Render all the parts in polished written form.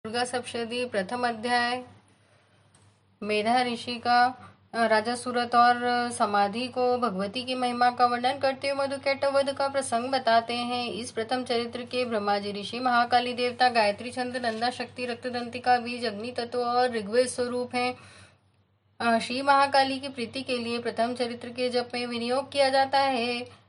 दुर्गा सप्तशती प्रथम अध्याय। मेधा ऋषि का राजा सूरत और समाधि को भगवती की महिमा का वर्णन करते हुए मधुकैटभ वध का प्रसंग बताते हैं। इस प्रथम चरित्र के ब्रह्मा जी, ऋषि, महाकाली देवता, गायत्री छंद, नंदा शक्ति, रक्तदंतिका बीज, अग्नि तत्व और ऋग्वेद स्वरूप हैं। श्री महाकाली की प्रीति के लिए प्रथम चरित्र के जप में विनियोग किया जाता है।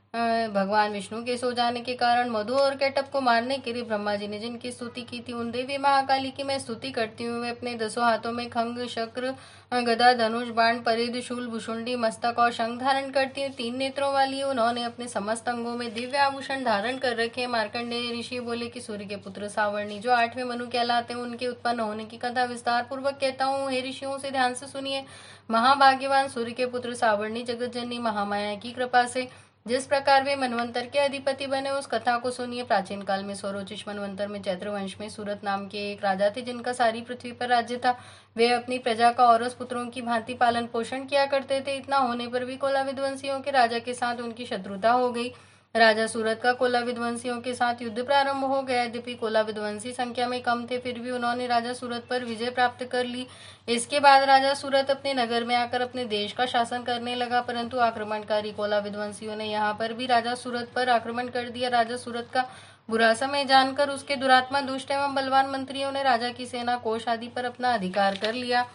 भगवान विष्णु के सो जाने के कारण मधु और कैटभ को मारने के लिए ब्रह्मा जी ने जिनकी स्तुति की थी, उन देवी महाकाली की मैं स्तुति करती हूँ। वे अपने 10 हाथों में खंग, शक्र, गदा, धनुष, बाण, परिध, शूल, भुषुंडी, मस्तक और शंख धारण करती हूँ। 3 नेत्रों वाली उन्होंने अपने समस्त अंगों में दिव्य आभूषण धारण कर रखे। मार्कंडेय ऋषि बोले कि सूर्य के पुत्र सावर्णी जो 8वें मनु कहलाते हैं, उनके उत्पन्न होने की कथा विस्तार पूर्वक कहता हूँ। हे ऋषियों से ध्यान से सुनिए। महाभाग्यवान सूर्य के पुत्र सावर्णी जगत जननी महामाया की कृपा से जिस प्रकार वे मनवंतर के अधिपति बने, उस कथा को सुनिए। प्राचीन काल में स्वरोचिष मनवंतर में चैत्र वंश में सूरत नाम के एक राजा थे, जिनका सारी पृथ्वी पर राज्य था। वे अपनी प्रजा का औरस पुत्रों की भांति पालन पोषण किया करते थे। इतना होने पर भी कोला विध्वंसियों के राजा के साथ उनकी शत्रुता हो गई। राजा सूरत का कोला विध्वंसियों के साथ युद्ध प्रारंभ हो गया। यद्यपि कोला विध्वंसी संख्या में कम थे, फिर भी उन्होंने राजा सूरत पर विजय प्राप्त कर ली। इसके बाद राजा सूरत अपने नगर में आकर अपने देश का शासन करने लगा, परंतु आक्रमणकारी कोला विध्वंसियों ने यहाँ पर भी राजा सूरत पर आक्रमण कर दिया। राजा सूरत का बुरा समय जानकर उसके दुरात्मा, दुष्ट एवं बलवान मंत्रियों ने राजा की सेना, कोष आदि पर अपना अधिकार कर लिया।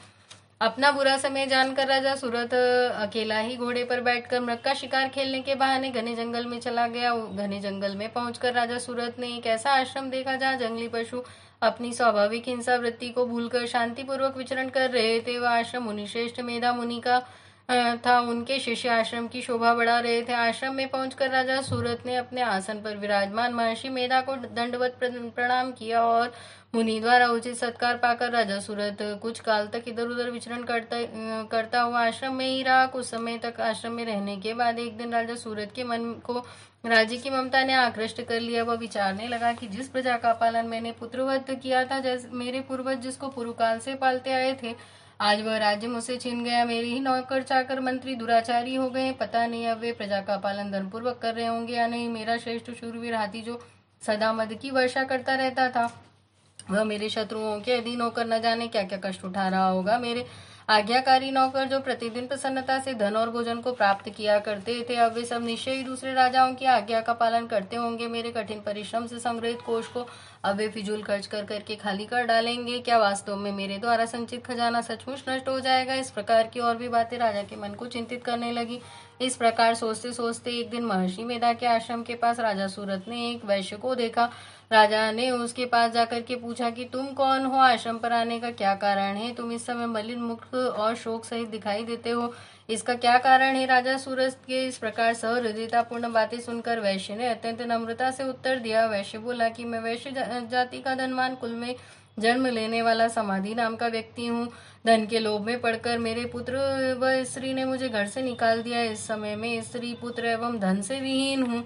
अपना बुरा समय जानकर राजा सूरत अकेला ही घोड़े पर बैठकर मृग का शिकार खेलने के बहाने घने जंगल में चला गया। घने जंगल में पहुंचकर राजा सूरत ने एक ऐसा आश्रम देखा जहाँ जंगली पशु अपनी स्वाभाविक हिंसा वृत्ति को भूलकर शांतिपूर्वक विचरण कर रहे थे। वह आश्रम मुनिश्रेष्ठ मेधा मुनि का था। उनके शिष्य आश्रम की शोभा बढ़ा रहे थे। आश्रम में पहुंचकर राजा सूरत ने अपने आसन पर विराजमान महर्षि मेधा को दंडवत प्रणाम किया और मुनि द्वारा उचित सत्कार पाकर राजा सूरत कुछ काल तक इधर उधर विचरण करता हुआ आश्रम में ही रहा। कुछ समय तक आश्रम में रहने के बाद एक दिन राजा सूरत के मन को राज्य की ममता ने आकृष्ट कर लिया। वह विचारने लगा कि जिस प्रजा का पालन मैंने पुत्रवत किया था, जैसे मेरे पूर्वज जिसको पूर्व काल से पालते आए थे, आज वह राज्य मुझसे छीन गया। मेरे ही नौकर चाकर मंत्री दुराचारी हो गए। पता नहीं अब वे प्रजा का पालन धनपूर्वक कर रहे होंगे या नहीं। मेरा श्रेष्ठ शूरवीर हाथी जो सदा मद की वर्षा करता रहता था, वह मेरे शत्रुओं के अधीन होकर न जाने क्या क्या कष्ट उठा रहा होगा। मेरे आज्ञाकारी नौकर जो प्रतिदिन प्रसन्नता से धन और भोजन को प्राप्त किया करते थे, अब वे सब निश्चय ही दूसरे राजाओं की आज्ञा का पालन करते होंगे। मेरे कठिन परिश्रम से संग्रहित कोष को अब वे फिजूल खर्च कर करके खाली कर डालेंगे। क्या वास्तव में मेरे द्वारा संचित खजाना सचमुच नष्ट हो जाएगा? इस प्रकार की और भी बातें राजा के मन को चिंतित करने लगी। इस प्रकार सोचते सोचते एक दिन महर्षि मेधा के आश्रम के पास राजा सूरत ने एक वैश्य को देखा। राजा ने उसके पास जाकर के पूछा कि तुम कौन हो? आश्रम पर आने का क्या कारण है? तुम इस समय मलिन मुख और शोक सहित दिखाई देते हो, इसका क्या कारण है? राजा सूरज के इस प्रकार सहृदयतापूर्ण बातें सुनकर वैश्य ने अत्यंत नम्रता से उत्तर दिया। वैश्य बोला कि मैं वैश्य जाति का धनवान कुल में जन्म लेने वाला समाधि नाम का व्यक्ति हूँ। धन के लोभ में पड़कर मेरे पुत्र व स्त्री ने मुझे घर से निकाल दिया। इस समय में स्त्री, पुत्र एवं धन से विहीन हूँ।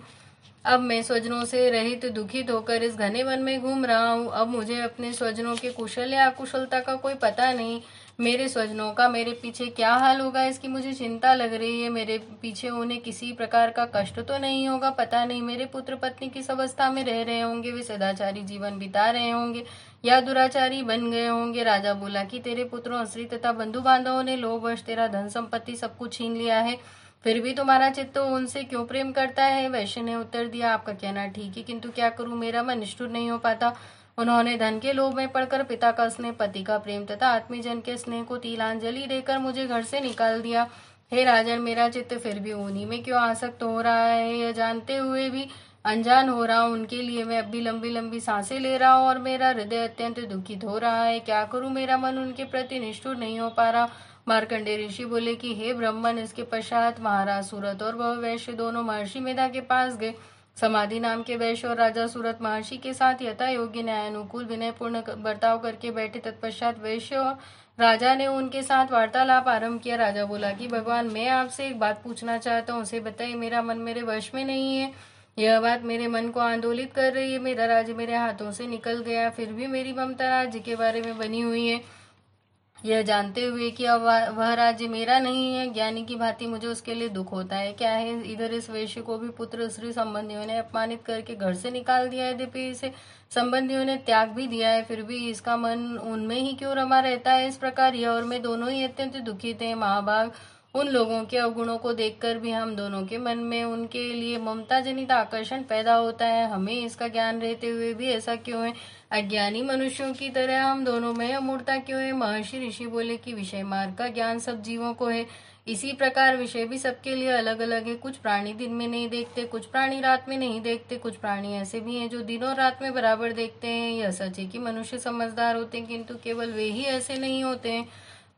अब मैं स्वजनों से रहित दुखित होकर इस घने वन में घूम रहा हूँ। अब मुझे अपने स्वजनों के कुशल या अकुशलता का कोई पता नहीं। मेरे स्वजनों का मेरे पीछे क्या हाल होगा, इसकी मुझे चिंता लग रही है। मेरे पीछे उन्हें किसी प्रकार का कष्ट तो नहीं होगा? पता नहीं मेरे पुत्र पत्नी किस अवस्था में रह रहे होंगे। वे सदाचारी जीवन बिता रहे होंगे या दुराचारी बन गए होंगे। राजा बोला कि तेरे पुत्रों, स्त्री तथा बंधु बांधवों ने लोभवश तेरा धन संपत्ति सब कुछ छीन लिया है, फिर भी तुम्हारा चित्त उनसे क्यों प्रेम करता है? वैश्य ने उत्तर दिया, आपका कहना ठीक है, किंतु क्या करूं, मेरा मन निष्ठुर नहीं हो पाता। उन्होंने धन के लोभ में पड़कर पिता का स्नेह, पति का प्रेम तथा आत्मीजन के स्नेह को तिलांजलि देकर मुझे घर से निकाल दिया। हे राजन, मेरा चित्त फिर भी उन्हीं में क्यों आसक्त हो रहा है? यह जानते हुए भी अनजान हो रहा हूँ। उनके लिए मैं अब भी लंबी लंबी सांसें ले रहा हूँ और मेरा हृदय अत्यंत दुखित हो रहा है। क्या करूं, मेरा मन उनके प्रति निष्ठुर नहीं हो पा रहा। मार्कंडेय ऋषि बोले कि हे ब्राह्मण, इसके पश्चात महाराज सूरत और वह वैश्य दोनों महर्षि मेधा के पास गए। समाधि नाम के वैश्य और राजा सूरत महर्षि के साथ यथा योग्य न्याय अनुकूल विनयपूर्ण बर्ताव करके बैठे। तत्पश्चात वैश्य और राजा ने उनके साथ वार्तालाप आरंभ किया। राजा बोला कि भगवान, मैं आपसे एक बात पूछना चाहता हूँ, उसे बताइए। मेरा मन मेरे वश में नहीं है। यह बात मेरे मन को आंदोलित कर रही है। मेरा राज्य मेरे हाथों से निकल गया, फिर भी मेरी ममता राज्य के बारे में बनी हुई है। यह जानते हुए कि अब वह राज्य मेरा नहीं है, ज्ञानी की भांति मुझे उसके लिए दुख होता है। क्या है, इधर इस वैश्य को भी पुत्र स्त्री संबंधियों ने अपमानित करके घर से निकाल दिया है, यद्यपि इसे संबंधियों ने त्याग भी दिया है, फिर भी इसका मन उनमें ही क्यों रमा रहता है। इस प्रकार यह और मैं दोनों ही अत्यंत दुखित हैं। महाभाग, उन लोगों के अवगुणों को देखकर भी हम दोनों के मन में उनके लिए ममता जनित आकर्षण पैदा होता है। हमें इसका ज्ञान रहते हुए भी ऐसा क्यों है? अज्ञानी मनुष्यों की तरह हम दोनों में अमूर्ता क्यों है? महर्षि ऋषि बोले कि विषय मार्ग का ज्ञान सब जीवों को है, इसी प्रकार विषय भी सबके लिए अलग अलग है। कुछ प्राणी दिन में नहीं देखते, कुछ प्राणी रात में नहीं देखते, कुछ प्राणी ऐसे भी हैं जो दिन और रात में बराबर देखते हैं। यह सच है कि मनुष्य समझदार होते हैं, किंतु केवल वे ही ऐसे नहीं होते हैं।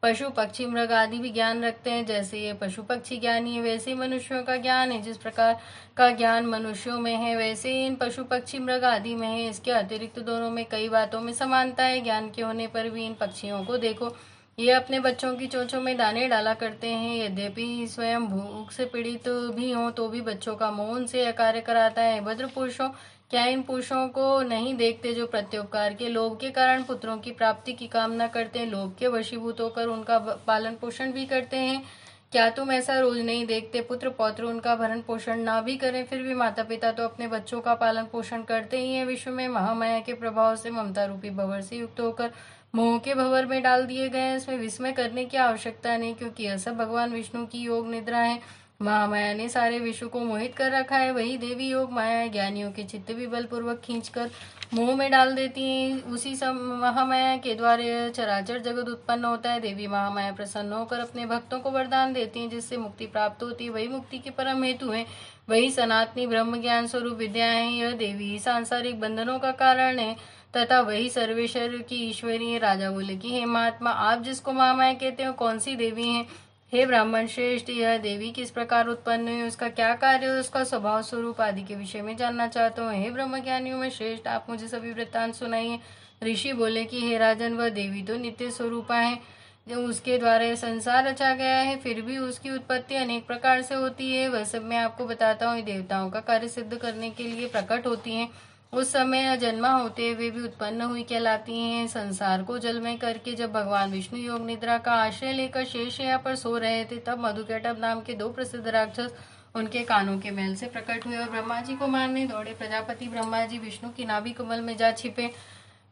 पशु पक्षी मृग आदि भी ज्ञान रखते हैं। जैसे ये पशु पक्षी ज्ञानी है, वैसे मनुष्यों का ज्ञान है। जिस प्रकार का ज्ञान मनुष्यों में है, वैसे इन पशु पक्षी मृग आदि में है। इसके अतिरिक्त दोनों में कई बातों में समानता है। ज्ञान के होने पर भी इन पक्षियों को देखो, ये अपने बच्चों की चोंचों में दाने डाला करते हैं। यद्यपि स्वयं भूख से पीड़ित भी हों तो भी बच्चों का मोह उनसे कार्य कराता है। भद्र पुरुषों, क्या इन पुरुषों को नहीं देखते जो प्रत्युपकार के लोभ के कारण पुत्रों की प्राप्ति की कामना करते हैं, लोभ के वशीभूत होकर उनका पालन पोषण भी करते हैं? क्या तुम ऐसा रोज नहीं देखते? पुत्र पौत्र उनका भरण पोषण ना भी करें, फिर भी माता पिता तो अपने बच्चों का पालन पोषण करते ही हैं। विश्व में महामाया के प्रभाव से ममता रूपी भंवर से युक्त होकर मोह के भंवर में डाल दिए गए हैं। इसमें विस्मय करने की आवश्यकता नहीं, क्योंकि यह सब भगवान विष्णु की योग निद्रा है। महामाया ने सारे विश्व को मोहित कर रखा है। वही देवी योग माया ज्ञानियों के चित्त भी बलपूर्वक खींचकर मोह में डाल देती है। उसी महामाया के द्वारा चराचर जगत उत्पन्न होता है। देवी महामाया प्रसन्न होकर अपने भक्तों को वरदान देती है, जिससे मुक्ति प्राप्त होती है। वही मुक्ति के परम हेतु है, वही सनातनी ब्रह्म ज्ञान स्वरूप विद्या है। यह देवी सांसारिक बंधनों का कारण है तथा वही सर्वेश्वर की ईश्वरी है। राजा बोले कि हे महात्मा, आप जिसको महामाया कहते हो कौन सी देवी है? हे ब्राह्मण श्रेष्ठ, यह देवी किस प्रकार उत्पन्न हुई, उसका क्या कार्य है, उसका स्वभाव स्वरूप आदि के विषय में जानना चाहता हूँ। हे ब्रह्म ज्ञानियों में श्रेष्ठ, आप मुझे सभी वृत्तांत सुनाइए। ऋषि बोले कि हे राजन, वह देवी तो नित्य स्वरूपा है, जो उसके द्वारा यह संसार रचा गया है, फिर भी उसकी उत्पत्ति अनेक प्रकार से होती है। वह सब मैं आपको बताता हूँ। देवताओं का कार्य सिद्ध करने के लिए प्रकट होती हैं। उस समय जन्मा होते वे भी उत्पन्न हुई कहलाती हैं। संसार को जलमय करके जब भगवान विष्णु योग निद्रा का आश्रय लेकर शेषशय्या पर सो रहे थे, तब मधुकैटभ नाम के 2 प्रसिद्ध राक्षस उनके कानों के मैल से प्रकट हुए और ब्रह्मा जी को मारने दौड़े। प्रजापति ब्रह्मा जी विष्णु की नाभि कमल में जा छिपे।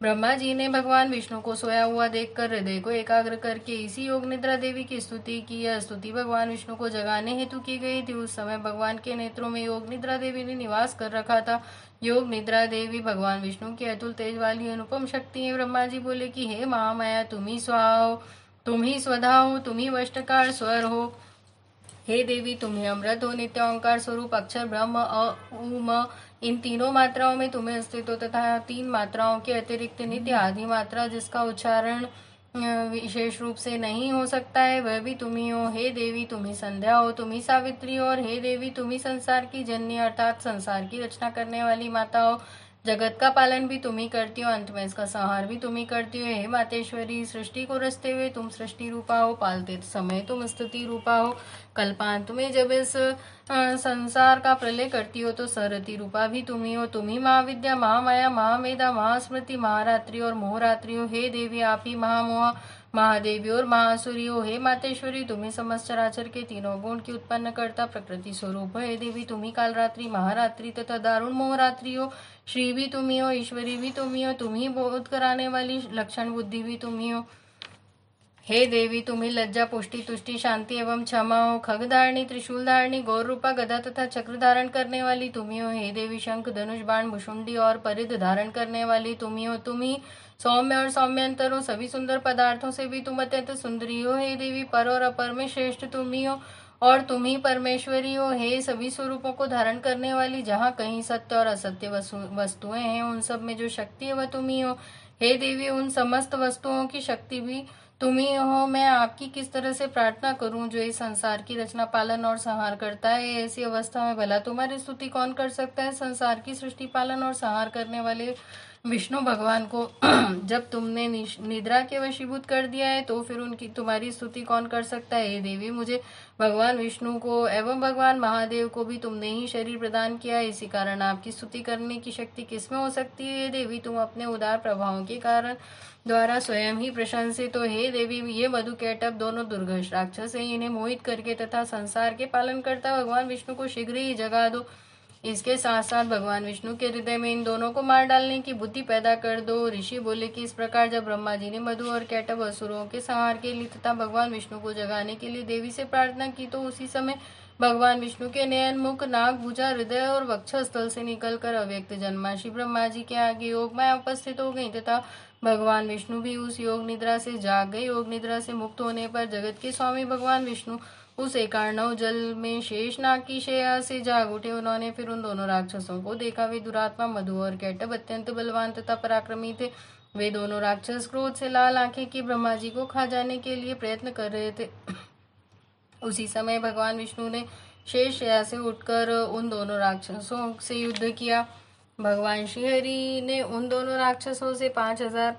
ब्रह्मा जी ने भगवान विष्णु को सोया हुआ देखकर हृदय को एकाग्र करके इसी योग निद्रा देवी की स्तुति की। यह स्तुति भगवान विष्णु को जगाने हेतु की गई थी। उस समय भगवान के नेत्रों में योग निद्रा देवी ने निवास कर रखा था। योग निद्रा देवी भगवान विष्णु की अतुल तेज वाली अनुपम शक्ति है। ब्रह्मा जी बोले कि हे महामाया, तुम ही स्वाहा हो, तुम ही स्वधा हो, तुम ही वष्टकार स्वर हो। हे देवी, तुम्हें अमृत हो, नित्य ओंकार स्वरूप अक्षर ब्रह्म उम, इन तीनों मात्राओं में तुम्हें अस्तित्व तथा 3 मात्राओं के अतिरिक्त नित्य आदि मात्रा जिसका उच्चारण विशेष रूप से नहीं हो सकता है, वह भी तुम ही हो। हे देवी, तुम ही संध्या हो, तुम ही सावित्री हो, और हे देवी, तुम ही संसार की जननी अर्थात संसार की रचना करने वाली माता हो। जगत का पालन भी तुम ही करती हो, अंत में इसका संहार भी तुम ही करती हो। हे मातेश्वरी, सृष्टि को रचते हुए तुम सृष्टि रूपा हो, पालते समय तुम स्तुति रूपा हो, कल्पांत में जब इस संसार का प्रलय करती हो तो सरती रूपा भी तुम ही हो। तुम ही महाविद्या, महामाया, महामेधा, महास्मृति, महारात्रि और मोहरात्रि हो। हे देवी, आप ही महामोहा, महादेवी और महासुरी हो। हे मातेश्वरी, तुम्ही समस्त चराचर के तीनों गुण की उत्पन्न करता प्रकृति स्वरूप हो। हे देवी, तुम्ही कालरात्रि, महारात्रि तथा दारुण मोहरात्रि हो। श्री भी तुम ही हो, ईश्वरी भी तुम ही हो, तुम ही बोध कराने वाली लक्षण बुद्धि भी तुम ही हो। हे देवी, तुम्ही लज्जा, पुष्टि, तुष्टि, शांति एवं क्षमा हो। खगधारणी, त्रिशूल धारणी, गौर रूपा गदा तथा चक्र धारण करने वाली तुम्ही हो। हे देवी, शंख, धनुष, बाण, भुषुंडी और परिध धारण करने वाली तुम्ही हो। तुम्ही सौम्य और सौम्यंतर हो, सभी सुंदर पदार्थों से भी तुम अत्यंत सुंदरी हो। हे देवी, पर और अपर में श्रेष्ठ तुम्ही हो और तुम ही परमेश्वरी हो। हे सभी स्वरूपों को धारण करने वाली, जहाँ कहीं सत्य और असत्य वस्तुएं हैं, उन सब में जो शक्ति है वह तुम ही हो। हे देवी, उन समस्त वस्तुओं की शक्ति भी तुम ही हो। मैं आपकी किस तरह से प्रार्थना करूं, जो इस संसार की रचना, पालन और संहार करता है। ऐसी अवस्था में भला तुम्हारी स्तुति कौन कर सकता है? संसार की सृष्टि, पालन और संहार करने वाले विष्णु भगवान को जब तुमने निद्रा के वशीभूत कर दिया है तो फिर उनकी तुम्हारी स्तुति कौन कर सकता है। हे देवी, मुझे भगवान विष्णु को एवं भगवान महादेव को भी तुमने ही शरीर प्रदान किया है, इसी कारण आपकी स्तुति करने की शक्ति किसमें हो सकती है। देवी, तुम अपने उदार प्रभावों के कारण द्वारा स्वयं ही प्रशंसित हो। हे देवी, ये मधुकैटभ दोनों दुर्घर्ष राक्षस है, इन्हें मोहित करके तथा संसार के पालन करता भगवान विष्णु को शीघ्र ही जगा दो। इसके साथ साथ भगवान विष्णु के हृदय में इन दोनों को मार डालने की बुद्धि पैदा कर दो। ऋषि बोले कि इस प्रकार जब ब्रह्मा जी ने मधु और कैटभ असुरों के संहार के लिए तथा भगवान विष्णु को जगाने के लिए देवी से प्रार्थना की तो उसी समय भगवान विष्णु के नयन, मुख, नाक, भुजा, हृदय और वक्षस्थल से निकलकर अव्यक्त जन्माशी ब्रह्मा जी के आगे योग में उपस्थित हो गई तथा भगवान विष्णु भी उस योग निद्रा से जाग गए। योग निद्रा से मुक्त होने पर जगत के स्वामी भगवान विष्णु उस एकार्णव जल में शेष नाग की शैया से जाग उठे। उन्होंने फिर उन दोनों राक्षसों को देखा। वे दुरात्मा मधु और कैटभ अत्यंत बलवान तथा पराक्रमी थे। वे दोनों राक्षस क्रोध से लाल आंखें की ब्रह्मा जी को खा जाने के लिए प्रयत्न कर रहे थे। उसी समय भगवान विष्णु ने शेष शैया से उठकर उन दोनों राक्षसों से युद्ध किया। भगवान श्रीहरि ने उन दोनों राक्षसों से 5000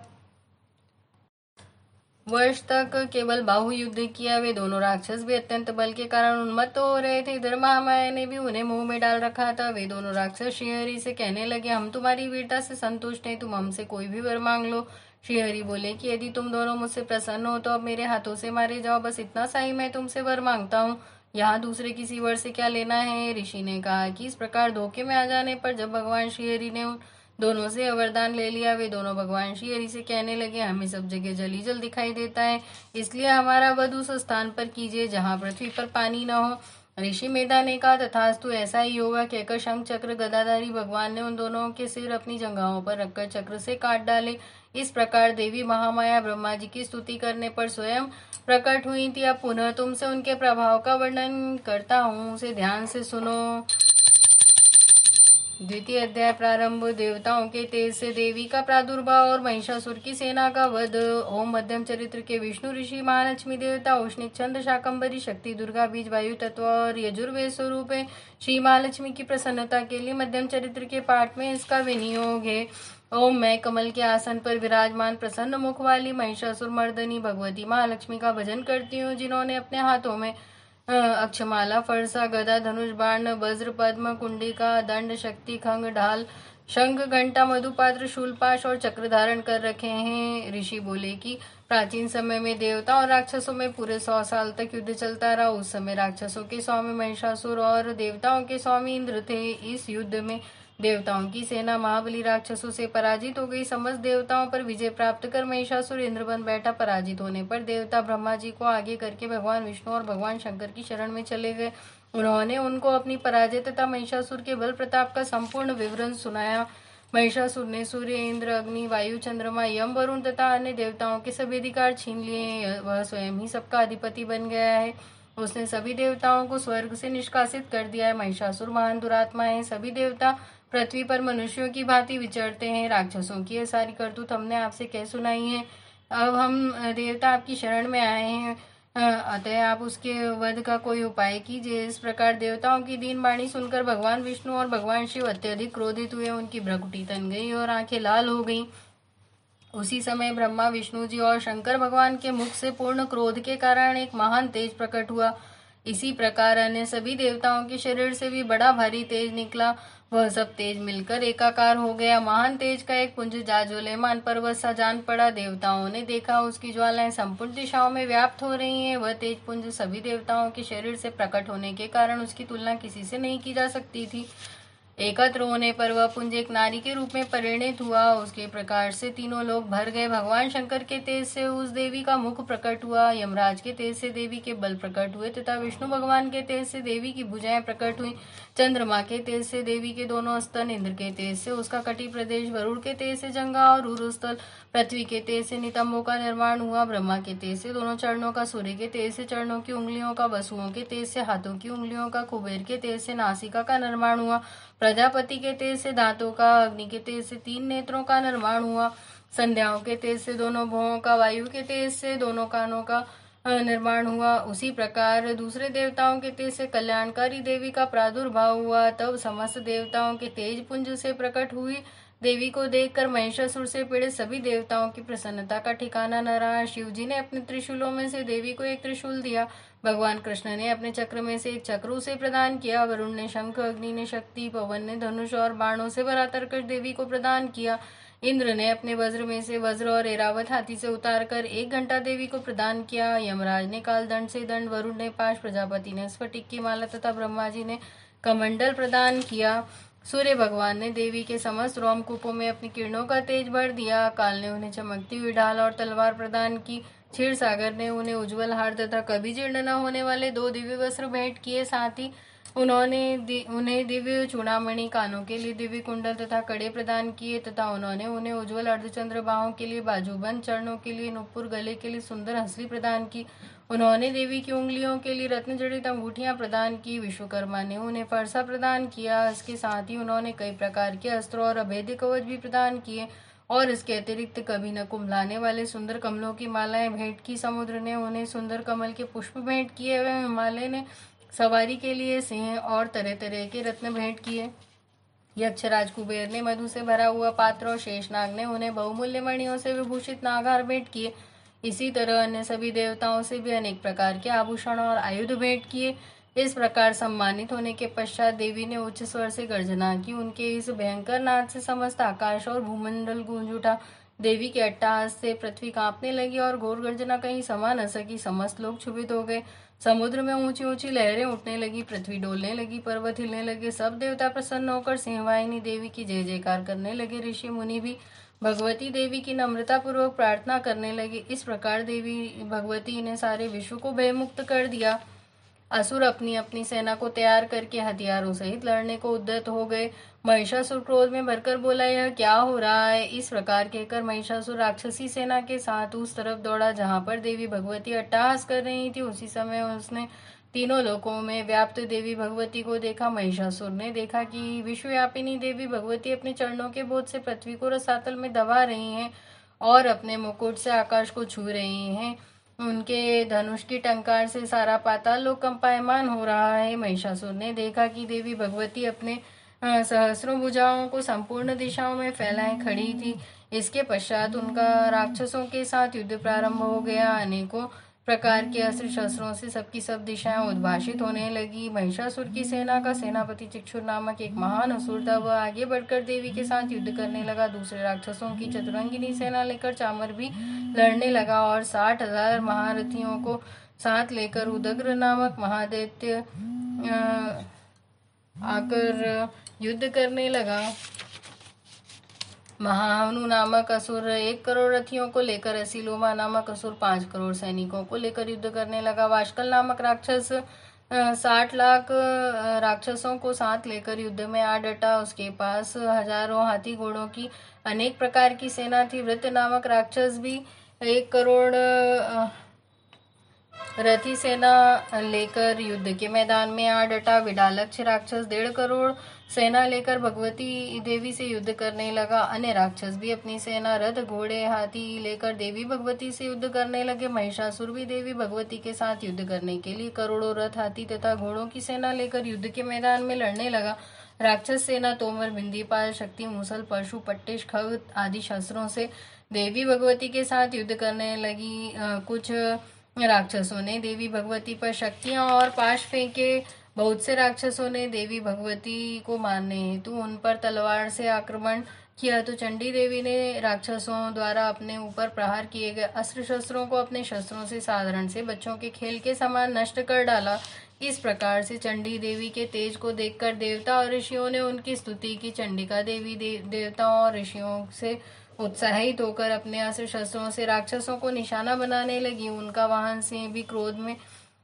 वर्ष तक केवल बाहु युद्ध किया। वे दोनों राक्षस भी अत्यंत बल के कारण उन्मत्त हो रहे थे। इधर महामाया ने भी उन्हें मुंह में डाल रखा था। वे दोनों राक्षस श्रीहरि से कहने लगे, हम तुम्हारी वीरता से संतुष्ट हैं, तुम हमसे कोई भी वर मांग लो। श्रीहरि बोले कि यदि तुम दोनों मुझसे प्रसन्न हो तो अब मेरे हाथों से मारे जाओ, बस इतना सा ही मैं तुमसे वर मांगता हूँ, यहाँ दूसरे किसी वर से क्या लेना है। ऋषि ने कहा कि इस प्रकार धोखे में आ जाने पर जब भगवान श्रीहरि ने दोनों से वरदान ले लिया, वे दोनों भगवान श्रीहरि से कहने लगे, हमें सब जगह जल ही जल दिखाई देता है, इसलिए हमारा वध उस स्थान पर कीजिए जहाँ पृथ्वी पर पानी न हो। ऋषि मेधा ने कहा, तथास्तु ऐसा ही होगा। कहकर शंख चक्र गदाधारी भगवान ने उन दोनों के सिर अपनी जंघाओं पर रखकर चक्र से काट डाले। इस प्रकार देवी महामाया ब्रह्मा जी की स्तुति करने पर स्वयं प्रकट हुई थी। अब पुनः तुमसे उनके प्रभाव का वर्णन करता हूँ, उसे ध्यान से सुनो। द्वितीय अध्याय प्रारंभ। देवताओं के तेज से देवी का प्रादुर्भाव और महिषासुर की सेना का वध। ओम मध्यम चरित्र के विष्णु ऋषि, महालक्ष्मी देवता, औष्णिक छंद, शाकंभरी शक्ति, दुर्गा बीज, वायु तत्व और यजुर्वेद स्वरूप है। श्री महालक्ष्मी की प्रसन्नता के लिए मध्यम चरित्र के पाठ में इसका विनियोग है। ओम, मैं कमल के आसन पर विराजमान प्रसन्न मुख वाली महिषासुर मर्दनी भगवती महालक्ष्मी का भजन करती हूँ, जिन्होंने अपने हाथों में अक्षमाला, फरसा, गदा, धनुष, बाण, वज्र, पद्म, कुंडिका, दंड, शक्ति, खंग, ढाल, शंख, घंटा, मधुपात्र, शूलपाश और चक्र धारण कर रखे हैं। ऋषि बोले कि प्राचीन समय में देवता और राक्षसों में पूरे 100 साल तक युद्ध चलता रहा। उस समय राक्षसों के स्वामी महिषासुर और देवताओं के स्वामी इंद्र थे। इस युद्ध में देवताओं की सेना महाबली राक्षसों से पराजित हो गई। समस्त देवताओं पर विजय प्राप्त कर महिषासुर इंद्र बन बैठा। पराजित होने पर देवता ब्रह्मा जी को आगे करके भगवान विष्णु और भगवान शंकर की शरण में चले गए। उन्होंने उनको अपनी पराजय तथा महिषासुर के बल प्रताप का संपूर्ण विवरण सुनाया। महिषासुर ने सूर्य, इंद्र, अग्नि, वायु, चंद्रमा, यम, वरुण तथा अन्य देवताओं के सभी अधिकार छीन लिए। वह स्वयं ही सबका अधिपति बन गया है। उसने सभी देवताओं को स्वर्ग से निष्कासित कर दिया है। महिषासुर महान दुरात्मा है। सभी देवता पृथ्वी पर मनुष्यों की भांति विचरते हैं। राक्षसों की यह सारी करतूत हमने आपसे कह सुनाई है। अब हम देवता आपकी शरण में आए हैं, अतः आप उसके वध का कोई उपाय कीजिए। इस प्रकार देवताओं की दीन वाणी सुनकर भगवान विष्णु और भगवान शिव अत्यधिक क्रोधित हुए। उनकी भ्रकुटी तन गई और आंखें लाल हो गईं। उसी समय ब्रह्मा, विष्णु जी और शंकर भगवान के मुख से पूर्ण क्रोध के कारण एक महान तेज प्रकट हुआ। इसी प्रकार अन्य सभी देवताओं के शरीर से भी बड़ा भारी तेज निकला। वह सब तेज मिलकर एकाकार हो गया। महान तेज का एक पुंज जाज्वल्यमान पर्वत सा जान पड़ा। देवताओं ने देखा उसकी ज्वालाएं संपूर्ण दिशाओं में व्याप्त हो रही हैं। वह तेज पुंज सभी देवताओं के शरीर से प्रकट होने के कारण उसकी तुलना किसी से नहीं की जा सकती थी। एकत्र होने पर वह पुंज एक नारी के रूप में परिणित हुआ। उसके प्रकाश से तीनों लोग भर गए। भगवान शंकर के तेज से उस देवी का मुख प्रकट हुआ। यमराज के तेज से देवी के बल प्रकट हुए तथा विष्णु भगवान के तेज से देवी की भुजाएं प्रकट हुई। चंद्रमा के तेज से देवी के दोनों स्तन, इंद्र के तेज से उसका कटी प्रदेश, वरुण के तेज से जंगा और उरुस्थल, पृथ्वी के तेज से नितंबों का निर्माण हुआ। ब्रह्मा के तेज से दोनों चरणों का, सूर्य के तेज से चरणों की उंगलियों का, वसुओं के तेज से हाथों की उंगलियों का, कुबेर के तेज से नासिका का निर्माण हुआ। प्रजापति के तेज से दांतों का, अग्नि के तेज से 3 नेत्रों का निर्माण हुआ। संध्याओं के तेज से दोनों भुवों का, वायु के तेज से दोनों कानों का निर्माण हुआ। उसी प्रकार दूसरे देवताओं के तेज से कल्याणकारी देवी का प्रादुर्भाव हुआ। तब समस्त देवताओं के तेज पुंज से प्रकट हुई देवी को देखकर महिषासुर से पीड़ित सभी देवताओं की प्रसन्नता का ठिकाना न रहा। शिव जी ने अपने त्रिशूलों में से देवी को एक त्रिशूल दिया। भगवान कृष्ण ने अपने चक्र में से एक चक्र उसे प्रदान किया। वरुण ने शंख, अग्नि ने शक्ति, पवन ने धनुष और बाणों से भरा तरकश देवी को प्रदान किया। इंद्र ने अपने वज्र में से वज्र और ऐरावत हाथी से उतारकर 1 घंटा देवी को प्रदान किया। यमराज ने काल दंड से दंड, वरुण ने पाश, प्रजापति ने स्फटिक की माला तथा ब्रह्मा जी ने कमंडल प्रदान किया। सूर्य भगवान ने देवी के समस्त रोमकूपों में अपनी किरणों का तेज भर दिया। काल ने उन्हें चमकती हुई ढाल और तलवार प्रदान की। क्षीर सागर ने उन्हें उज्जवल हार तथा कभी जीर्ण न होने वाले 2 दिव्य वस्त्र भेंट किए। साथ ही उन्हें दिव्य चूड़ामणि, कानों के लिए दिव्य कुंडल तथा कड़े प्रदान किए तथा उन्होंने उन्हें उज्जवल अर्धचंद्र, बाहों के लिए बाजूबंद, चरणों के लिए नुपुर, गले के लिए सुंदर हंसली प्रदान की। उन्होंने देवी की उंगलियों के लिए रत्न जड़ित अंगूठियां प्रदान की। विश्वकर्मा ने उन्हें फरसा प्रदान किया। इसके साथ ही उन्होंने कई प्रकार के अस्त्रों और अभेद्य कवच भी प्रदान किए और इसके अतिरिक्त कभी न कुंभलाने वाले सुंदर कमलों की मालाएं भेंट की। समुद्र ने उन्हें सुंदर कमल के पुष्प भेंट किए। एवं हिमालय ने सवारी के लिए सिंह और तरह तरह के रत्न भेंट किए। यक्षराज कुबेर ने मधु से भरा हुआ पात्र और शेषनाग ने उन्हें बहुमूल्य मणियों से विभूषित नागहार भेंट किए। इसी तरह अन्य सभी देवताओं से भी अनेक प्रकार के आभूषण और आयुध भेंट किए। इस प्रकार सम्मानित होने के पश्चात देवी ने उच्च स्वर से गर्जना की। उनके इस भयंकर नाद से समस्त आकाश और भूमंडल गूंज उठा। देवी के अट्टहास से पृथ्वी कांपने लगी और घोर गर्जना कहीं समा न सकी। समस्त लोग क्षुभित हो गए। समुद्र में ऊंची ऊंची लहरें उठने लगी, पृथ्वी डोलने लगी, पर्वत हिलने लगे। सब देवता प्रसन्न होकर सिंहवाहिनी देवी की जय जयकार करने लगे। ऋषि मुनि भी भगवती देवी की नम्रता पूर्वक प्रार्थना करने लगे। इस प्रकार देवी भगवती ने सारे विश्व को भयमुक्त कर दिया। असुर अपनी अपनी सेना को तैयार करके हथियारों सहित लड़ने को उद्यत हो गए। महिषासुर क्रोध में भरकर बोला, यह क्या हो रहा है? इस प्रकार कहकर महिषासुर राक्षसी सेना के साथ उस तरफ दौड़ा जहां पर देवी भगवती अट्टहास कर रही थी। उसी समय उसने तीनों लोकों में व्याप्त देवी भगवती को देखा। महिषासुर ने देखा कि विश्वव्यापिनी देवी भगवती अपने चरणों के बोध से पृथ्वी को रसातल में दबा रही हैं और अपने मुकुट से आकाश को छू रही हैं। उनके धनुष की टंकार से सारा पाताल लोक कंपायमान हो रहा है। महिषासुर ने देखा कि देवी भगवती अपने सहस्रों भुजाओं को संपूर्ण दिशाओं में फैलाए खड़ी थी। इसके पश्चात उनका राक्षसों के साथ युद्ध प्रारंभ हो गया। अनेकों प्रकार के अस्त्र शस्त्रों से सबकी सब दिशाएं उद्भाषित होने लगी। महिषासुर की सेना का सेनापति चिक्षुर नामक एक महान असुर था। वह आगे बढ़कर देवी के साथ युद्ध करने लगा। दूसरे राक्षसों की चतुरंगिनी सेना लेकर चामर भी लड़ने लगा और 60,000 महारथियों को साथ लेकर उदग्र नामक महादैत्य आकर युद्ध करने लगा। महाहनु नामक असुर 1 करोड़ रथियों को लेकर, असिलोमा नामक असुर 5 करोड़ सैनिकों को लेकर युद्ध करने लगा। वाशकल नामक राक्षस 60 लाख राक्षसों को साथ लेकर युद्ध में आ डटा। उसके पास हजारों हाथी घोड़ों की अनेक प्रकार की सेना थी। वृत्त नामक राक्षस भी 1 करोड़ रथी सेना लेकर युद्ध के मैदान में आ डटा। विडालक्ष राक्षस 1.5 करोड़ सेना लेकर भगवती देवी से युद्ध करने लगा। अन्य राक्षस भी अपनी सेना, रथ, घोड़े, हाथी लेकर देवी भगवती से युद्ध करने लगे। महिषासुर भी देवी भगवती के साथ युद्ध करने के लिए करोड़ों रथ, हाथी तथा घोड़ों की सेना लेकर युद्ध के मैदान में लड़ने लगा। राक्षस सेना तोमर, बिंदीपाल, शक्ति, मूसल, परशु, पट्टिश, खग आदि शस्त्रों से देवी भगवती के साथ युद्ध करने लगी। कुछ राक्षसों ने देवी भगवती पर शक्तियां और पाश फेंके। बहुत से राक्षसों ने देवी भगवती को मारने हेतु उन पर तलवार से आक्रमण किया तो चंडी देवी ने राक्षसों द्वारा अपने ऊपर प्रहार किए गए अस्त्र शस्त्रों को अपने शस्त्रों से साधारण से बच्चों के खेल के समान नष्ट कर डाला। इस प्रकार से चंडी देवी के तेज को देखकर देवता और ऋषियों ने उनकी स्तुति की। चंडिका देवी देवताओं और ऋषियों से उत्साहित होकर अपने अस्त्र शस्त्रों से राक्षसों को निशाना बनाने लगी। उनका वाहन सिंह भी क्रोध में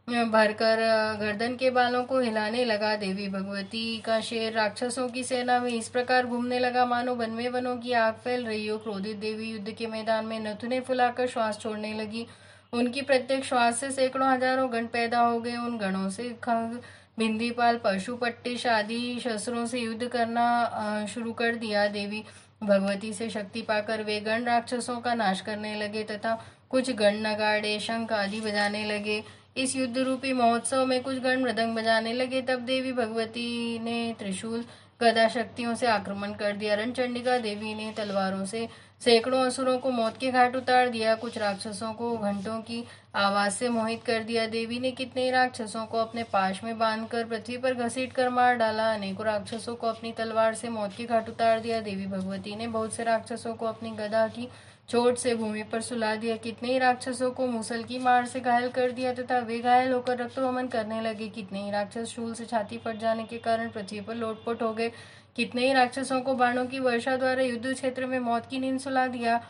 भरकर गर्दन के बालों को हिलाने लगा। देवी भगवती का शेर राक्षसों की सेना में इस प्रकार घूमने लगा मानो वन में वनों की आग फैल रही हो। क्रोधित देवी युद्ध के मैदान में नथुने फुलाकर श्वास छोड़ने लगी। उनकी प्रत्येक श्वास से सैकड़ों हजारों गण पैदा हो गए। उन गणों से खंग, बिंदीपाल, पशु, पट्टिश आदि शस्त्रों से युद्ध करना शुरू कर दिया। देवी भगवती से शक्ति पाकर वे गण राक्षसों का नाश करने लगे तथा कुछ गण नगाड़े, शंख आदि बजाने लगे। इस युद्ध रूपी महोत्सव में कुछ गण मृदंग बजाने लगे। तब देवी भगवती ने त्रिशूल गदा शक्तियों से आक्रमण कर दिया। रणचंडिका देवी ने तलवारों से सैकड़ों असुरों को मौत के घाट उतार दिया। कुछ राक्षसों को घंटों की आवाज से मोहित कर दिया। देवी ने कितने ही राक्षसों को अपने पाश में बांधकर पृथ्वी पर घसीट कर मार डाला। अनेकों राक्षसों को अपनी तलवार से मौत के घाट उतार दिया। देवी भगवती ने बहुत से राक्षसों को अपनी गदा की चोट से भूमि पर सुला दिया। कितने ही राक्षसों को मूसल की मार से घायल कर दिया तथा वे घायल होकर रक्तवमन करने लगे। कितने ही राक्षस शूल से छाती फट जाने के कारण पृथ्वी पर लोटपोट हो गए। कितने ही राक्षसों को बाणों की वर्षा द्वारा युद्ध क्षेत्र में मौत की नींद सुला दिया।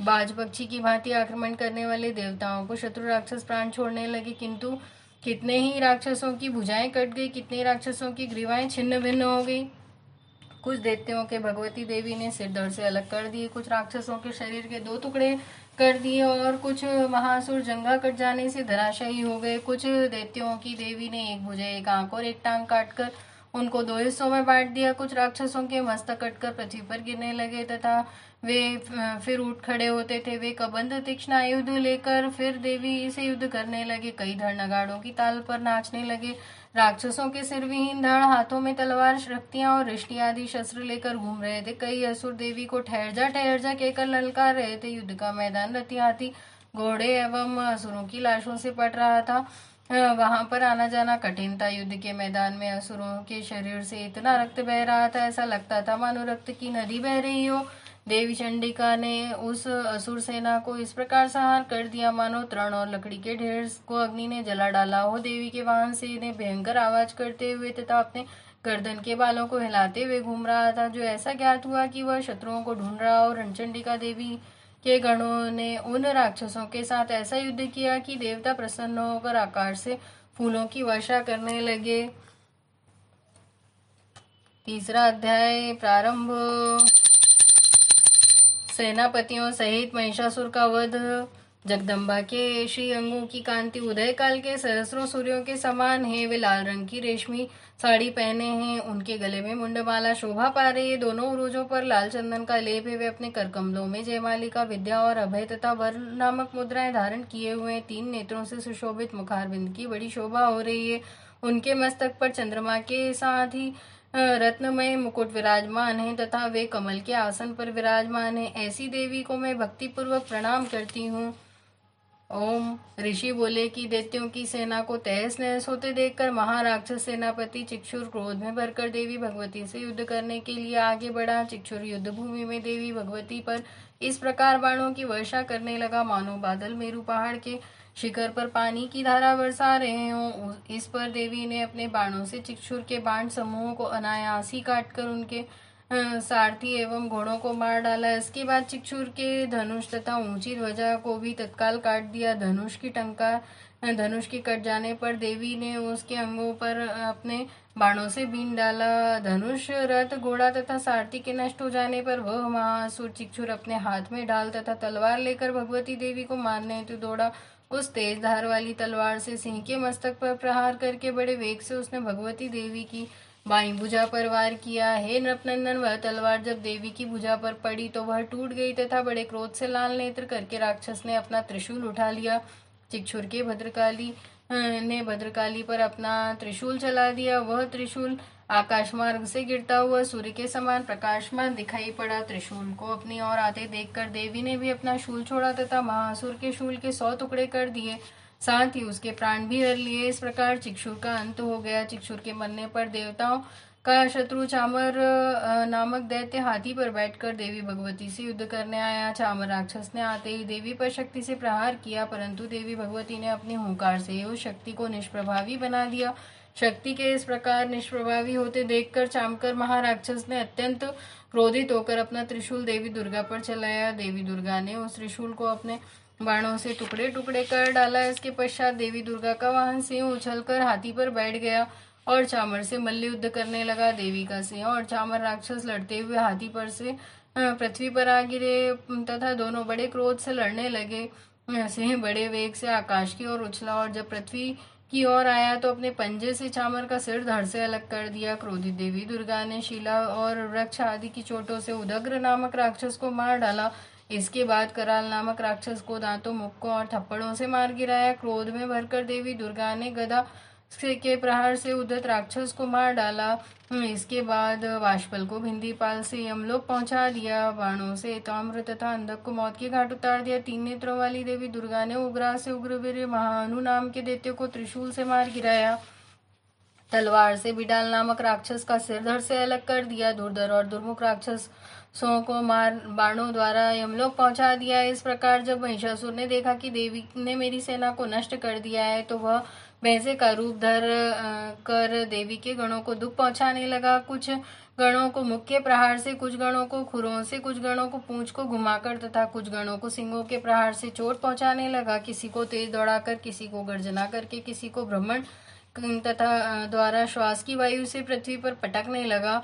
बाज पक्षी की भांति आक्रमण करने वाले देवताओं को शत्रु राक्षस प्राण छोड़ने लगे, किंतु कितने ही राक्षसों की भुजाएं कट गई। कितने राक्षसों की ग्रीवाएं छिन्न भिन्न हो गई। कुछ दैत्यों के भगवती देवी ने सिर धड़ से अलग कर दिए। कुछ राक्षसों के शरीर के 2 टुकड़े कर दिए और कुछ महासुर जंगा कट जाने से धराशायी हो गए। कुछ दैत्यों की देवी ने एक भुजा, एक आंख और एक टांग काटकर उनको 2 हिस्सों में बांट दिया। कुछ राक्षसों के मस्तक कटकर पृथ्वी पर गिरने लगे तथा वे फिर उठ खड़े होते थे। वे कबंध तीक्ष्ण आयुध लेकर फिर देवी से युद्ध करने लगे। कई धड़ नगाड़ों की ताल पर नाचने लगे। राक्षसों के सिर विहीन धड़ हाथों में तलवार, शक्तियां और रिष्टि आदि शस्त्र लेकर घूम रहे थे। कई असुर देवी को ठहर जा कहकर ललकार रहे थे। युद्ध का मैदान रथी, हाथी, घोड़े एवं असुरों की लाशों से पट रहा था। वहां पर आना जाना कठिन था। युद्ध के मैदान में असुरों के शरीर से इतना रक्त बह रहा था, ऐसा लगता था मानो रक्त की नदी बह रही हो। देवी चंडिका ने उस असुर सेना को इस प्रकार संहार कर दिया मानो तृण और लकड़ी के ढेर को अग्नि ने जला डाला हो। देवी के वाहन से ने भयंकर आवाज करते हुए तथा अपने गर्दन के बालों को हिलाते हुए घूम रहा था, जो ऐसा ज्ञात हुआ कि वह शत्रुओं को ढूंढ रहा हो। रणचंडिका देवी के गणों ने उन राक्षसों के साथ ऐसा युद्ध किया कि देवता प्रसन्न होकर आकाश से फूलों की वर्षा करने लगे। 3रा अध्याय प्रारंभ। सेनापतियों सहित महिषासुर का वध। जगदम्बा के श्री अंगों की कांति उदय काल के सहस्रों सूर्यों के समान है। वे लाल रंग की रेशमी साड़ी पहने हैं। उनके गले में मुंडमाला शोभा पा रही है। दोनों उरोजों पर लाल चंदन का लेप है। वे अपने करकमलों में जयमालिका, विद्या और अभय तथा वर नामक मुद्राएं धारण किए हुए। 3 नेत्रों से सुशोभित मुखारविंद की बड़ी शोभा हो रही है। उनके मस्तक पर चंद्रमा के साथ ही रत्नमय मुकुट विराजमान है तथा वे कमल के आसन पर विराजमान है। ऐसी देवी को मैं भक्ति पूर्वक प्रणाम करती हूँ। ओम। ऋषि बोले कि दैत्यों की सेना को तहस नहस होते देखकर महाराक्षस सेनापति चिक्षुर क्रोध में भरकर देवी भगवती से युद्ध करने के लिए आगे बढ़ा। चिक्षुर युद्ध भूमि में देवी भगवती पर इस प्रकार बाणों की वर्षा करने लगा मानो बादल मेरू पहाड़ के शिखर पर पानी की धारा बरसा रहे हों। इस पर देवी ने अपने बाणों से चिक्षुर के बाण समूहों को अनायास ही काटकर उनके सारथी एवं घोड़ों को मार डाला। इसके बाद चिक्षुर के धनुष तथा ऊंची ध्वजा को भी तत्काल काट दिया। धनुष के कट जाने पर देवी ने उसके अंगों पर अपने बाणों से बीन डाला। धनुष, रथ, घोड़ा तथा सारथी के नष्ट हो जाने पर वह महासुर चिक्षुर अपने हाथ में ढाल तथा तलवार लेकर भगवती देवी को मारने हेतु दौड़ा। उस तेज धार वाली तलवार से सिंह के मस्तक पर प्रहार करके बड़े वेग से उसने भगवती देवी की बाईं भुजा पर वार किया। हे नृपनंदन, वह तलवार जब देवी की भुजा पर पड़ी तो वह टूट गई तथा बड़े क्रोध से लाल नेत्र करके राक्षस ने अपना त्रिशूल उठा लिया। चिक्षुर के भद्रकाली पर अपना त्रिशूल चला दिया। वह त्रिशूल आकाश मार्ग से गिरता हुआ सूर्य के समान प्रकाशमान दिखाई पड़ा। त्रिशूल को अपनी ओर आते देखकर देवी ने भी अपना शूल छोड़ा तथा महासुर के शूल के 100 टुकड़े कर दिए, साथ ही उसके प्राण भी हर लिए। इस प्रकार चिक्षुर का अंत हो गया। चिक्षुर के मरने पर देवताओं का शत्रु चामर नामक दैत्य हाथी पर बैठकर देवी भगवती से युद्ध करने आया। चामर राक्षस ने आते ही देवी पर शक्ति से प्रहार किया, परंतु देवी भगवती ने अपनी हुंकार से उस शक्ति को निष्प्रभावी बना दिया। शक्ति के इस प्रकार निष्प्रभावी होते देखकर चामकर महाराक्षस ने अत्यंत क्रोधित होकर अपना त्रिशूल देवी दुर्गा पर चलाया। देवी दुर्गा ने उस त्रिशूल को अपने बाणों से टुकड़े टुकड़े कर डाला। इसके पश्चात देवी दुर्गा का वाहन सिंह उछलकर हाथी पर बैठ गया और चामर से मल्ल युद्ध करने लगा। देवी का सिंह और चामर राक्षस लड़ते हुए हाथी पर से पृथ्वी पर आ गिरे तथा दोनों बड़े क्रोध से लड़ने लगे। सिंह बड़े वेग से आकाश की ओर उछला और जब पृथ्वी की ओर आया तो अपने पंजे से चामर का सिर धड़ से अलग कर दिया। क्रोधित देवी दुर्गा ने शिला और वृक्ष आदि की चोटों से उदग्र नामक राक्षस को मार डाला। इसके बाद कराल नामक राक्षस को दांतों, मुक्कों और थप्पड़ों से मार गिराया। क्रोध में भरकर देवी दुर्गा ने गदा के प्रहार से उद्धत राक्षस को मार डाला। इसके बाद वाष्पल को भिंदीपाल से यमलोक पहुंचा दिया। बाणों से ताम्र तथा अंधक को मौत के घाट उतार दिया। 3 नेत्रों वाली देवी दुर्गा ने उग्रा से उग्रवीर महानु नाम के दैत्य को त्रिशूल से मार गिराया। तलवार से बिडाल नामक राक्षस का सिर धड़ से अलग कर दिया। दुर्धर और दुर्मुख राक्षसों को मार बाणों द्वारा यमलोक पहुंचा दिया। इस प्रकार जब महिषासुर ने देखा कि देवी ने मेरी सेना को नष्ट कर दिया है, तो वह भैंसे का रूप धर कर देवी के गणों को दुख पहुंचाने लगा। कुछ गणों को मुख के प्रहार से, कुछ गणों को खुरों से, कुछ गणों को पूंछ को घुमाकर तथा कुछ गणों को सिंगों के प्रहार से चोट पहुंचाने लगा। किसी को तेज दौड़ाकर, किसी को गर्जना करके, किसी को भ्रमण तथा द्वारा श्वास की वायु से पृथ्वी पर पटकने लगा।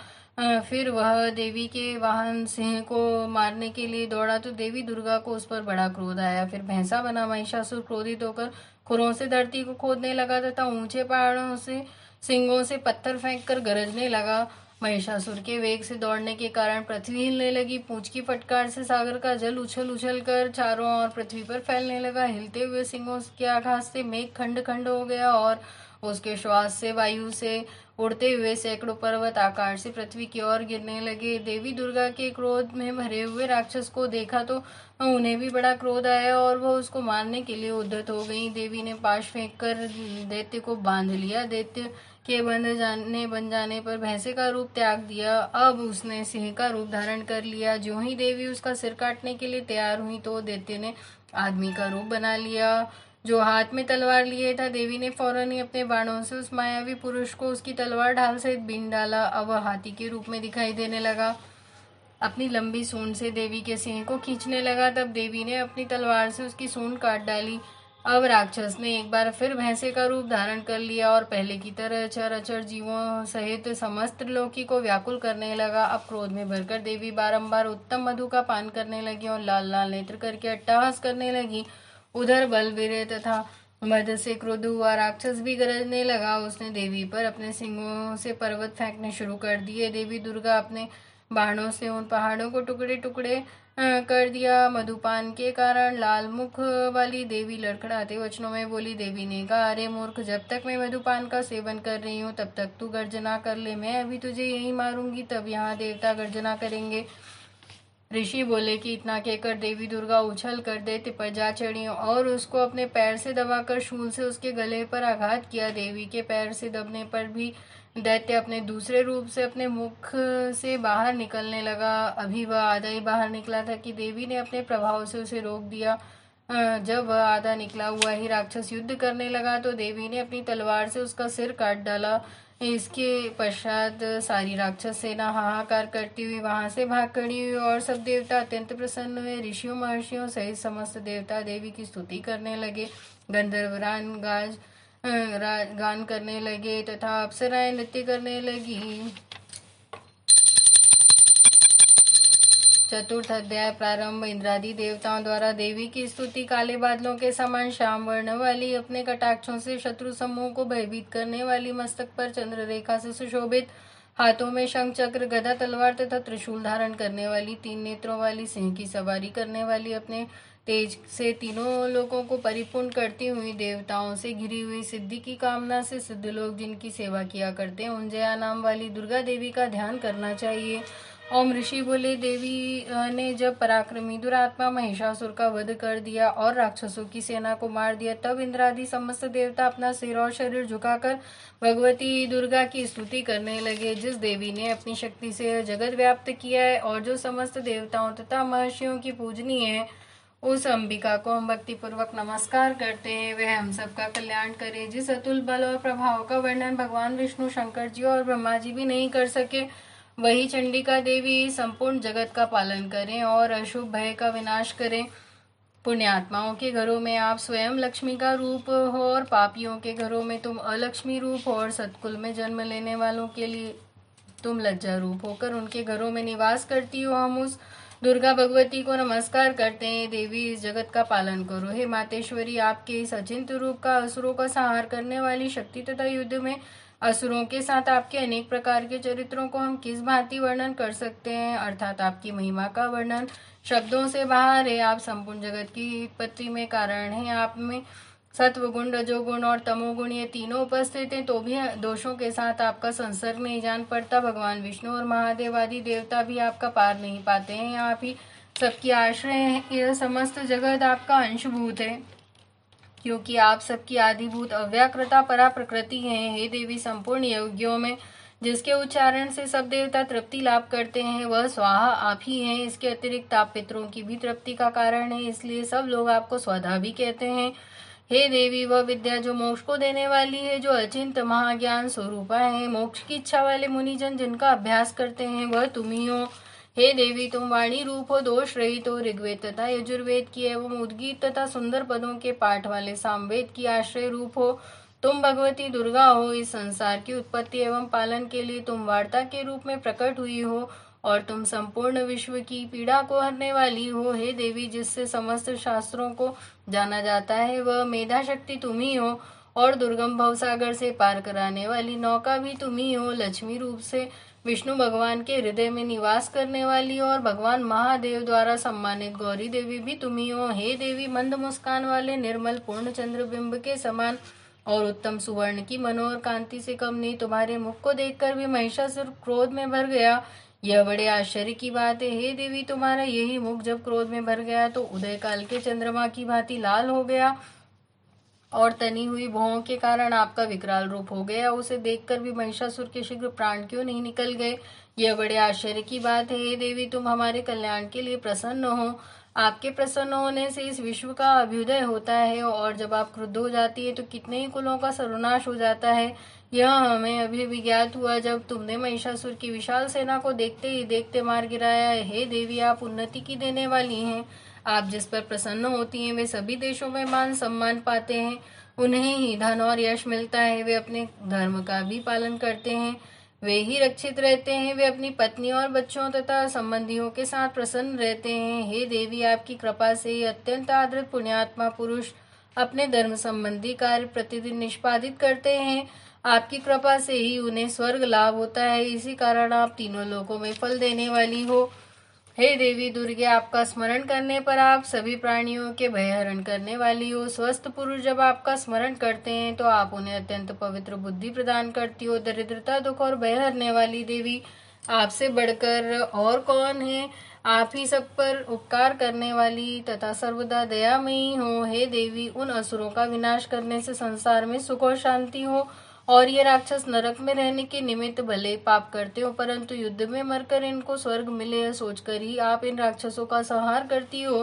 फिर वह देवी के वाहन सिंह को मारने के लिए दौड़ा तो देवी दुर्गा को उस पर बड़ा क्रोध आया। फिर भैंसा बना महिषासुर क्रोधित होकर खुरों से धरती को खोदने लगा तथा ऊंचे पहाड़ों से सिंगों से पत्थर फेंककर गरजने लगा। महिषासुर के वेग से दौड़ने के कारण पृथ्वी हिलने लगी। पूंछ की फटकार से सागर का जल उछल उछल कर चारों ओर पृथ्वी पर फैलने लगा। हिलते हुए सिंगों के आघात से मेघ खंड खंड हो गया और उसके श्वास से वायु से उड़ते हुए सैकड़ों पर्वत आकाश से पृथ्वी की ओर गिरने लगे। देवी दुर्गा के क्रोध में भरे हुए राक्षस को देखा तो उन्हें भी बड़ा क्रोध आया और वह उसको मारने के लिए उद्यत हो गई। देवी ने पाश फेंककर दैत्य को बांध लिया। दैत्य के बन जाने पर भैंसे का रूप त्याग दिया। अब उसने सिंह का रूप धारण कर लिया। जो ही देवी उसका सिर काटने के लिए तैयार हुई तो दैत्य ने आदमी का रूप बना लिया जो हाथ में तलवार लिए था। देवी ने फौरन ही अपने बाणों से उस मायावी पुरुष को उसकी तलवार ढाल सहित बीन डाला। अब वह हाथी के रूप में दिखाई देने लगा। अपनी लंबी सूंड से देवी के सिंह को खींचने लगा। तब देवी ने अपनी तलवार से उसकी सूंड काट डाली। अब राक्षस ने एक बार फिर भैंसे का रूप धारण कर लिया और पहले की तरह चर अचर जीवों सहित समस्त लोकी को व्याकुल करने लगा। अब क्रोध में भरकर देवी बारंबार उत्तम मधु का पान करने लगी और लाल लाल नेत्र करके अट्टहास करने लगी। उधर बलवीर तथा मद से क्रोध हुआ राक्षस भी गरजने लगा। उसने देवी पर अपने सिंगों से पर्वत फेंकने शुरू कर दिए। देवी दुर्गा अपने बाणों से उन पहाड़ों को टुकड़े टुकड़े कर दिया। मधुपान के कारण लाल मुख वाली देवी लड़खड़ाते वचनों में बोली। देवी ने कहा, अरे मूर्ख, जब तक मैं मधुपान का सेवन कर रही हूँ तब तक तू गर्जना कर ले। मैं अभी तुझे यही मारूंगी, तब यहाँ देवता गर्जना करेंगे। ऋषि बोले कि इतना कहकर देवी दुर्गा उछल कर दैत्य पर जा चढ़ी और उसको अपने पैर से दबाकर शूल से उसके गले पर आघात किया। देवी के पैर से दबने पर भी दैत्य अपने दूसरे रूप से अपने मुख से बाहर निकलने लगा। अभी वह आधा ही बाहर निकला था कि देवी ने अपने प्रभाव से उसे रोक दिया। जब वह आधा निकला हुआ ही राक्षस युद्ध करने लगा तो देवी ने अपनी तलवार से उसका सिर काट डाला। इसके पश्चात सारी राक्षस सेना हाहाकार करती हुई वहां से भाग खड़ी हुई और सब देवता अत्यंत प्रसन्न हुए। ऋषियों महर्षियों सहित समस्त देवता देवी की स्तुति करने लगे। गंधर्वरान गान करने लगे तथा अप्सराएं नृत्य करने लगी। चतुर्थ अध्याय प्रारंभ। इंद्रादि देवताओं द्वारा देवी की स्तुति। काले बादलों के समान श्याम वर्ण वाली, अपने कटाक्षों से शत्रु समूह को भयभीत करने वाली, मस्तक पर चंद्र रेखा से सुशोभित, हाथों में शंख चक्र गदा तलवार तथा त्रिशूल धारण करने वाली, 3 नेत्रों वाली, सिंह की सवारी करने वाली, अपने तेज से तीनों लोगों को परिपूर्ण करती हुई, देवताओं से घिरी हुई, सिद्धि की कामना से सिद्ध लोग जिनकी सेवा किया करते हैं, उंजया नाम वाली दुर्गा देवी का ध्यान करना चाहिए। ओम ऋषि बोले, देवी ने जब पराक्रमी दुरात्मा महिषासुर का वध कर दिया और राक्षसों की सेना को मार दिया, तब इंद्रादि समस्त देवता अपना सिर और शरीर झुकाकर भगवती दुर्गा की स्तुति करने लगे। जिस देवी ने अपनी शक्ति से जगत व्याप्त किया है और जो समस्त देवताओं तथा महर्षियों की पूजनीय है, उस अंबिका को हम भक्ति पूर्वक नमस्कार करते हैं। वह हम सबका कल्याण करे। जिस अतुल बल और प्रभाव का वर्णन भगवान विष्णु, शंकर जी और ब्रह्मा जी भी नहीं कर सके, वही चंडिका देवी संपूर्ण जगत का पालन करें और अशुभ भय का विनाश करें। पुण्यात्माओं के घरों में आप स्वयं लक्ष्मी का रूप हो और पापियों के घरों में तुम अलक्ष्मी रूप हो और सतकुल में जन्म लेने वालों के लिए तुम लज्जा रूप होकर उनके घरों में निवास करती हो। हम उस दुर्गा भगवती को नमस्कार करते हैं। देवी, इस जगत का पालन करो। हे मातेश्वरी, आपके इस अचिंत्य रूप का असुरों का संहार करने वाली शक्ति तथा युद्ध में असुरों के साथ आपके अनेक प्रकार के चरित्रों को हम किस भांति वर्णन कर सकते हैं, अर्थात आपकी महिमा का वर्णन शब्दों से बाहर है। आप संपूर्ण जगत की उत्पत्ति में कारण हैं। आप में सत्वगुण, रजोगुण और तमोगुण ये तीनों उपस्थित हैं तो भी दोषों के साथ आपका संसर्ग नहीं जान पड़ता। भगवान विष्णु और महादेव आदि देवता भी आपका पार नहीं पाते हैं। आप ही सबकी आश्रय हैं। यह समस्त जगत आपका अंशभूत है, क्योंकि आप सबकी आदिभूत अव्याकृता परा प्रकृति हैं। हे देवी, संपूर्ण यज्ञों में जिसके उच्चारण से सब देवता तृप्ति लाभ करते हैं वह स्वाहा आप ही हैं। इसके अतिरिक्त आप पितरों की भी तृप्ति का कारण है, इसलिए सब लोग आपको स्वधा भी कहते हैं। हे देवी, वह विद्या जो मोक्ष को देने वाली है, जो अचिंत महाज्ञान स्वरूपा है, मोक्ष की इच्छा वाले मुनिजन जिनका अभ्यास करते हैं वह तुम ही हो। हे देवी, तुम वाणी रूप हो, दोष रहित हो, ऋग्वेद तथा यजुर्वेद की एवं उद्गीत तथा सुंदर पदों के पाठ वाले सामवेद की आश्रय रूप हो। तुम भगवती दुर्गा हो। इस संसार की उत्पत्ति एवं पालन के लिए तुम वार्ता के रूप में प्रकट हुई हो और तुम संपूर्ण विश्व की पीड़ा को हरने वाली हो। हे देवी, जिससे समस्त शास्त्रों को जाना जाता है वह मेधा शक्ति तुम ही हो और दुर्गम भवसागर से पार कराने वाली नौका भी तुम ही हो। लक्ष्मी रूप से विष्णु भगवान के हृदय में निवास करने वाली और भगवान महादेव द्वारा सम्मानित गौरी देवी भी तुम ही हो। हे देवी, मंद मुस्कान वाले निर्मल पूर्ण चंद्र बिंब के समान और उत्तम सुवर्ण की मनोहर कांति से कम नहीं, तुम्हारे मुख को देखकर भी महिषासुर क्रोध में भर गया। यह बड़े आश्चर्य की बात है। हे देवी, तुम्हारा यही मुख जब क्रोध में भर गया तो उदय काल के चंद्रमा की भांति लाल हो गया और तनी हुई भौहों के कारण आपका विकराल रूप हो गया। उसे देखकर भी महिषासुर के शीघ्र प्राण क्यों नहीं निकल गए? यह बड़े आश्चर्य की बात है। हे देवी, तुम हमारे कल्याण के लिए प्रसन्न हो। आपके प्रसन्न होने से इस विश्व का अभ्युदय होता है और जब आप क्रुद्ध हो जाती है तो कितने ही कुलों का सर्वनाश हो जाता है। यह हमें अभी विज्ञात हुआ जब तुमने महिषासुर की विशाल सेना को देखते ही देखते मार गिराया है। हे देवी, आप उन्नति की देने वाली हैं। आप जिस पर प्रसन्न होती हैं वे सभी देशों में मान सम्मान पाते हैं, उन्हें ही धन और यश मिलता है। वे अपने धर्म का भी पालन करते हैं, वे ही रक्षित रहते हैं। वे अपनी पत्नी और बच्चों तथा संबंधियों के साथ प्रसन्न रहते हैं। हे देवी, आपकी कृपा से अत्यंत आदृत पुण्यात्मा पुरुष अपने धर्म संबंधी कार्य प्रतिदिन निष्पादित करते हैं। आपकी कृपा से ही उन्हें स्वर्ग लाभ होता है। इसी कारण आप तीनों लोकों में फल देने वाली हो। हे देवी दुर्गे, आपका स्मरण करने पर आप सभी प्राणियों के भयहरण करने वाली हो। स्वस्थ पुरुष जब आपका स्मरण करते हैं तो आप उन्हें अत्यंत पवित्र बुद्धि प्रदान करती हो। दरिद्रता, दुख और भय हरने वाली देवी, आपसे बढ़कर और कौन है? आप ही सब पर उपकार करने वाली तथा सर्वदा दयामयी हो। हे देवी, उन असुरों का विनाश करने से संसार में सुख और शांति हो और ये राक्षस नरक में रहने के निमित्त भले पाप करते हो परंतु युद्ध में मरकर इनको स्वर्ग मिले यह सोचकर ही आप इन राक्षसों का संहार करती हो।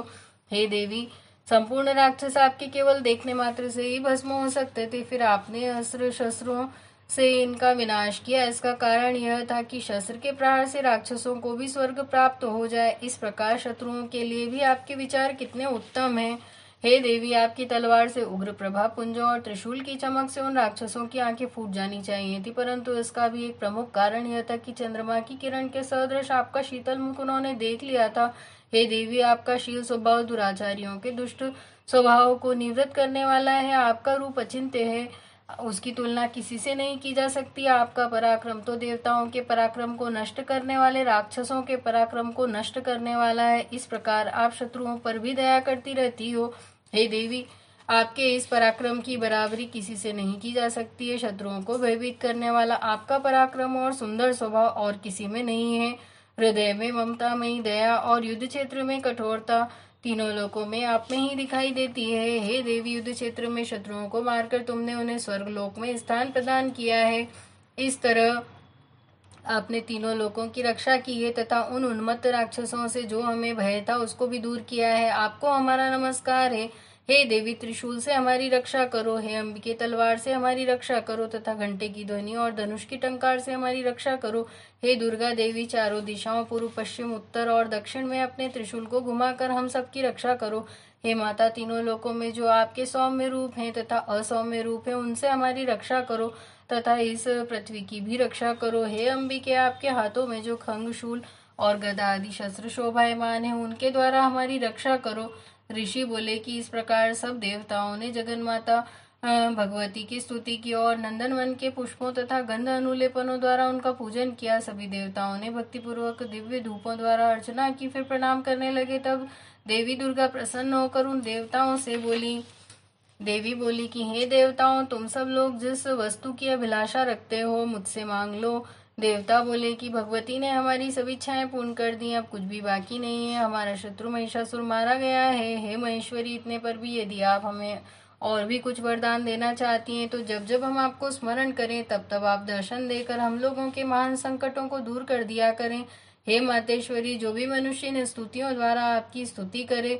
हे देवी, संपूर्ण राक्षस आपके केवल देखने मात्र से ही भस्म हो सकते थे, फिर आपने अस्त्र शस्त्रों से इनका विनाश किया। इसका कारण यह था कि शस्त्र के प्रहार से राक्षसों को भी स्वर्ग प्राप्त हो जाए। इस प्रकार शत्रुओं के लिए भी आपके विचार कितने उत्तम हैं। हे देवी, आपकी तलवार से उग्र प्रभा पुंज और त्रिशूल की चमक से उन राक्षसों की आंखें फूट जानी चाहिए थी, परंतु इसका भी एक प्रमुख कारण यह था कि चंद्रमा की किरण के सदृश आपका शीतल मुख उन्होंने देख लिया था। हे देवी, आपका शील स्वभाव दुराचारियों के दुष्ट स्वभाव को निवृत्त करने वाला है। आपका रूप अचिंत्य है, उसकी तुलना किसी से नहीं की जा सकती। आपका पराक्रम तो देवताओं के पराक्रम को नष्ट करने वाले राक्षसों के पराक्रम को नष्ट करने वाला है। इस प्रकार आप शत्रुओं पर भी दया करती रहती हो। हे देवी, आपके इस पराक्रम की बराबरी किसी से नहीं की जा सकती है। शत्रुओं को भयभीत करने वाला आपका पराक्रम और सुंदर स्वभाव और किसी में नहीं है। हृदय में ममता मई दया और युद्ध क्षेत्र में कठोरता तीनों लोकों में आप में ही दिखाई देती है। हे देवी, युद्ध क्षेत्र में शत्रुओं को मारकर तुमने उन्हें स्वर्ग लोक में स्थान प्रदान किया है। इस तरह आपने तीनों लोकों की रक्षा की है तथा उन उन्मत्त राक्षसों से जो हमें भय था उसको भी दूर किया है। आपको हमारा नमस्कार है। हे देवी, त्रिशूल से हमारी रक्षा करो। हे अंबिके, तलवार से हमारी रक्षा करो तथा घंटे की ध्वनि और धनुष की टंकार से हमारी रक्षा करो। हे दुर्गा देवी, चारों दिशाओं पूर्व पश्चिम उत्तर और दक्षिण में अपने त्रिशूल को घुमाकर हम सबकी रक्षा करो। हे माता, तीनों लोकों में जो आपके सौम्य रूप हैं तथा असौम्य रूप है उनसे हमारी रक्षा करो तथा इस पृथ्वी की भी रक्षा करो। हे अंबिके, आपके हाथों में जो खंग, शूल और गदा आदि शस्त्र शोभायमान है उनके द्वारा हमारी रक्षा करो। ऋषि बोले कि इस प्रकार सब देवताओं ने जगन्माता भगवती की स्तुति की और नंदनवन के पुष्पों तथा गंध अनुलेपनों द्वारा उनका पूजन किया। सभी देवताओं ने भक्तिपूर्वक दिव्य धूपों द्वारा अर्चना की, फिर प्रणाम करने लगे। तब देवी दुर्गा प्रसन्न होकर उन देवताओं से बोली, देवी बोली कि हे देवताओं, तुम सब लोग जिस वस्तु की अभिलाषा रखते हो मुझसे मांग लो। देवता बोले कि भगवती ने हमारी सभी इच्छाएं पूर्ण कर दी, अब कुछ भी बाकी नहीं है। हमारा शत्रु महिषासुर मारा गया है। हे महेश्वरी, इतने पर भी यदि आप हमें और भी कुछ वरदान देना चाहती हैं तो जब जब हम आपको स्मरण करें तब तब आप दर्शन देकर हम लोगों के महान संकटों को दूर कर दिया करें। हे मातेश्वरी, जो भी मनुष्य इन स्तुतियों द्वारा आपकी स्तुति करे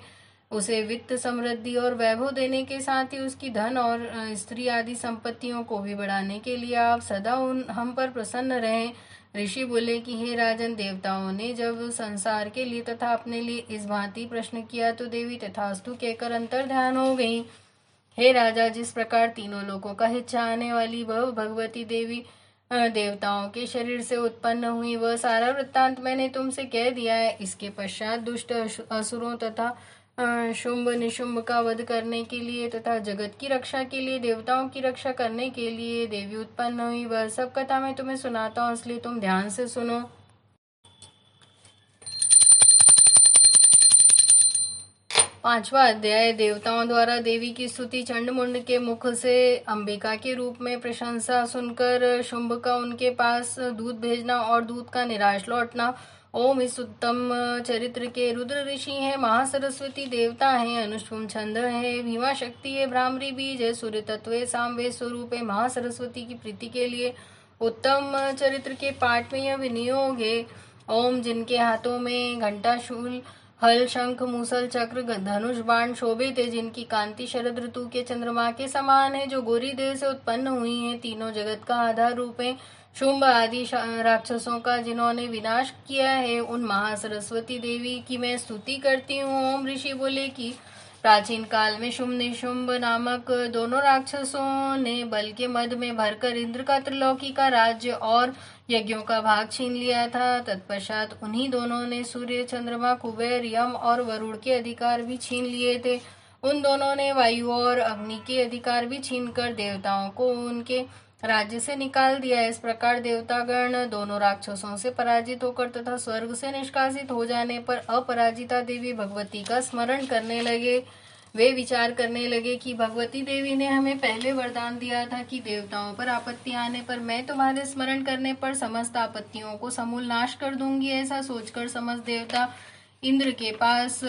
उसे वित्त, समृद्धि और वैभव देने के साथ ही उसकी धन और स्त्री आदि संपत्तियों को भी बढ़ाने के लिए आप सदा हम पर प्रसन्न रहें। ऋषि बोले कि हे राजन, देवताओं ने जब संसार के लिए तथा अपने लिए इस भांति प्रश्न किया तो देवी तथास्तु कहकर अंतर ध्यान हो गई। हे राजा, जिस प्रकार तीनों लोकों का हित चाहने वाली वह भगवती देवी देवताओं के शरीर से उत्पन्न हुई, वह सारा वृत्तांत मैंने तुमसे कह दिया है। इसके पश्चात दुष्ट असुरों तथा शुंभ निशुंभ का वध करने के लिए तथा जगत की रक्षा के लिए, देवताओं की रक्षा करने के लिए देवी उत्पन्न हुई। वह सब कथा मैं तुम्हें सुनाता हूँ, इसलिए तुम ध्यान से सुनो। 5वां अध्याय। देवताओं द्वारा देवी की स्तुति। चंडमुंड के मुख से अंबिका के रूप में प्रशंसा सुनकर शुंभ का उनके पास दूध भेजना और दूध का निराश लौटना। ओम इस उत्तम चरित्र के रुद्र ऋषि हैं, महासरस्वती देवता हैं, अनुष्टुम छंद है, भीमा शक्ति है, भ्रामरी बीज है, सूर्य तत्व है, सामवेद स्वरूप है। महासरस्वती की प्रीति के लिए उत्तम चरित्र के पाठ में यह विनियोग है। ओम जिनके हाथों में घंटा, शूल, हल, शंख, मूसल, चक्र, धनुष, बाण शोभित है, जिनकी कांति शरद ऋतु के चंद्रमा के समान है, जो गोरी देह से उत्पन्न हुई है, तीनों जगत का आधार रूप है, शुंभ आदि राक्षसों का जिन्होंने विनाश किया है, उन महासरस्वती देवी की मैं स्तुति करती हूँ। ओम ऋषि बोले कि प्राचीन काल में शुंभ निशुंभ नामक दोनों राक्षसों ने बल के मद में भरकर इंद्र का त्रिलोकी का राज्य और यज्ञों का भाग छीन लिया था। तत्पश्चात उन्हीं दोनों ने सूर्य, चंद्रमा, कुबेर, यम और वरुण के अधिकार भी छीन लिए थे। उन दोनों ने वायु और अग्नि के अधिकार भी छीनकर देवताओं को उनके राज्य से निकाल दिया। इस प्रकार देवतागण दोनों राक्षसों से पराजित होकर तथा स्वर्ग से निष्कासित हो जाने पर अपराजिता देवी भगवती का स्मरण करने लगे। वे विचार करने लगे कि भगवती देवी ने हमें पहले वरदान दिया था कि देवताओं पर आपत्ति आने पर मैं तुम्हारे स्मरण करने पर समस्त आपत्तियों को समूल नाश कर दूंगी। ऐसा सोचकर समस्त देवता इंद्र के पास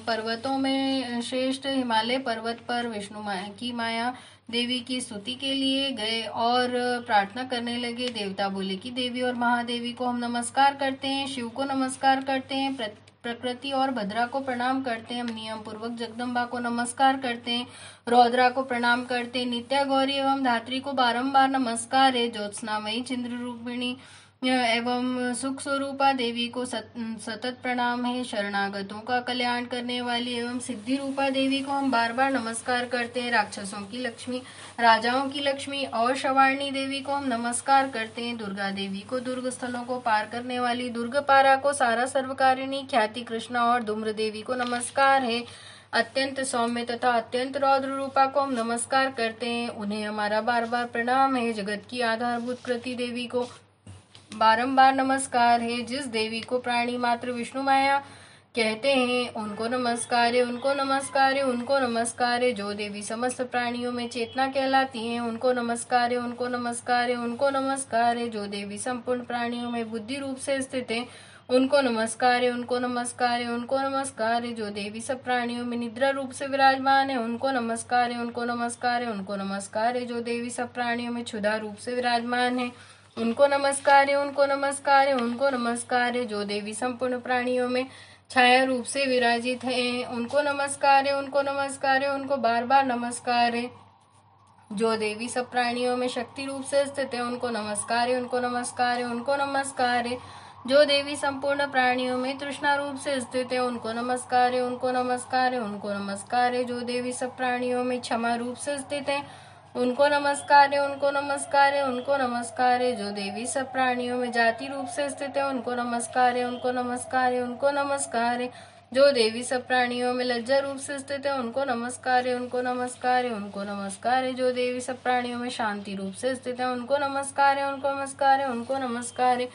पर्वतों में श्रेष्ठ हिमालय पर्वत पर विष्णु की माया देवी की स्तुति के लिए गए और प्रार्थना करने लगे। देवता बोले कि देवी और महादेवी को हम नमस्कार करते हैं, शिव को नमस्कार करते हैं, प्रकृति और भद्रा को प्रणाम करते हैं, हम नियम पूर्वक जगदम्बा को नमस्कार करते हैं, रौद्रा को प्रणाम करते हैं, नित्या गौरी एवं धात्री को बारंबार नमस्कार है, ज्योत्सनामयी चंद्र रूपिणी एवं सुख स्वरूपा देवी को सतत प्रणाम है, शरणागतों का कल्याण करने वाली एवं सिद्धि रूपा देवी को हम बार बार नमस्कार करते हैं, राक्षसों की लक्ष्मी, राजाओं की लक्ष्मी और शवारणी देवी को हम नमस्कार करते हैं, दुर्गा देवी को दुर्ग स्थलों को पार करने वाली, दुर्ग पारा को सारा सर्वकारिणी ख्याति कृष्णा और धूम्र देवी को नमस्कार है, अत्यंत सौम्य तथा अत्यंत रौद्र रूपा को हम नमस्कार करते हैं, उन्हें हमारा बार बार प्रणाम है, जगत की आधारभूत कृति देवी को बारंबार नमस्कार है, जिस देवी को प्राणी मात्र विष्णु माया कहते हैं उनको नमस्कार है, उनको नमस्कार है, उनको नमस्कार है, जो देवी समस्त प्राणियों में चेतना कहलाती हैं उनको नमस्कार है, उनको नमस्कार है, उनको नमस्कार है, जो देवी संपूर्ण प्राणियों में बुद्धि रूप से स्थित है उनको नमस्कार है, उनको नमस्कार है, उनको नमस्कार है, जो देवी सब प्राणियों में निद्रा रूप से विराजमान है उनको नमस्कार है, उनको नमस्कार है, उनको नमस्कार है, जो देवी सब प्राणियों में क्षुधा रूप से विराजमान है उनको नमस्कार है, उनको नमस्कार है, उनको नमस्कार है, जो देवी संपूर्ण प्राणियों में छाया रूप से विराजित है उनको नमस्कार है, उनको नमस्कार है, उनको बार बार नमस्कार है, जो देवी सब प्राणियों में शक्ति रूप से स्थित है उनको नमस्कार है, उनको नमस्कार है, उनको नमस्कार है, जो देवी संपूर्ण प्राणियों में तृष्णा रूप से स्थित है उनको नमस्कार है, उनको नमस्कार है, उनको नमस्कार है, जो देवी सब प्राणियों में क्षमा रूप से स्थित है उनको नमस्कार है, उनको नमस्कार है, उनको नमस्कार है, जो देवी सब प्राणियों में जाति रूप से स्थित है उनको नमस्कार है, उनको नमस्कार है, उनको नमस्कार है, जो देवी सब प्राणियों में लज्जा रूप से स्थित है उनको नमस्कार है, उनको नमस्कार है, उनको नमस्कार है, जो देवी सब प्राणियों में शांति रूप से स्थित है उनको नमस्कार है, उनको नमस्कार है, उनको नमस्कार है,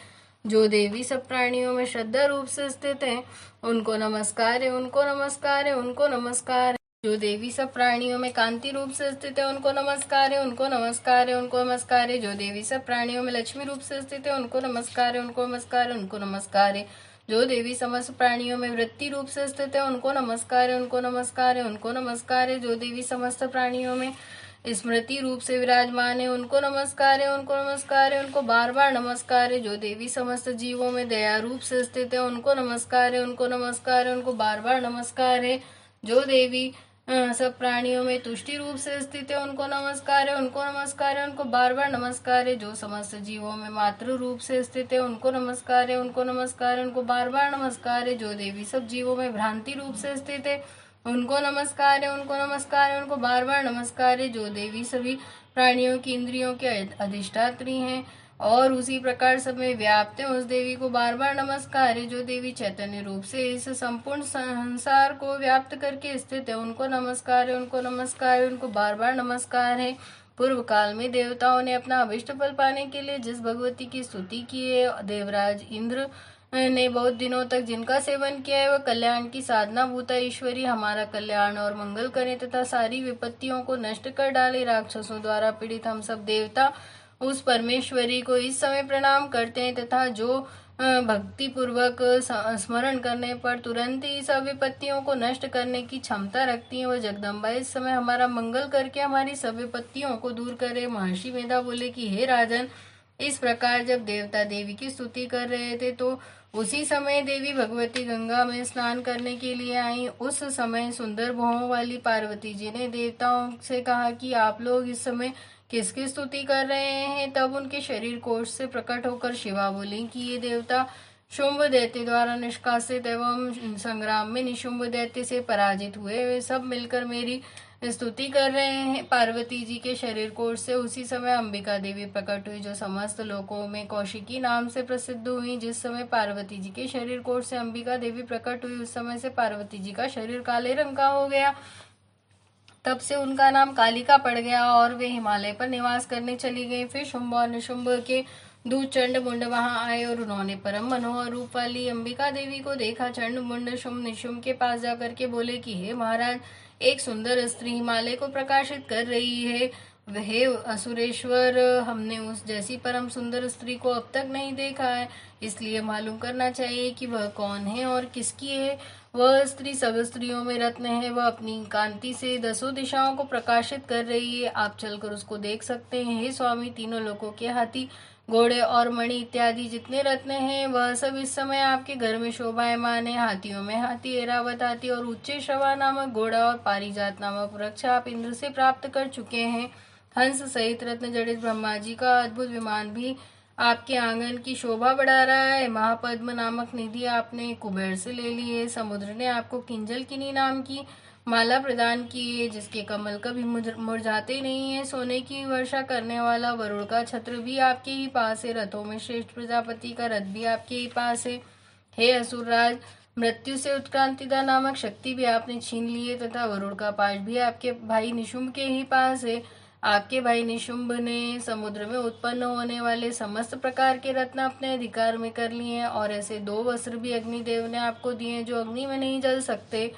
जो देवी सब प्राणियों में श्रद्धा रूप से स्थित है उनको नमस्कार है, उनको नमस्कार है, उनको नमस्कार है। जो देवी सब प्राणियों में कांति रूप से स्थित है उनको नमस्कार है, उनको नमस्कार है, उनको नमस्कार है। जो देवी सब प्राणियों में लक्ष्मी रूप से स्थित है उनको नमस्कार है, उनको नमस्कार है, उनको नमस्कार है। जो देवी समस्त प्राणियों में वृत्ति रूप से स्थित है उनको नमस्कार है, उनको नमस्कार है, उनको नमस्कार है। जो देवी समस्त प्राणियों में स्मृति रूप से विराजमान है उनको नमस्कार है, उनको नमस्कार है, उनको बार बार नमस्कार है। जो देवी समस्त जीवों में दया रूप से स्थित है उनको नमस्कार है, उनको नमस्कार है, उनको बार बार नमस्कार है। जो देवी सब प्राणियों में तुष्टि रूप से स्थित है उनको नमस्कार है, उनको नमस्कार है, उनको बार बार नमस्कार है। जो समस्त जीवों में मातृ रूप से स्थित है उनको नमस्कार है, उनको नमस्कार है, उनको बार बार नमस्कार है। जो देवी सब जीवों में भ्रांति रूप से स्थित है उनको नमस्कार है, उनको नमस्कार है, उनको बार बार नमस्कार है। जो देवी सभी प्राणियों की इंद्रियों के अधिष्ठात्री हैं और उसी प्रकार सब में व्याप्त है उस देवी को बार बार नमस्कार है। जो देवी चैतन्य रूप से इस संपूर्ण संसार को व्याप्त करके स्थित है उनको नमस्कार है, उनको नमस्कार है, उनको बार बार नमस्कार है। पूर्व काल में देवताओं ने अपना अभिष्ट फल पाने के लिए जिस भगवती की स्तुति की है, देवराज इंद्र ने बहुत दिनों तक जिनका सेवन किया है वह कल्याण की साधना भूता ईश्वरी हमारा कल्याण और मंगल करे तथा सारी विपत्तियों को नष्ट कर डाले। राक्षसों द्वारा पीड़ित हम सब देवता उस परमेश्वरी को इस समय प्रणाम करते हैं तथा जो भक्ति पूर्वक स्मरण करने पर तुरंत ही सब विपत्तियों को नष्ट करने की क्षमता रखती है वह जगदम्बा इस समय हमारा मंगल करके हमारी सब विपत्तियों को दूर करे। महर्षि मेधा बोले कि हे राजन, इस प्रकार जब देवता देवी की स्तुति कर रहे थे तो उसी समय देवी भगवती गंगा में स्नान करने के लिए आई। उस समय सुंदर भुवों वाली पार्वती जी ने देवताओं से कहा कि आप लोग इस समय किसकी स्तुति कर रहे हैं। तब उनके शरीर कोश से प्रकट होकर शिवा बोली कि ये देवता शुंभ दैत्य द्वारा निष्कासित एवं संग्राम में निशुंभ दैत्य से पराजित हुए वे सब मिलकर मेरी स्तुति कर रहे हैं। पार्वती जी के शरीर कोश से उसी समय अंबिका देवी प्रकट हुई जो समस्त लोकों में कौशिकी नाम से प्रसिद्ध हुई। जिस समय पार्वती जी के शरीर कोश से अंबिका देवी प्रकट हुई उस समय से पार्वती जी का शरीर काले रंग का हो गया। तब से उनका नाम कालिका पड़ गया और वे हिमालय पर निवास करने चली गई। फिर शुंभ और निशुंभ के दूत चंड मुंड वहां आए और उन्होंने परम मनोहर रूप वाली अंबिका देवी को देखा। चंड मुंड शुंभ निशुंभ के पास जाकर के बोले कि हे महाराज, एक सुंदर स्त्री हिमालय को प्रकाशित कर रही है। हे असुरेश्वर, हमने उस जैसी परम सुंदर स्त्री को अब तक नहीं देखा है, इसलिए मालूम करना चाहिए कि वह कौन है और किसकी है। वह स्त्री सब स्त्रियों में रत्न है, वह अपनी कांति से दसों दिशाओं को प्रकाशित कर रही है। आप चलकर उसको देख सकते हैं। हे स्वामी, तीनों लोकों के हाथी घोड़े और मणि इत्यादि जितने रत्न हैं वह सब इस समय आपके घर में शोभायमान है। हाथियों में हाथी, ऐरावत हाथी और उच्चे श्रवा नामक घोड़ा और पारिजात नामक वृक्ष आप इंद्र से प्राप्त कर चुके हैं। हंस सहित रत्न जड़ित ब्रह्मा जी का अद्भुत विमान भी आपके आंगन की शोभा बढ़ा रहा है। महापद्म नामक निधि आपने कुबेर से ले ली है। समुद्र ने आपको किंजल किनी नाम की माला प्रदान की है जिसके कमल कभी मुरझाते नहीं है। सोने की वर्षा करने वाला वरुण का छत्र भी आपके ही पास है। रथों में श्रेष्ठ प्रजापति का रथ भी आपके ही पास है। हे असुरराज, मृत्यु से उत्क्रांतिदा नामक शक्ति भी आपने छीन ली है तथा वरुण का पाश भी आपके भाई निशुंभ के ही पास है। आपके भाई निशुंभ ने समुद्र में उत्पन्न होने वाले समस्त प्रकार के रत्न अपने अधिकार में कर लिए हैं और ऐसे 2 वस्त्र भी अग्निदेव ने आपको दिए जो अग्नि में नहीं जल सकते।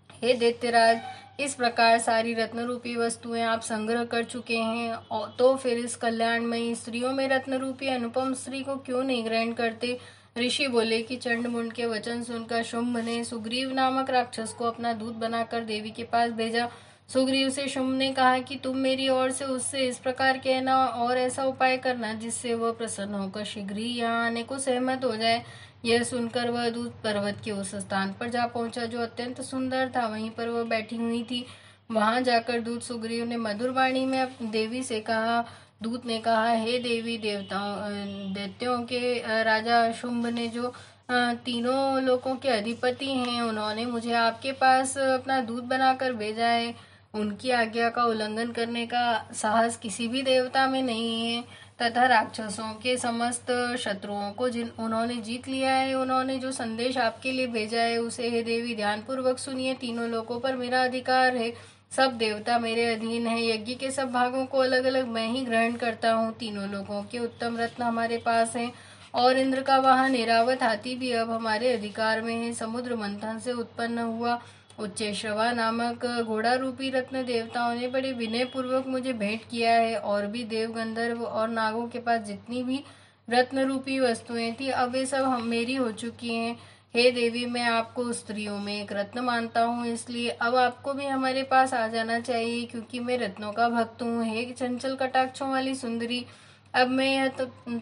हे दैत्यराज, इस प्रकार सारी रत्न रूपी वस्तुएं आप संग्रह कर चुके हैं तो फिर इस कल्याणमयी स्त्रियों में रत्न रूपी अनुपम स्त्री को क्यों नहीं ग्रहण करते। ऋषि बोले कि चंड मुंड के वचन सुनकर शुंभ ने सुग्रीव नामक राक्षस को अपना दूत बनाकर देवी के पास भेजा। सुग्रीव से शुंभ ने कहा कि तुम मेरी ओर से उससे इस प्रकार कहना और ऐसा उपाय करना जिससे वह प्रसन्न होकर शीघ्र ही यहाँ आने को सहमत हो जाए। यह सुनकर वह दूत पर्वत के उस स्थान पर जा पहुंचा जो अत्यंत सुंदर था। वहीं पर वह बैठी हुई थी। वहां जाकर दूत सुग्रीव ने मधुर वाणी में देवी से कहा। दूत ने कहा, हे देवी, दैत्यों के राजा शुंभ ने जो तीनों लोकों के अधिपति हैं उन्होंने मुझे आपके पास अपना दूत बनाकर भेजा है। उनकी आज्ञा का उल्लंघन करने का साहस किसी भी देवता में नहीं है तथा राक्षसों के समस्त शत्रुओं को जिन उन्होंने जीत लिया है। उन्होंने जो संदेश आपके लिए भेजा है उसे हे देवी ध्यान पूर्वक सुनिए। तीनों लोकों पर मेरा अधिकार है, सब देवता मेरे अधीन है। यज्ञ के सब भागों को अलग अलग मैं ही ग्रहण करता हूँ। तीनों लोगों के उत्तम रत्न हमारे पास हैं और इंद्र का वाहन ऐरावत हाथी भी अब हमारे अधिकार में है। समुद्र मंथन से उत्पन्न हुआ उच्चैश्रवा नामक घोड़ा रूपी रत्न देवताओं ने बड़े विनय पूर्वक मुझे भेंट किया है। और भी देव, गंधर्व और नागों के पास जितनी भी रत्न रूपी वस्तुएं थी, अब वे सब मेरी हो चुकी हैं। हे देवी, मैं आपको स्त्रियों में एक रत्न मानता हूँ, इसलिए अब आपको भी हमारे पास आ जाना चाहिए, क्योंकि मैं रत्नों का भक्त हूँ। हे चंचल कटाक्षों वाली सुंदरी, अब मैं यह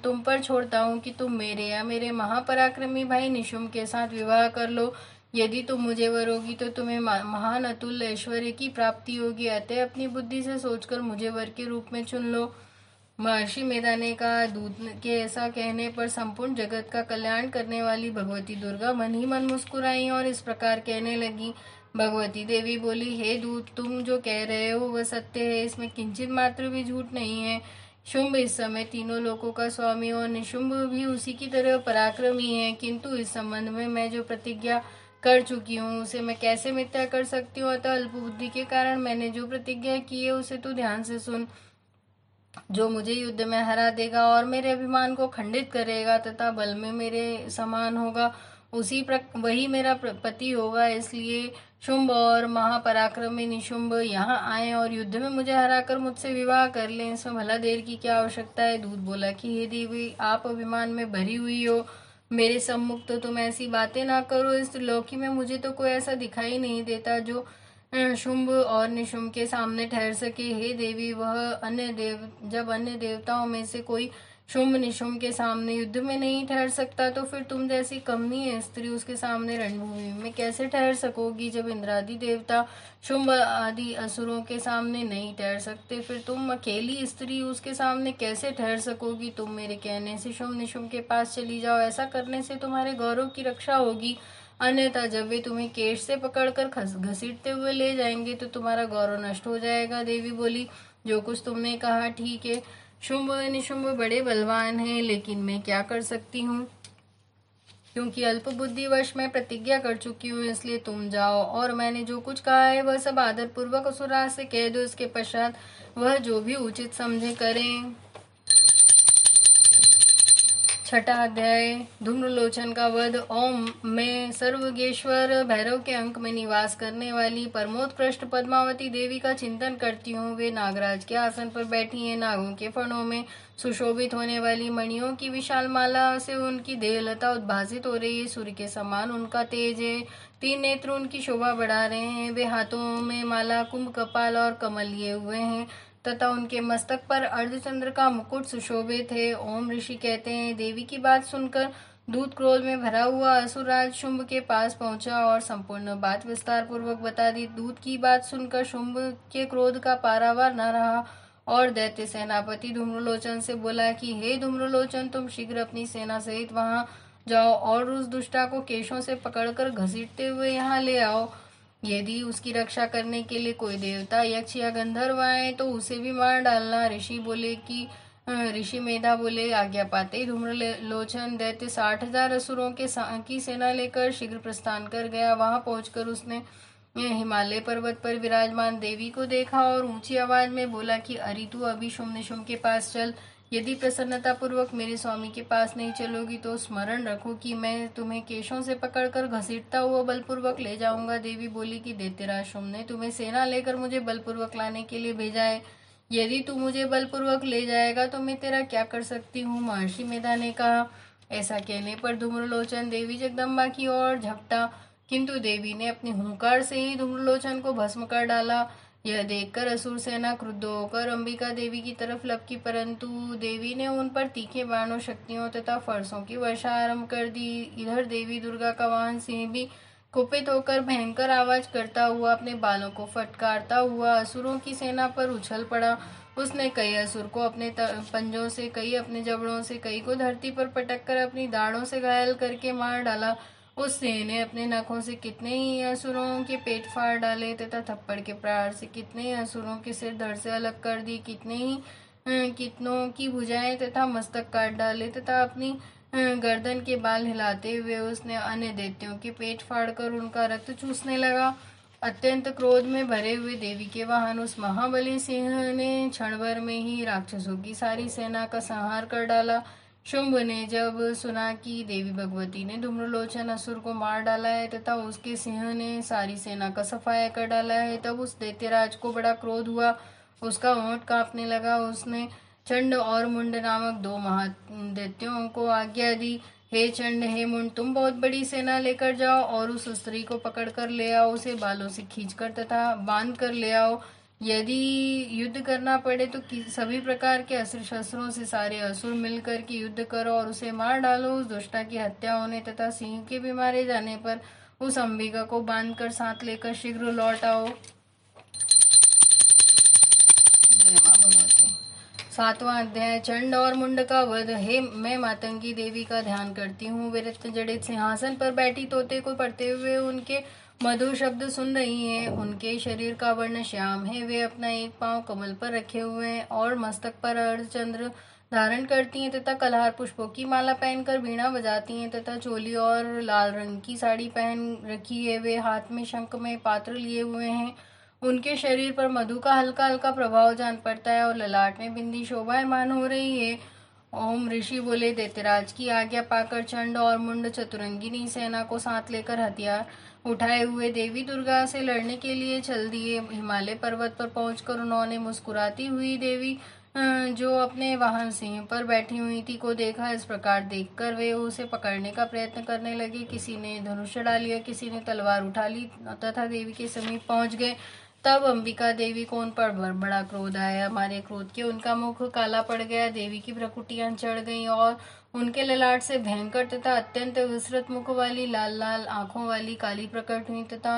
तुम पर छोड़ता हूँ कि तुम मेरे या मेरे महापराक्रमी भाई निशुम्भ के साथ विवाह कर लो। यदि तुम मुझे वरोगी तो तुम्हें महान अतुल्य ऐश्वर्य की प्राप्ति होगी। अतः अपनी बुद्धि से सोचकर मुझे वर के रूप में चुन लो। महर्षि मेधा ने कहा, दूत के ऐसा कहने पर संपूर्ण जगत का कल्याण करने वाली भगवती दुर्गा मन ही मन मुस्कुराई और इस प्रकार कहने लगी। भगवती देवी बोली, हे दूत, तुम जो कह रहे हो वह सत्य है, इसमें किंचित मात्र भी झूठ नहीं है। शुंभ इस समय तीनों लोकों का स्वामी और निशुंभ भी उसी की तरह पराक्रमी है, किंतु इस संबंध में मैं जो प्रतिज्ञा कर चुकी हूँ उसे मैं कैसे मिथ्या कर सकती हूँ। अतः अल्पबुद्धि के कारण मैंने जो प्रतिज्ञा की है उसे तू ध्यान से सुन। जो मुझे युद्ध में हरा देगा और मेरे अभिमान को खंडित करेगा तथा बल में मेरे समान होगा, वही मेरा पति होगा। इसलिए शुंभ और महापराक्रमी निशुंभ यहाँ आए और युद्ध में मुझे हराकर मुझसे विवाह कर लें। इसमें भला देर की क्या आवश्यकता है। दूत बोला कि हे देवी, आप अभिमान में भरी हुई हो, मेरे सम्मुख तो तुम ऐसी बातें ना करो। इस त्रिलोकी में मुझे तो कोई ऐसा दिखाई नहीं देता जो शुंभ और निशुंभ के सामने ठहर सके। हे देवी, जब अन्य देवताओं में से कोई शुंभ निशुंभ के सामने युद्ध में नहीं ठहर सकता, तो फिर तुम जैसी कमनीय स्त्री उसके सामने रणभूमि में कैसे ठहर सकोगी। जब इंद्रादि देवता शुंभ आदि असुरों के सामने नहीं ठहर सकते, फिर तुम अकेली स्त्री उसके सामने कैसे ठहर सकोगी। तुम मेरे कहने से शुंभ निशुंभ के पास चली जाओ, ऐसा करने से तुम्हारे गौरव की रक्षा होगी। अन्यथा जब वे तुम्हें केश से पकड़कर घसीटते हुए ले जाएंगे तो तुम्हारा गौरव नष्ट हो जाएगा। देवी बोली, जो कुछ तुमने कहा ठीक है। शुंभ निशुंभ बड़े बलवान हैं, लेकिन मैं क्या कर सकती हूँ, क्योंकि अल्प बुद्धिवश मैं प्रतिज्ञा कर चुकी हूँ। इसलिए तुम जाओ और मैंने जो कुछ कहा है वह सब आदर पूर्वक असुरराज से कह दो। इसके पश्चात वह जो भी उचित समझे करें। छठा अध्याय, धूम्रलोचन का वध। ओम, मैं सर्वगेश्वर भैरव के अंक में निवास करने वाली परमोत्कृष्ट पद्मावती देवी का चिंतन करती हूँ। वे नागराज के आसन पर बैठी हैं। नागों के फणों में सुशोभित होने वाली मणियों की विशाल माला से उनकी देहलता उद्भासित हो रही है। सूर्य के समान उनका तेज है। 3 नेत्र उनकी शोभा बढ़ा रहे हैं। वे हाथों में माला, कुंभ, कपाल और कमल लिए हुए हैं तथा उनके मस्तक पर अर्धचंद्र का मुकुट सुशोभित है। ओम ऋषि कहते हैं, देवी की बात सुनकर दूत क्रोध में भरा हुआ असुरराज शुंभ के पास पहुंचा और संपूर्ण बात विस्तार पूर्वक बता दी। दूत की बात सुनकर शुंभ के क्रोध का पारावार न रहा और दैत्य सेनापति धूम्रलोचन से बोला कि हे धूम्रलोचन, तुम शीघ्र अपनी सेना सहित वहां जाओ और उस दुष्टा को केशों से पकड़कर घसीटते हुए यहाँ ले आओ। यदि उसकी रक्षा करने के लिए कोई देवता, यक्ष या गंधर्व आए तो उसे भी मार डालना। ऋषि मेधा बोले, आज्ञा पाते ही धूम्रलोचन दैत्य 60,000 असुरों की सेना लेकर शीघ्र प्रस्थान कर गया। वहां पहुंचकर उसने हिमालय पर्वत पर विराजमान देवी को देखा और ऊंची आवाज में बोला कि अरे, तू अभी शुंभ निशुंभ के पास चल। यदि प्रसन्नता पूर्वक मेरे स्वामी के पास नहीं चलोगी तो स्मरण रखो कि मैं तुम्हें केशों से पकड़कर घसीटता हुआ बलपूर्वक ले जाऊंगा। देवी बोली कि दैत्यराज शुंभ ने तुम्हें सेना लेकर मुझे बलपूर्वक लाने के लिए भेजा है। यदि तू मुझे बलपूर्वक ले जाएगा तो मैं तेरा क्या कर सकती हूँ। महर्षि मेधा ने कहा। ऐसा कहने पर धूम्रलोचन देवी जगदम्बा की ओर झपटा, किंतु देवी ने अपने हुंकार से ही धूम्रलोचन को भस्म कर डाला। यह देखकर असुर सेना क्रुद्ध होकर अंबिका देवी की तरफ लपकी, परंतु देवी ने उन पर तीखे बाणों, शक्तियों तथा फरसों की वर्षा आरंभ कर दी। इधर देवी दुर्गा का वाहन सिंह भी कुपित होकर भयंकर आवाज करता हुआ अपने बालों को फटकारता हुआ असुरों की सेना पर उछल पड़ा। उसने कई असुर को अपने पंजों से, कई अपने जबड़ों से, कई को धरती पर पटक कर अपनी दाढ़ों से घायल करके मार डाला। उस सिंह ने अपने नखों से कितने ही असुरों के पेट फाड़ डाले तथा थप्पड़ के प्रहार से कितने ही असुरों के सिर धड़ से अलग कर दी। कितनों की भुजाएं तथा मस्तक काट डाले तथा अपनी गर्दन के बाल हिलाते हुए उसने अन्य दैत्यों के पेट फाड़कर उनका रक्त चूसने लगा। अत्यंत क्रोध में भरे हुए देवी के वाहन उस महाबली सिंह ने क्षण भर में ही राक्षसों की सारी सेना का संहार कर डाला। शुंभ ने जब सुना कि देवी भगवती ने धूम्रलोचन असुर को मार डाला है तथा उसके सिंह ने सारी सेना का सफाया कर डाला है, तब उस दैत्यराज को बड़ा क्रोध हुआ। उसका ओंठ कांपने लगा। उसने चंड और मुंड नामक दो महादैत्यों को आज्ञा दी, हे चंड, हे मुंड, तुम बहुत बड़ी सेना लेकर जाओ और उस स्त्री को पकड़ कर ले आओ, उसे बालों से खींचकर तथा बांध कर ले आओ। यदि युद्ध करना पड़े तो सभी प्रकार के अस्त्र शस्त्रों से सारे असुर मिलकर के युद्ध करो और उसे मार डालो। उस दुष्टा की हत्या होने तथा सिंह के भी मारे जाने पर उस अंबिका को बांधकर साथ लेकर शीघ्र लौट आओ। जय मां भगवती। 7वां अध्याय चंड और मुंड का वध। हे, मैं मातंगी देवी का ध्यान करती हूँ। वे रत्न जड़ित सिंहासन पर बैठी तोते को पढ़ते हुए उनके मधुर शब्द सुन रही हैं। उनके शरीर का वर्ण श्याम है। वे अपना एक पांव कमल पर रखे हुए हैं और मस्तक पर अर्धचंद्र धारण करती हैं तथा कलहार पुष्पों की माला पहनकर वीणा बजाती हैं तथा चोली और लाल रंग की साड़ी पहन रखी है। वे हाथ में शंख में पात्र लिए हुए हैं। उनके शरीर पर मधु का हल्का हल्का प्रभाव जान पड़ता है और ललाट में बिंदी शोभायमान हो रही है। ओम ऋषि बोले, दैत्यराज की आज्ञा पाकर चंड और मुंड चतुरंगिनी सेना को साथ लेकर हथियार उठाए हुए देवी दुर्गा से लड़ने के लिए चल दिए। हिमालय पर्वत पर पहुंचकर उन्होंने मुस्कुराती हुई देवी जो अपने वाहन सिंह पर बैठी हुई थी को देखा। इस प्रकार देखकर वे उसे पकड़ने का प्रयत्न करने लगे। किसी ने धनुष डाल लिया, किसी ने तलवार उठा ली तथा देवी के समीप पहुंच गए। तब अंबिका देवी को उन पर बड़ा क्रोध आया। हमारे क्रोध के उनका मुख काला पड़ गया। देवी की भ्रुकुटियां चढ़ गईं और उनके ललाट से भयंकर तथा अत्यंत विस्तृत मुख वाली लाल लाल आंखों वाली काली प्रकट हुई तथा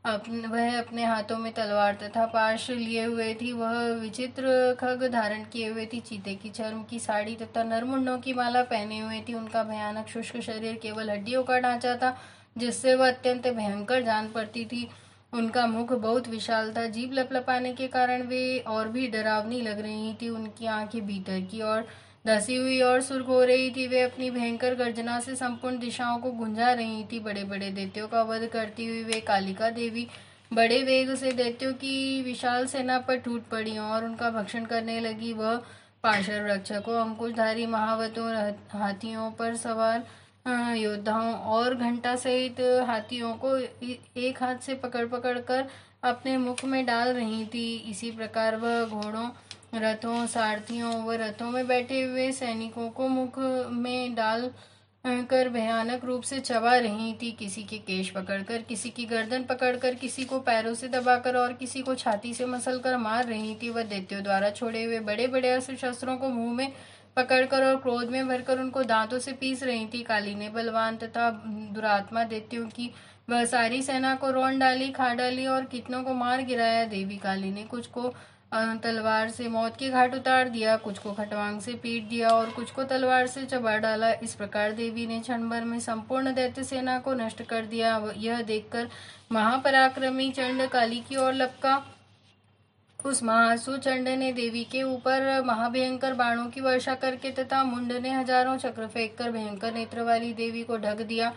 वह अपने हाथों में तलवार तथा पाश लिए हुए थी। वह विचित्र खग धारण किए हुए थी, चीते की चर्म की साड़ी तथा नरमुंडों की माला पहने हुए थी। उनका भयानक शुष्क शरीर केवल हड्डियों का ढांचा था, जिससे वह अत्यंत भयंकर जान पड़ती थी। उनका मुख बहुत विशाल था। जीभ लपलपाने के कारण वे और भी डरावनी लग रही थी। उनकी आंखें भीतर की ओर धसी हुई और सुर्ख हो रही थी। वे अपनी भयंकर गर्जना से संपूर्ण दिशाओं को गुंजा रही थी। बड़े बड़े दैत्यों का वध करती हुई वे कालिका देवी बड़े वेग से दैत्यों की विशाल सेना पर टूट पड़ी और उनका भक्षण करने लगी। वह पार्श्व रक्षकों, अंकुशधारी महावतों, हाथियों पर सवार योद्धाओं और घंटा सहित हाथियों को एक हाथ से पकड़ पकड़ कर अपने मुख में डाल रही थी। इसी प्रकार वह घोड़ों, रथों, सारथियों व रथों में बैठे हुए सैनिकों को मुख में डाल कर भयानक रूप से चबा रही थी। किसी के केश पकड़कर, किसी की गर्दन पकड़कर, किसी को पैरों से दबाकर और किसी को छाती से मसलकर मार रही थी। वह दैत्यों द्वारा छोड़े हुए बड़े बड़े अस्त्र शस्त्रों को मुंह में पकड़कर और क्रोध में भरकर उनको दांतों से पीस रही थी। काली ने बलवान तथा दुरात्मा दैत्यों की वह सारी सेना को रौंद डाली, खा डाली और कितनों को मार गिराया। देवी काली ने कुछ को तलवार से मौत के घाट उतार दिया, कुछ को खटवांग से पीट दिया और कुछ को तलवार से चबा डाला। इस प्रकार देवी ने क्षण भर में संपूर्ण दैत्य सेना को नष्ट कर दिया। यह देखकर महापराक्रमी चंड काली की ओर लपका। उस महासु चंड ने देवी के ऊपर महाभयंकर बाणों की वर्षा करके तथा मुंड ने हजारों चक्र फेंक कर भयंकर नेत्र वाली देवी को ढक दिया।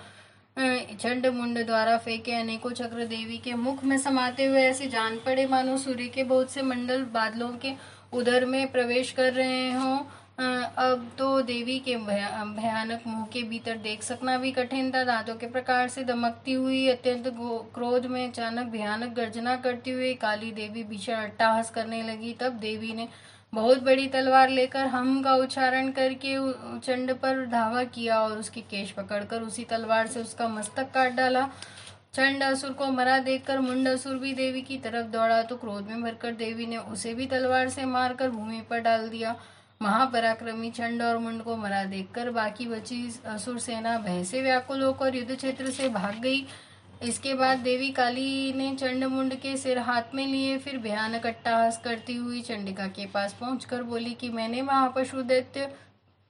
चंड मुंड द्वारा फेंके अनेकों चक्र देवी के मुख में समाते हुए ऐसे जान पड़े मानो सूर्य के बहुत से मंडल बादलों के उदर में प्रवेश कर रहे हों। अब तो देवी के भयानक मुंह के भीतर देख सकना भी कठिन था। दांतों के प्रकार से दमकती हुई अत्यंत क्रोध में अचानक भयानक गर्जना करती हुई काली देवी भीषण अट्टहास करने लगी। तब देवी ने बहुत बड़ी तलवार लेकर हम का उच्चारण करके चंड पर धावा किया और उसके केश पकड़कर उसी तलवार से उसका मस्तक काट डाला। चंड असुर को मरा देखकर मुंड असुर भी देवी की तरफ दौड़ा तो क्रोध में भरकर देवी ने उसे भी तलवार से मारकर भूमि पर डाल दिया। महापराक्रमी चंड और मुंड को मरा देखकर बाकी बची असुर सेना भय से व्याकुल होकर युद्ध क्षेत्र से भाग गई। इसके बाद देवी काली ने चंड मुंड के सिर हाथ में लिए, फिर भयानक अट्टहास करती हुई चंडिका के पास पहुंचकर बोली कि मैंने महापशु दैत्य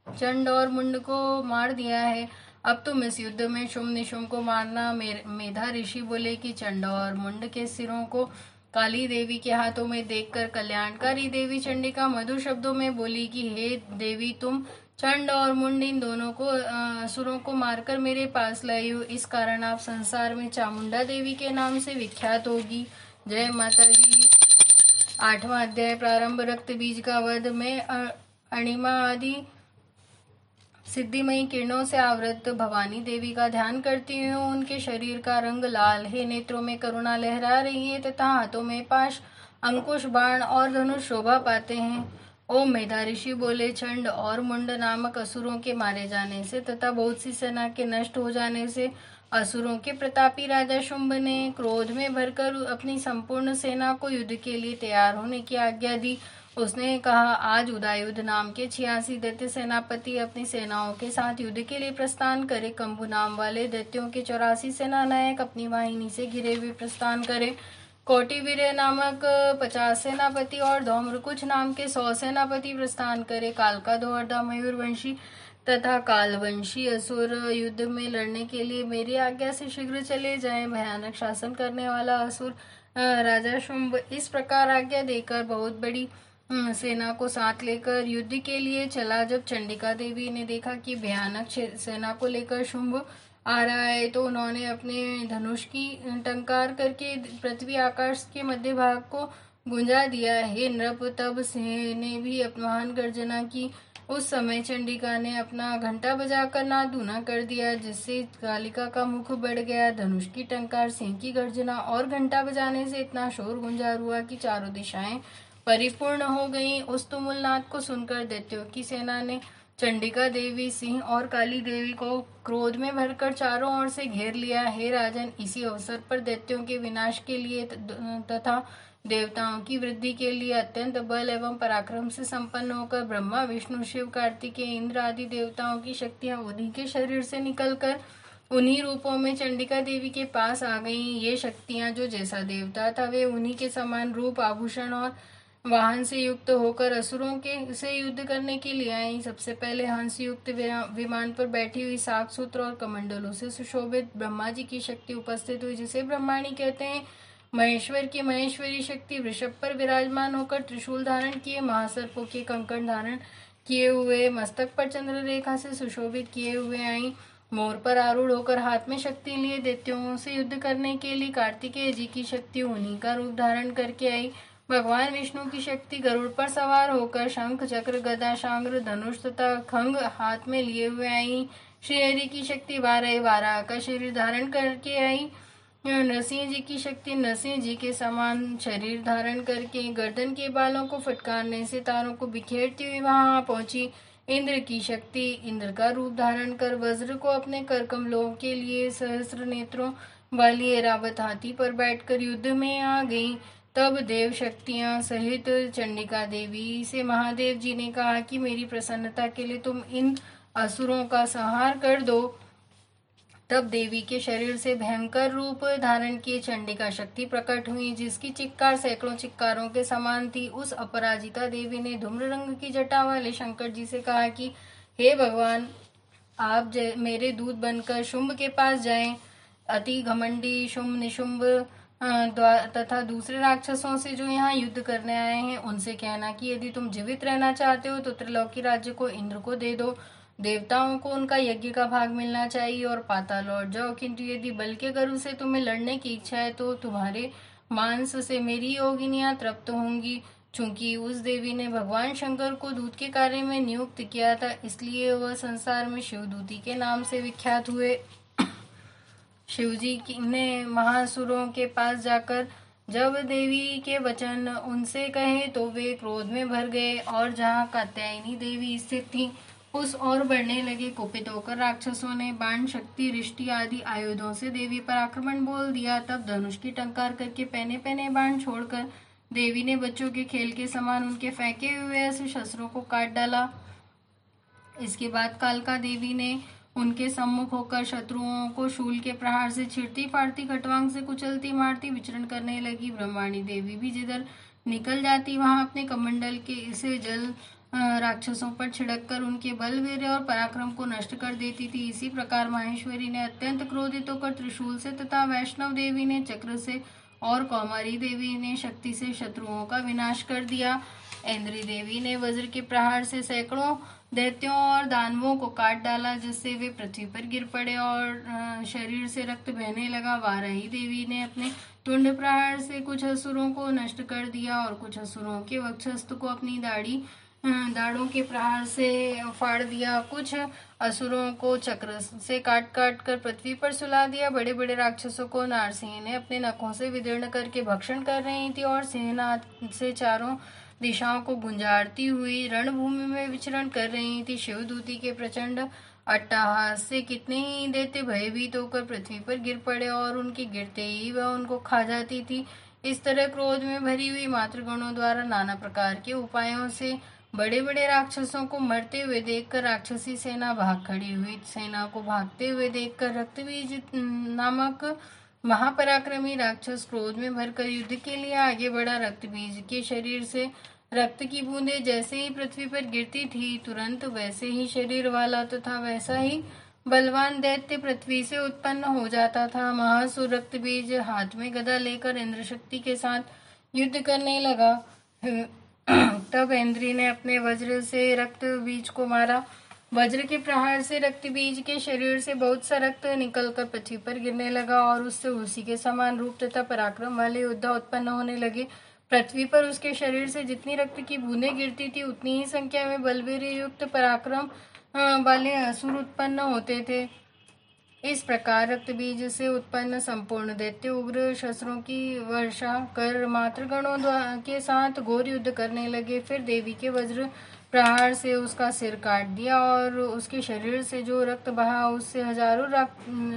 चंड और मुंड को मार दिया है। अब तुम इस युद्ध में शुंभ निशुंभ को मारना। मेधा ऋषि बोले कि चंड और मुंड के सिरों को काली देवी के हाथों में देखकर कल्याणकारी देवी चंडिका मधुर शब्दों में बोली कि हे देवी, तुम चंड और मुंड इन दोनों को असुरों को मारकर मेरे पास लाई हो। इस कारण आप संसार में चामुंडा देवी के नाम से विख्यात होगी। जय माता दी। 8वां अध्याय प्रारंभ। रक्त बीज का वध में अणिमा आदि सिद्धिमयी किरणों से आवृत भवानी देवी का ध्यान करती हूँ। उनके शरीर का रंग लाल है, नेत्रों में करुणा लहरा रही है तथा हाथों में पाश, अंकुश, बाण और धनुष शोभा पाते हैं। ओम मेधा ऋषि बोले, चंड और मुंड नामक असुरों के मारे जाने से तथा बहुत सी सेना के नष्ट हो जाने से असुरों के प्रतापी राजा शुंभ ने क्रोध में भरकर अपनी संपूर्ण सेना को युद्ध के लिए तैयार होने की आज्ञा दी। उसने कहा, आज उदययुध नाम के 86 दैत्य सेनापति अपनी सेनाओं के साथ युद्ध के लिए प्रस्थान करे। कंबु नाम वाले दैत्यों के 84 सेना नायक अपनी वाहिनी से घिरे हुए प्रस्थान करे। कोटिवीर्य नामक 50 सेनापति और धौम्रकुच नाम के 100 सेनापति प्रस्थान करे। कालका दोहरदा मयूरवंशी तथा कालवंशी असुर युद्ध में लड़ने के लिए मेरी आज्ञा से शीघ्र चले जाएं। भयानक शासन करने वाला असुर राजा शुंभ इस प्रकार आज्ञा देकर बहुत बड़ी सेना को साथ लेकर युद्ध के लिए चला। जब चंडिका देवी ने देखा कि भयानक सेना को लेकर शुंभ आ रहा है तो उन्होंने अपने धनुष की टंकार करके पृथ्वी आकाश के मध्य भाग को गुंजा दिया। हे नृप, तब सिंह ने भी अपमान गर्जना की। उस समय चंडिका ने अपना घंटा बजाकर नादूना कर दिया, जिससे कालिका का मुख बढ़ गया। धनुष की टंकार, सिंह की गर्जना और घंटा बजाने से इतना शोर गुंजार हुआ कि चारों दिशाएं परिपूर्ण हो गईं। उस तुमुल नाद को सुनकर दैत्यों की सेना ने चंडिका देवी, सिंह और काली देवी को क्रोध में भरकर चारों ओर से घेर लिया। हे राजन, इसी अवसर पर दैत्यों के विनाश के लिए तथा देवताओं की वृद्धि के लिए अत्यंत बल एवं पराक्रम से संपन्न होकर ब्रह्मा, विष्णु, शिव, कार्तिकेय, इंद्र आदि देवताओं की शक्तियां उन्हीं के शरीर से निकलकर उन्हीं रूपों में चंडिका देवी के पास आ गईं। ये शक्तियां, जो जैसा देवता था वे उन्हीं के समान रूप, आभूषण और वाहन से युक्त होकर असुरों के से युद्ध करने के लिए आई। सबसे पहले हंस युक्त विमान पर बैठी हुई सात सूत्र और कमंडलों से सुशोभित ब्रह्मा जी की शक्ति उपस्थित हुई, जिसे ब्रह्माणी कहते हैं। महेश्वर की महेश्वरी शक्ति वृषभ पर विराजमान होकर त्रिशूल धारण किए, महासर्पों के कंकण धारण किए हुए, मस्तक पर चंद्र रेखा से सुशोभित किए हुए आई। मोर पर आरूढ़ होकर हाथ में शक्ति लिए दैत्यों से युद्ध करने के लिए कार्तिकेय जी की शक्ति उन्हीं का रूप धारण करके आई। भगवान विष्णु की शक्ति गरुड़ पर सवार होकर शंख, चक्र, गदा, शांग्र, धनुष तथा खंग हाथ में लिए हुए आई। श्रीहरि की शक्ति वाराह का शरीर धारण करके आई। नरसिंह जी की शक्ति नरसिंह जी के समान शरीर धारण करके गर्दन के बालों को फटकारने से तारों को बिखेरती हुई वहां पहुंची। इंद्र की शक्ति इंद्र का रूप धारण कर वज्र को अपने कर कमलों के लिए सहस्त्र नेत्रों वाली ऐरावत हाथी पर बैठकर युद्ध में आ गई। तब देव शक्तियां सहित चंडिका देवी से महादेव जी ने कहा कि मेरी प्रसन्नता के लिए तुम इन असुरों का संहार कर दो। तब देवी के शरीर से भयंकर रूप धारण किए चंडिका शक्ति प्रकट हुई, जिसकी चिक्कार सैकड़ों चिक्कारों के समान थी। उस अपराजिता देवी ने धूम्र रंग की जटा वाले शंकर जी से कहा कि हे भगवान, आप मेरे दूत बनकर शुंभ के पास जाएं। अति घमंडी शुंभ, निशुंभ तथा दूसरे राक्षसों से जो यहाँ युद्ध करने आए हैं, उनसे कहना कि यदि तुम जीवित रहना चाहते हो तो त्रिलोकी राज्य को इंद्र को दे दो। देवताओं को उनका यज्ञ का भाग मिलना चाहिए और पाताल लौट जाओ। किंतु यदि बल के गरु से तुम्हें लड़ने की इच्छा है तो तुम्हारे मांस से मेरी योगिनियां तृप्त होंगी। चूंकि उस देवी ने भगवान शंकर को दूत के कार्य में नियुक्त किया था, इसलिए वह संसार में शिवदूती के नाम से विख्यात हुए। शिवजी ने महासुरों के पास जाकर जब देवी के वचन उनसे कहे तो वे क्रोध में भर गए और जहाँ कात्यायनी देवी स्थित थी उस ओर बढ़ने लगे। कुपित होकर राक्षसों ने बाण, शक्ति, रिष्टि आदि आयुधों से देवी पर आक्रमण बोल दिया। तब धनुष की टंकार करके पहने पहने बाण छोड़कर देवी ने बच्चों के खेल के समान उनके फेंके हुए ऐसे शस्त्रों को काट डाला। इसके बाद कालका देवी ने उनके सम्मुख होकर शत्रुओं को शूल के प्रहार से छींटती फाड़ती, खटवांग से कुचलती मारती विचरण करने लगी। ब्रह्माणी देवी भी जिधर निकल जाती वहां अपने कमंडल के इसे जल राक्षसों पर छिड़ककर उनके बल, वीर्य और पराक्रम को नष्ट कर देती थी। इसी प्रकार माहेश्वरी ने अत्यंत क्रोधित होकर त्रिशूल से तथा वैष्णव देवी ने चक्र से और कौमारी देवी ने शक्ति से शत्रुओं का विनाश कर दिया। इंद्री देवी ने वज्र के प्रहार से सैकड़ों दैत्यों और दानवों को काट डाला, जिससे वे पृथ्वी पर गिर पड़े और शरीर से रक्त बहने लगा। वाराही देवी ने अपने तुंड प्रहार से कुछ असुरों को नष्ट कर दिया और कुछ असुरों के वक्षस्थ को अपनी दाढ़ी दाढ़ों के प्रहार से फाड़ दिया। कुछ असुरों को चक्र से काट काट कर पृथ्वी पर सुला दिया। बड़े बड़े राक्षसों को नारसिंह ने अपने नखों से विदीर्ण करके भक्षण कर रही थी और सेना से चारों दिशाओं को गुंजारती हुई रणभूमि में विचरण कर रही थी। शिवदूती के प्रचंड अट्टहास से कितने ही दैत्य भयभीत होकर पृथ्वी पर गिर पड़े और उनके गिरते ही वह उनको खा जाती थी। इस तरह क्रोध में भरी हुई मातृगणों द्वारा नाना प्रकार के उपायों से बड़े बड़े राक्षसों को मरते हुए देखकर राक्षसी सेना भाग खड़ी हुई। सेना को भागते हुए देखकर रक्तबीज नामक महापराक्रमी राक्षस क्रोध में भरकर युद्ध के लिए आगे बढ़ा। रक्तबीज के शरीर से रक्त की बूंदें जैसे ही पृथ्वी पर गिरती थी, तुरंत वैसे ही शरीर वाला तथा वैसा ही बलवान दैत्य पृथ्वी से उत्पन्न हो जाता था। महासुर रक्तबीज हाथ में गदा लेकर इंद्र शक्ति के साथ युद्ध करने लगा। तब इंद्री ने अपने वज्र से रक्त बीज को मारा। वज्र के प्रहार से रक्त बीज के शरीर से बहुत सा रक्त निकलकर पृथ्वी पर गिरने लगा और उससे उसी के समान रूप तथा पराक्रम वाले योद्धा उत्पन्न होने लगे। पृथ्वी पर उसके शरीर से जितनी रक्त की बूंदें गिरती थी, उतनी ही संख्या में बलवीर युक्त पराक्रम वाले असुर उत्पन्न होते थे। इस प्रकार रक्तबीज से उत्पन्न संपूर्ण दैत्य उग्र शस्त्रों की वर्षा कर मातृगणों के साथ घोर युद्ध करने लगे। फिर देवी के वज्र प्रहार से उसका सिर काट दिया और उसके शरीर से जो रक्त बहा, उससे हजारों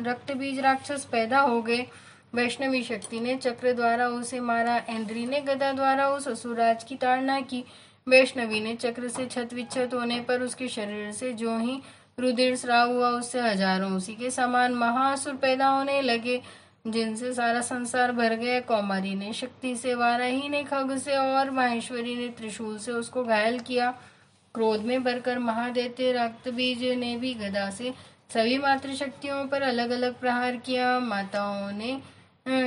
रक्तबीज राक्षस पैदा हो गए। वैष्णवी शक्ति ने चक्र द्वारा उसे मारा। इंद्री ने गदा द्वारा उस असुरराज की ताड़ना की। वैष्णवी ने चक्र से छत विच्छत होने पर उसके शरीर से जो ही रुधिर स्राव हुआ, उससे हजारों उसी के समान महासुर पैदा होने लगे, जिनसे सारा संसार भर गया। कौमारी ने शक्ति से, वाराही ने खग से और माहेश्वरी ने त्रिशूल से उसको घायल किया। क्रोध में भरकर महादैत्य रक्तबीज ने भी गदा से सभी मातृशक्तियों पर अलग अलग प्रहार किया। माताओं ने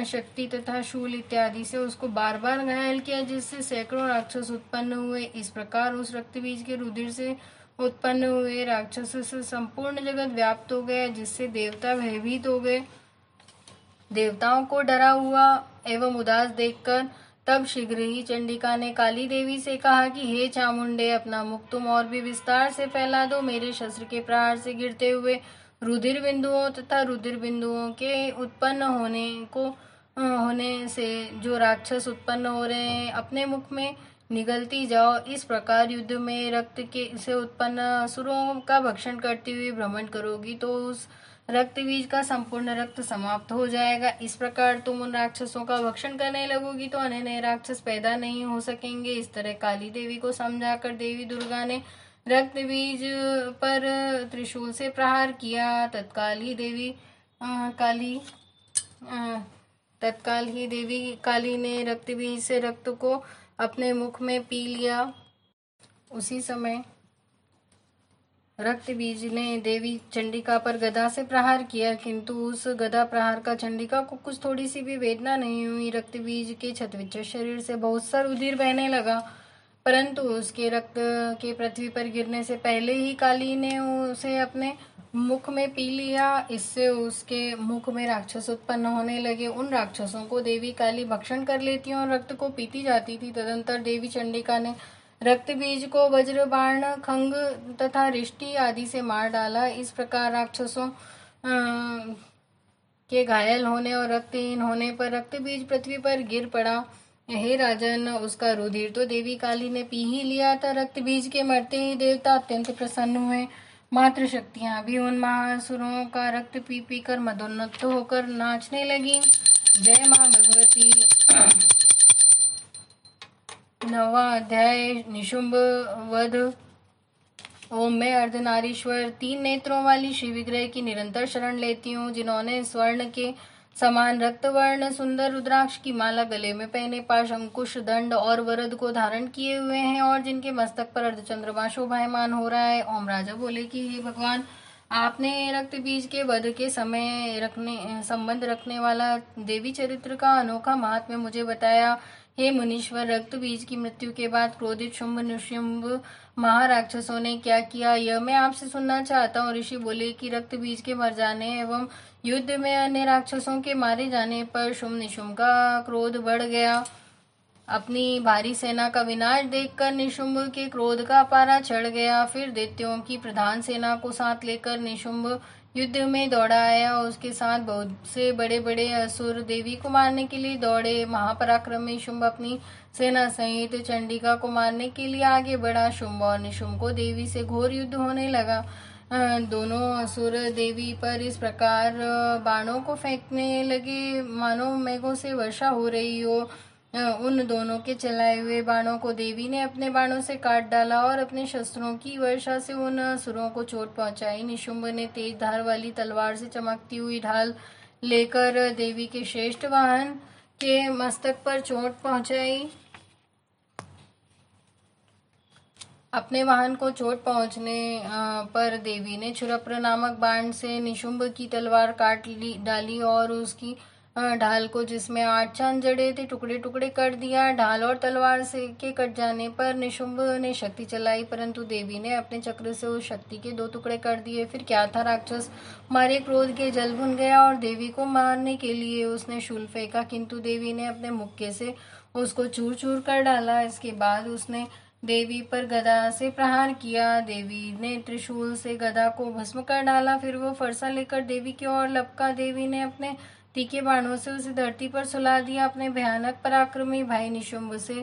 शक्ति तथा शूल इत्यादि से उसको बार बार घायल किया, जिससे सैकड़ों राक्षस उत्पन्न हुए। इस प्रकार उस रक्तबीज के रुधिर से उत्पन्न हुए राक्षस से संपूर्ण जगत व्याप्त हो गया, जिससे देवता भयभीत हो गए। देवताओं को डरा हुआ एवं उदास देखकर तब शीघ्र ही चंडिका ने काली देवी से कहा कि हे चामुंडे, अपना मुख तुम और भी विस्तार से फैला दो। मेरे शस्त्र के प्रहार से गिरते हुए रुधिर बिंदुओं तथा रुधिर बिंदुओं के उत्पन्न होने से जो राक्षस उत्पन्न हो रहे हैं, अपने मुख में निगलती जाओ। इस प्रकार युद्ध में रक्त के से उत्पन्न असुरों का भक्षण करती हुई भ्रमण करोगी तो उस रक्त बीज का संपूर्ण रक्त समाप्त हो जाएगा। इस प्रकार तुम उन राक्षसों का भक्षण करने लगोगी तो अन्य नए राक्षस पैदा नहीं हो सकेंगे। इस तरह काली देवी को समझाकर देवी दुर्गा ने रक्त बीज पर त्रिशूल से प्रहार किया। तत्काल ही देवी काली ने रक्त बीज से रक्त को अपने मुख में पी लिया। उसी समय रक्त बीज ने देवी चंडिका पर गदा से प्रहार किया, किंतु उस गदा प्रहार का चंडिका को कुछ थोड़ी सी भी वेदना नहीं हुई। रक्त बीज के छतविच्छत शरीर से बहुत सा रुधिर बहने लगा, परंतु उसके रक्त के पृथ्वी पर गिरने से पहले ही काली ने उसे अपने मुख में पी लिया। इससे उसके मुख में राक्षस उत्पन्न होने लगे। उन राक्षसों को देवी काली भक्षण कर लेती और रक्त को पीती जाती थी। तदंतर देवी चंडिका ने रक्त बीज को वज्र, बाण, खंग तथा रिष्टि आदि से मार डाला। इस प्रकार राक्षसों के घायल होने और रक्तहीन होने पर रक्त बीज पृथ्वी पर गिर पड़ा। हे राजन, उसका रुधिर तो देवी काली ने पी ही लिया था। रक्त बीज के मरते ही देवता अत्यंत प्रसन्न हुए। मातृशक्तियां भी उन महासुरों का रक्त पी पी कर मदोन्नत होकर नाचने लगी। जय मां भगवती। 9वां अध्याय निशुंभ वध। ओम, मैं अर्धनारीश्वर 3 नेत्रों वाली श्री विग्रह की निरंतर शरण लेती हूँ, जिन्होंने स्वर्ण के समान रक्तवर्ण सुंदर रुद्राक्ष की माला गले में पहने, पाश, अंकुश, दंड और वरद को धारण किए हुए हैं और जिनके मस्तक पर अर्धचंद्रमा शोभायमान हो रहा है। ओम राजा बोले कि हे भगवान, आपने रक्त बीज के वध के समय संबंध रखने वाला देवी चरित्र का अनोखा महात्म्य मुझे बताया। हे मुनीश्वर, रक्त बीज की मृत्यु के बाद क्रोधित शुंभ निशुंभ महाराक्षसों ने क्या किया, यह मैं आपसे सुनना चाहता हूँ। ऋषि बोले कि रक्त बीज के मर जाने एवं युद्ध में अन्य राक्षसों के मारे जाने पर शुंभ निशुंभ का क्रोध बढ़ गया। अपनी भारी सेना का विनाश देखकर निशुंभ के क्रोध का पारा चढ़ गया। फिर दैत्यों की प्रधान सेना को साथ लेकर निशुंभ युद्ध में दौड़ा आया। उसके साथ बहुत से बड़े बड़े असुर देवी को मारने के लिए दौड़े। महापराक्रमी शुंभ अपनी सेना सहित चंडिका को मारने के लिए आगे बढ़ा। शुंभ और निशुंभ को देवी से घोर युद्ध होने लगा। दोनों असुर देवी पर इस प्रकार बाणों को फेंकने लगे मानो मेघों से वर्षा हो रही हो। उन दोनों के चलाए हुए बाणों को देवी ने अपने बाणों से काट डाला और अपने शस्त्रों की वर्षा से उन असुरों को चोट पहुंचाई। निशुंभ ने तेज धार वाली तलवार से चमकती हुई ढाल लेकर देवी के श्रेष्ठ वाहन के मस्तक पर चोट पहुंचाई। अपने वाहन को चोट पहुंचने पर देवी ने छुरप्र नामक बाण से निशुंभ की तलवार काट डाली और उसकी ढाल को, जिसमें 8 चांद जड़े थे, टुकड़े टुकड़े कर दिया। ढाल और तलवार से के कट जाने पर निशुंभ ने शक्ति चलाई, परंतु देवी ने अपने चक्र से उस शक्ति के 2 टुकड़े कर दिए। फिर क्या था, राक्षस मारे क्रोध के जल भुन गया और देवी को मारने के लिए उसने शूल फेंका, किंतु देवी ने अपने मुक्के से उसको चूर चूर कर डाला। इसके बाद उसने देवी पर गदा से प्रहार किया। देवी ने त्रिशूल से गदा को भस्म कर डाला। फिर वो फरसा लेकर देवी की ओर लपका। देवी ने अपने तीखे बाणों से उसे धरती पर सुला दिया। अपने भयानक पराक्रमी भाई निशुंभ से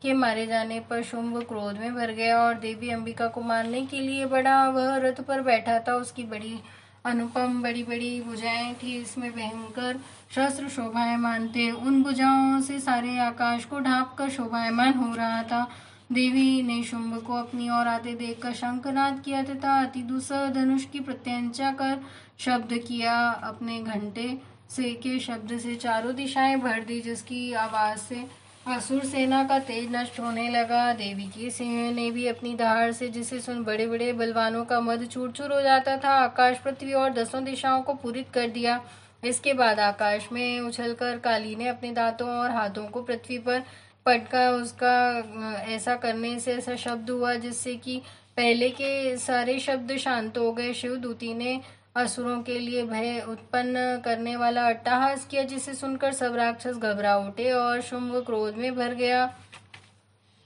के मारे जाने पर शुंभ क्रोध में भर गया और देवी अंबिका को मारने के लिए बढ़ा। वह रथ पर बैठा था। उसकी बड़ी अनुपम बड़ी बड़ी भुजाएं थी, इसमें भयंकर शस्त्र शोभायमान थे। उन भुजाओं से सारे आकाश को ढांप कर शोभायमान हो रहा था। देवी ने शुंभ को अपनी ओर आते देखकर शंखनाद किया तथा अति दूसर धनुष की प्रत्यंचा कर शब्द किया। अपने घंटे से के शब्द से चारों दिशाएं भर दी, जिसकी आवाज से असुर सेना का तेज नष्ट होने लगा। देवी की सिंह ने भी अपनी दहाड़ से, जिसे सुन बड़े बड़े बलवानों का मद चूर चूर हो जाता था, आकाश पृथ्वी और 10 दिशाओं को पूरित कर दिया। इसके बाद आकाश में उछलकर काली ने अपने दांतों और हाथों को पृथ्वी पर पटका। उसका ऐसा करने से ऐसा शब्द हुआ जिससे कि पहले के सारे शब्द शांत हो गए। शिवदूती ने असुरों के लिए भय उत्पन्न करने वाला अट्टहास किया, जिसे सुनकर सब राक्षस घबरा उठे और शुंभ क्रोध में भर गया।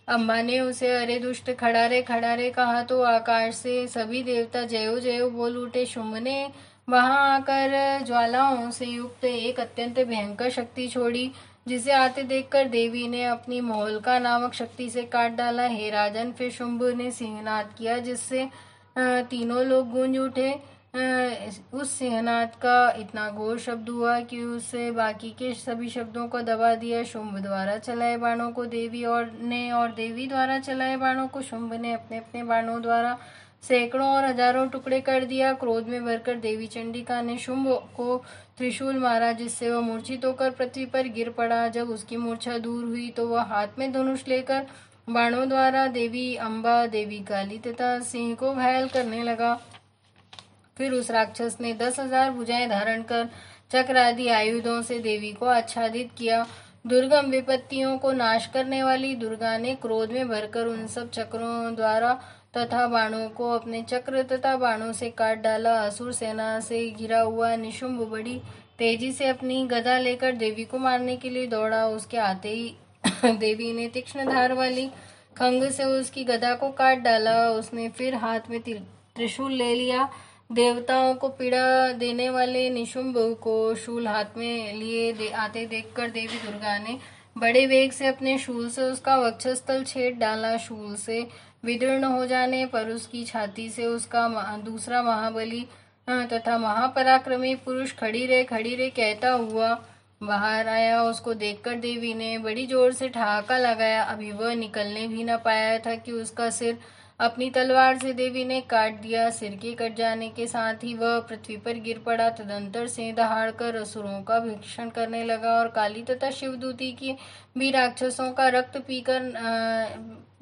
अम्बा ने उसे अरे दुष्ट खड़ारे कहा तो आकाश से सभी देवता जयो जयो बोल उठे। शुंभ ने वहां आकर ज्वालाओं से युक्त एक अत्यंत भयंकर शक्ति छोड़ी, जिसे आते देखकर देवी ने अपनी मोहलका नामक शक्ति से काट डाला। हे राजन, फिर शुंभ ने सिंहनाद किया, जिससे तीनों लोग गूंज उठे। उस सिंहनाद का इतना घोर शब्द हुआ कि उससे बाकी के सभी शब्दों को दबा दिया। शुंभ द्वारा चलाए बाणों को देवी और देवी द्वारा चलाए बाणों को शुंभ ने अपने अपने बाणों द्वारा सैकड़ों और हजारों टुकड़े कर दिया। क्रोध में भरकर देवी चंडिका ने शुंभ को त्रिशूल मारा, जिससे वह मूर्छित होकर पृथ्वी पर गिर पड़ा। जब उसकी मूर्छा दूर हुई तो वह हाथ में धनुष लेकर बाणों द्वारा देवी अम्बा, देवी काली तथा सिंह को घायल करने लगा। फिर उस राक्षस ने 10,000 भुजाएं धारण कर चक्र आदि आयुधों से देवी को आच्छादित किया। दुर्गम विपत्तियों को नाश करने वाली दुर्गा ने क्रोध में भरकर उन सब चक्रों द्वारा तथा बाणों को अपने चक्र तथा बाणों से काट डाला। असुर सेना से घिरा हुआ निशुंभ बड़ी तेजी से अपनी गदा लेकर देवी को मारने के लिए दौड़ा। उसके आते ही देवी ने तीक्ष्ण धार वाली खंग से उसकी गदा को काट डाला। उसने फिर हाथ में त्रिशूल ले लिया। देवताओं को पीड़ा देने वाले निशुंभ को शूल हाथ में लिए आते देखकर देवी दुर्गा ने बड़े वेग से अपने शूल से उसका वक्षस्थल छेद डाला। शूल से विदीर्ण हो जाने पर उसकी छाती से उसका दूसरा महाबली तथा महापराक्रमी पुरुष खड़ी रे कहता हुआ बाहर आया। उसको देखकर देवी ने बड़ी जोर से ठहाका लगाया। अभी वह निकलने भी न पाया था कि उसका सिर अपनी तलवार से देवी ने काट दिया। सिर के कट जाने के साथ ही वह पृथ्वी पर गिर पड़ा। तदंतर सिंह दहाड़कर असुरों का भक्षण करने लगा और काली तथा शिवदूती की भी राक्षसों का रक्त पीकर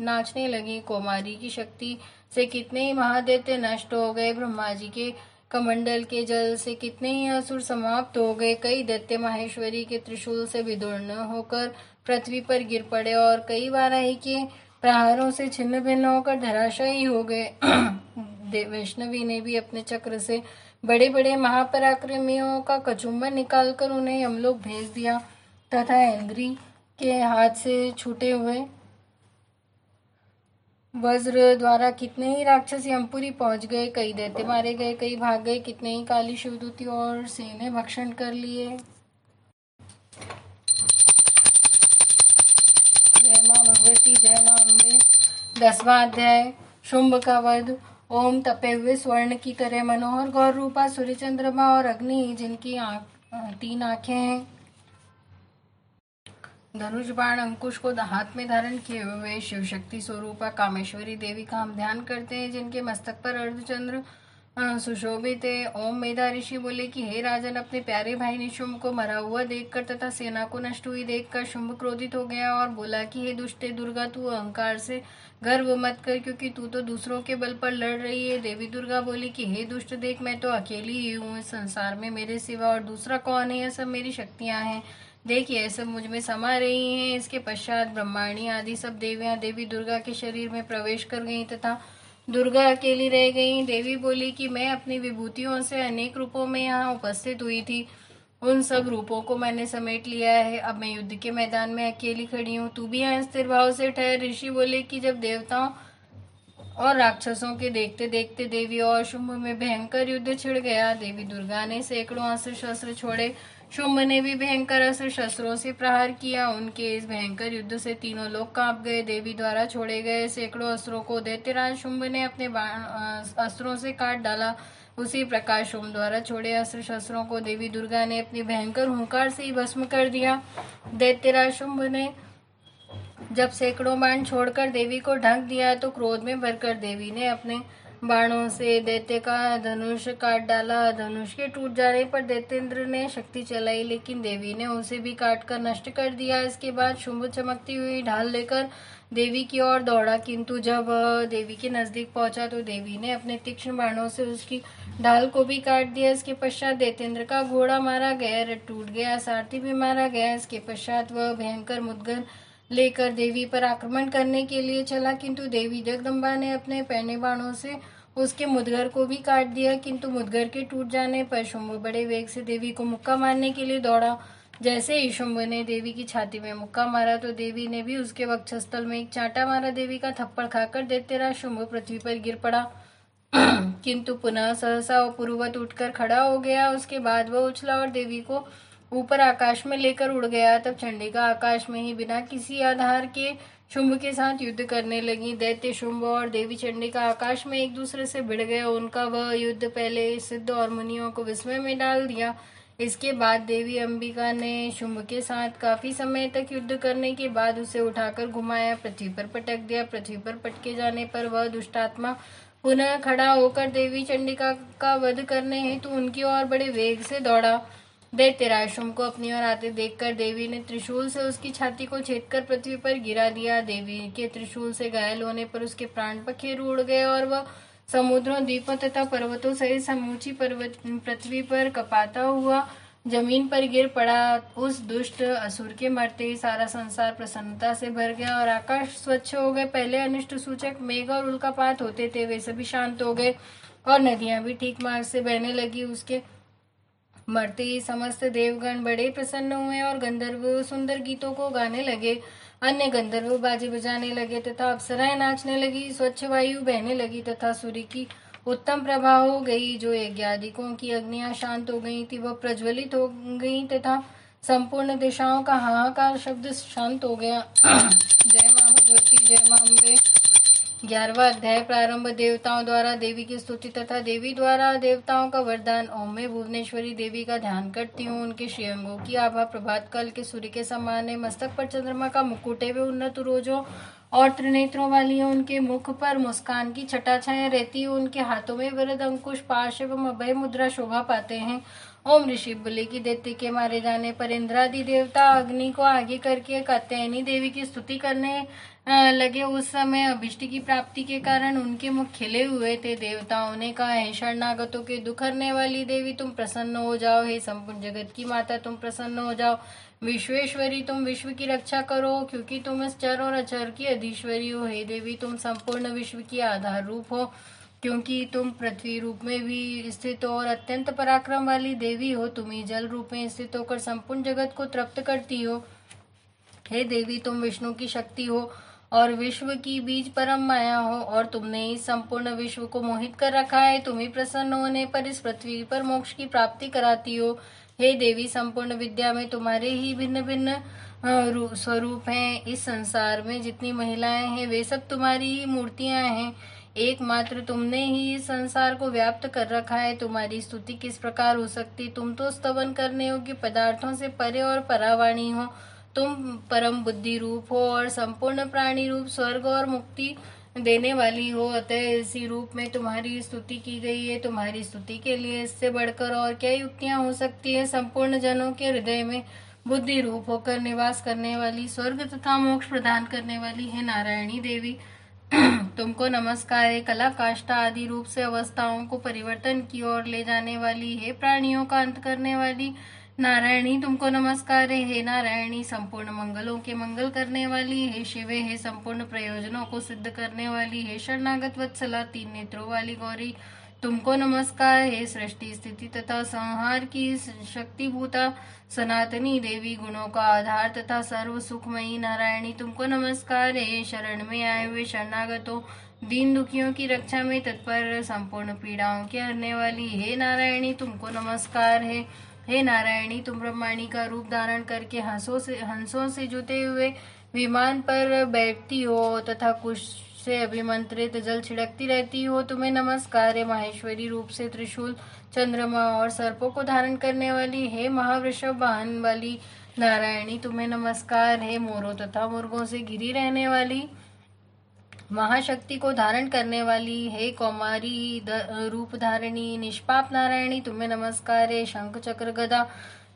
नाचने लगी। कौमारी की शक्ति से कितने ही महादैत्य नष्ट हो गए। ब्रह्मा जी के कमंडल के जल से कितने ही असुर समाप्त हो गए। कई दैत्य माहेश्वरी के त्रिशूल से विदीर्ण होकर पृथ्वी पर गिर पड़े और कई वाराही के प्रहारों से छिन्न भिन्न होकर धराशायी हो गए। वैष्णवी ने भी अपने चक्र से बड़े बड़े महापराक्रमियों का कचुम्बन निकालकर उन्हें यमलोक भेज दिया तथा इंद्री के हाथ से छूटे हुए वज्र द्वारा कितने ही राक्षस यमपुरी पहुंच गए, कई दैत्य मारे गए, कई भाग गए, कितने ही काली शिवदूती और सेने भक्षण कर लिए। जय मां भगवती, जय मां अम्बे। 10वां अध्याय शुंभ का वध। ओम तपे हुए स्वर्ण की तरह मनोहर गौर रूपा सूर्य चंद्रमा और अग्नि, जिनकी 3 आंखें हैं, धनुष बाण अंकुश को हाथ में धारण किए हुए शिव शक्ति स्वरूपा कामेश्वरी देवी का हम ध्यान करते हैं, जिनके मस्तक पर अर्धचंद्र सुशोभित है। ओम मेधा ऋषि बोले कि हे राजन, अपने प्यारे भाई निशुंभ को मरा हुआ देखकर तथा सेना को नष्ट हुई देखकर शुंभ क्रोधित हो गया और बोला कि हे दुष्टे दुर्गा, तू अहंकार से गर्व मत कर, क्योंकि तू तो दूसरों के बल पर लड़ रही है। देवी दुर्गा बोली कि हे दुष्ट, देख मैं तो अकेली ही हूँ, इस संसार में मेरे सिवा और दूसरा कौन है, यह सब मेरी शक्तियां हैं, देखिए सब मुझ में समा रही हैं। इसके पश्चात ब्रह्माणी आदि सब देवियां देवी दुर्गा के शरीर में प्रवेश कर गईं तथा दुर्गा अकेली रह गई। देवी बोली कि मैं अपनी विभूतियों से अनेक रूपों में यहाँ उपस्थित हुई थी, उन सब रूपों को मैंने समेट लिया है, अब मैं युद्ध के मैदान में अकेली खड़ी हूँ, तू भी यहाँ स्थिर भाव से ठहर। ऋषि बोले कि जब देवताओं और राक्षसों के देखते देखते देवी और शुंभ में भयंकर युद्ध छिड़ गया, देवी दुर्गा ने सैकड़ों अस्त्र शस्त्र छोड़े, शुंभ ने भी भयंकर अस्त्र शस्त्रों से प्रहार किया। उनके इस भयंकर युद्ध से तीनों लोग कांप गए। देवी द्वारा छोड़े गए सैकड़ों अस्त्रों को दैत्यराज शुंभ ने अपने अस्त्रों से काट डाला। उसी प्रकार शुंभ द्वारा छोड़े अस्त्र शस्त्रों को देवी दुर्गा ने अपनी भयंकर हुंकार से ही भस्म कर दिया। दैत्यराज शुंभ ने जब सैकड़ों बाण छोड़कर देवी को ढक दिया तो क्रोध में भरकर देवी ने अपने बाणों से दैत्य का धनुष काट डाला। धनुष के टूट जाने पर दैत्येंद्र ने शक्ति चलाई, लेकिन देवी ने उसे भी काटकर नष्ट कर दिया। इसके बाद शुंभ चमकती हुई ढाल लेकर देवी की ओर दौड़ा, किंतु जब देवी के नजदीक पहुंचा तो देवी ने अपने तीक्ष्ण बाणों से उसकी ढाल को भी काट दिया। इसके पश्चात दैत्येंद्र का घोड़ा मारा गया, रथ टूट गया, सारथी भी मारा गया। इसके पश्चात वह भयंकर मुद्गर लेकर देवी पर आक्रमण करने के लिए चला, किंतु देवी जगदम्बा ने अपने पैने बाणों से उसके मुद्गर को भी काट दिया, किंतु मुद्गर के टूट जाने पर शुंभ बड़े वेग से देवी को मुक्का मारने के लिए दौड़ा। जैसे ही शुंभ ने देवी की छाती में मुक्का मारा तो देवी ने भी उसके वक्षस्थल में एक चांटा मारा। देवी का थप्पड़ खाकर दैत्यराज शुंभ पृथ्वी पर गिर पड़ा, किंतु पुनः सहसा वो पूर्ववत उठकर खड़ा हो गया। उसके बाद वह उछला और देवी को ऊपर आकाश में लेकर उड़ गया। तब चंडिका आकाश में ही बिना किसी आधार के शुंभ के साथ युद्ध करने लगी। दैत्य शुंभ और देवी चंडिका आकाश में एक दूसरे से भिड़ गए। उनका वह युद्ध पहले सिद्ध और मुनियों को विस्मय में डाल दिया। इसके बाद देवी अंबिका ने शुंभ के साथ काफी समय तक युद्ध करने के बाद उसे उठाकर घुमाया, पृथ्वी पर पटक दिया। पृथ्वी पर पटके जाने पर वह दुष्टात्मा पुनः खड़ा होकर देवी चंडिका का वध करने हेतु उनकी ओर बड़े वेग से दौड़ा। दैत्यराज शुंभ को अपनी ओर आते देखकर देवी ने त्रिशूल से उसकी छाती को छेदकर पृथ्वी पर गिरा दिया। देवी के त्रिशूल से घायल होने पर उसके प्राण पखेरु उड़ गए और वह समुद्रों, द्वीपों तथा पर्वतों सहित समूची पृथ्वी पर कपाता हुआ जमीन पर गिर पड़ा। उस दुष्ट असुर के मरते ही सारा संसार प्रसन्नता से भर गया और आकाश स्वच्छ हो गए। पहले अनिष्ट सूचक मेघ और उल्कापात होते थे, वे सभी शांत हो गए और नदियां भी ठीक मार्ग से बहने लगी। उसके मरते ही समस्त देवगण बड़े प्रसन्न हुए और गंधर्व सुंदर गीतों को गाने लगे। अन्य गंधर्व बाजे बजाने लगे तथा अप्सराएं नाचने लगी। स्वच्छ वायु बहने लगी तथा सूर्य की उत्तम प्रभा हो गई। जो यज्ञादिकों की अग्नियां शांत हो गई थी वह प्रज्वलित हो गई तथा संपूर्ण दिशाओं का हाहाकार शब्द शांत हो गया। जय मां भगवती, जय मां अम्बे। 11वां अध्याय प्रारंभ। देवताओं द्वारा देवी की स्तुति तथा देवी द्वारा देवताओं का वरदान। ओम में भुवनेश्वरी देवी का ध्यान करती हूँ। उनके श्रीअंगों की आभा प्रभात काल के सूर्य के समान है। मस्तक पर चंद्रमा का मुकुट है, वे उन्नत रोजों और त्रिनेत्रों वाली है। उनके मुख पर मुस्कान की छटा छाया रहती है। उनके हाथों में वरद अंकुश, पाश एवं अभय मुद्रा शोभा पाते हैं। ओम ऋषि बोले कि दैत्य के मारे जाने पर इंद्रादि देवता अग्नि को आगे करके कात्यायनी देवी की स्तुति करने लगे। उस समय अभिष्ट की प्राप्ति के कारण उनके मुख खिले हुए थे। देवताओं ने कहा, हे शरणागतों के दुख हरने वाली देवी, तुम प्रसन्न हो जाओ। हे संपूर्ण जगत की माता, तुम प्रसन्न हो जाओ। विश्वेश्वरी, तुम विश्व की रक्षा करो, क्योंकि तुम इस चर और अचर की अधीश्वरी हो। हे देवी, तुम संपूर्ण विश्व की आधार रूप हो, क्योंकि तुम पृथ्वी रूप में भी स्थित हो और अत्यंत पराक्रम वाली देवी हो। तुम ही जल रूप में स्थित होकर संपूर्ण जगत को तृप्त करती हो। हे देवी, तुम विष्णु की शक्ति हो और विश्व की बीज परम माया हो, और तुमने इस संपूर्ण विश्व को मोहित कर रखा है। तुम ही प्रसन्न होने पर इस पृथ्वी पर मोक्ष की प्राप्ति कराती हो। हे देवी, संपूर्ण विद्या में तुम्हारे ही भिन्न भिन्न स्वरूप हैं। इस संसार में जितनी महिलाएं हैं वे सब तुम्हारी ही मूर्तियां हैं। एकमात्र तुमने ही इस संसार को व्याप्त कर रखा है। तुम्हारी स्तुति किस प्रकार हो सकती? तुम तो स्तवन करने योग्य पदार्थों से परे और परावाणी हो। तुम परम बुद्धि रूप हो और संपूर्ण प्राणी रूप, स्वर्ग और मुक्ति देने वाली हो। अतः इसी रूप में तुम्हारी स्तुति की गई है। तुम्हारी स्तुति के लिए इससे बढ़कर और क्या युक्तियां हो सकती है? संपूर्ण जनों के हृदय में बुद्धि रूप होकर निवास करने वाली, स्वर्ग तथा मोक्ष प्रदान करने वाली है नारायणी देवी, तुमको नमस्कार है। कला, काष्ठा आदि रूप से अवस्थाओं को परिवर्तन की ओर ले जाने वाली है, प्राणियों का अंत करने वाली नारायणी, तुमको नमस्कार है। हे नारायणी, संपूर्ण मंगलों के मंगल करने वाली है शिवे, है संपूर्ण प्रयोजनों को सिद्ध करने वाली है शरणागत वत्सला, 3 नेत्रों वाली गौरी, तुमको नमस्कार है। सृष्टि, स्थिति तथा संहार की शक्तिभूता सनातनी देवी, गुणों का आधार तथा सर्व सुखमयी नारायणी, तुमको नमस्कार है। शरण में आए हुए शरणागतों, दीन दुखियों की रक्षा में तत्पर, संपूर्ण पीड़ाओं के हरने वाली हे नारायणी, तुमको नमस्कार है। हे नारायणी, तुम ब्रह्माणी का रूप धारण करके हंसों से जुते हुए विमान पर बैठती हो तथा कुश से अभिमंत्रित जल छिड़कती रहती हो। तुम्हें नमस्कार है। माहेश्वरी रूप से त्रिशूल, चंद्रमा और सर्पों को धारण करने वाली हे महावृषभ वाहन वाली नारायणी, तुम्हें नमस्कार है। मोरों तथा मुर्गों से घिरी रहने वाली महाशक्ति को धारण करने वाली हे कौमारी रूप धारणी निष्पाप नारायणी, तुम्हें नमस्कार है। शंख, चक्र, गदा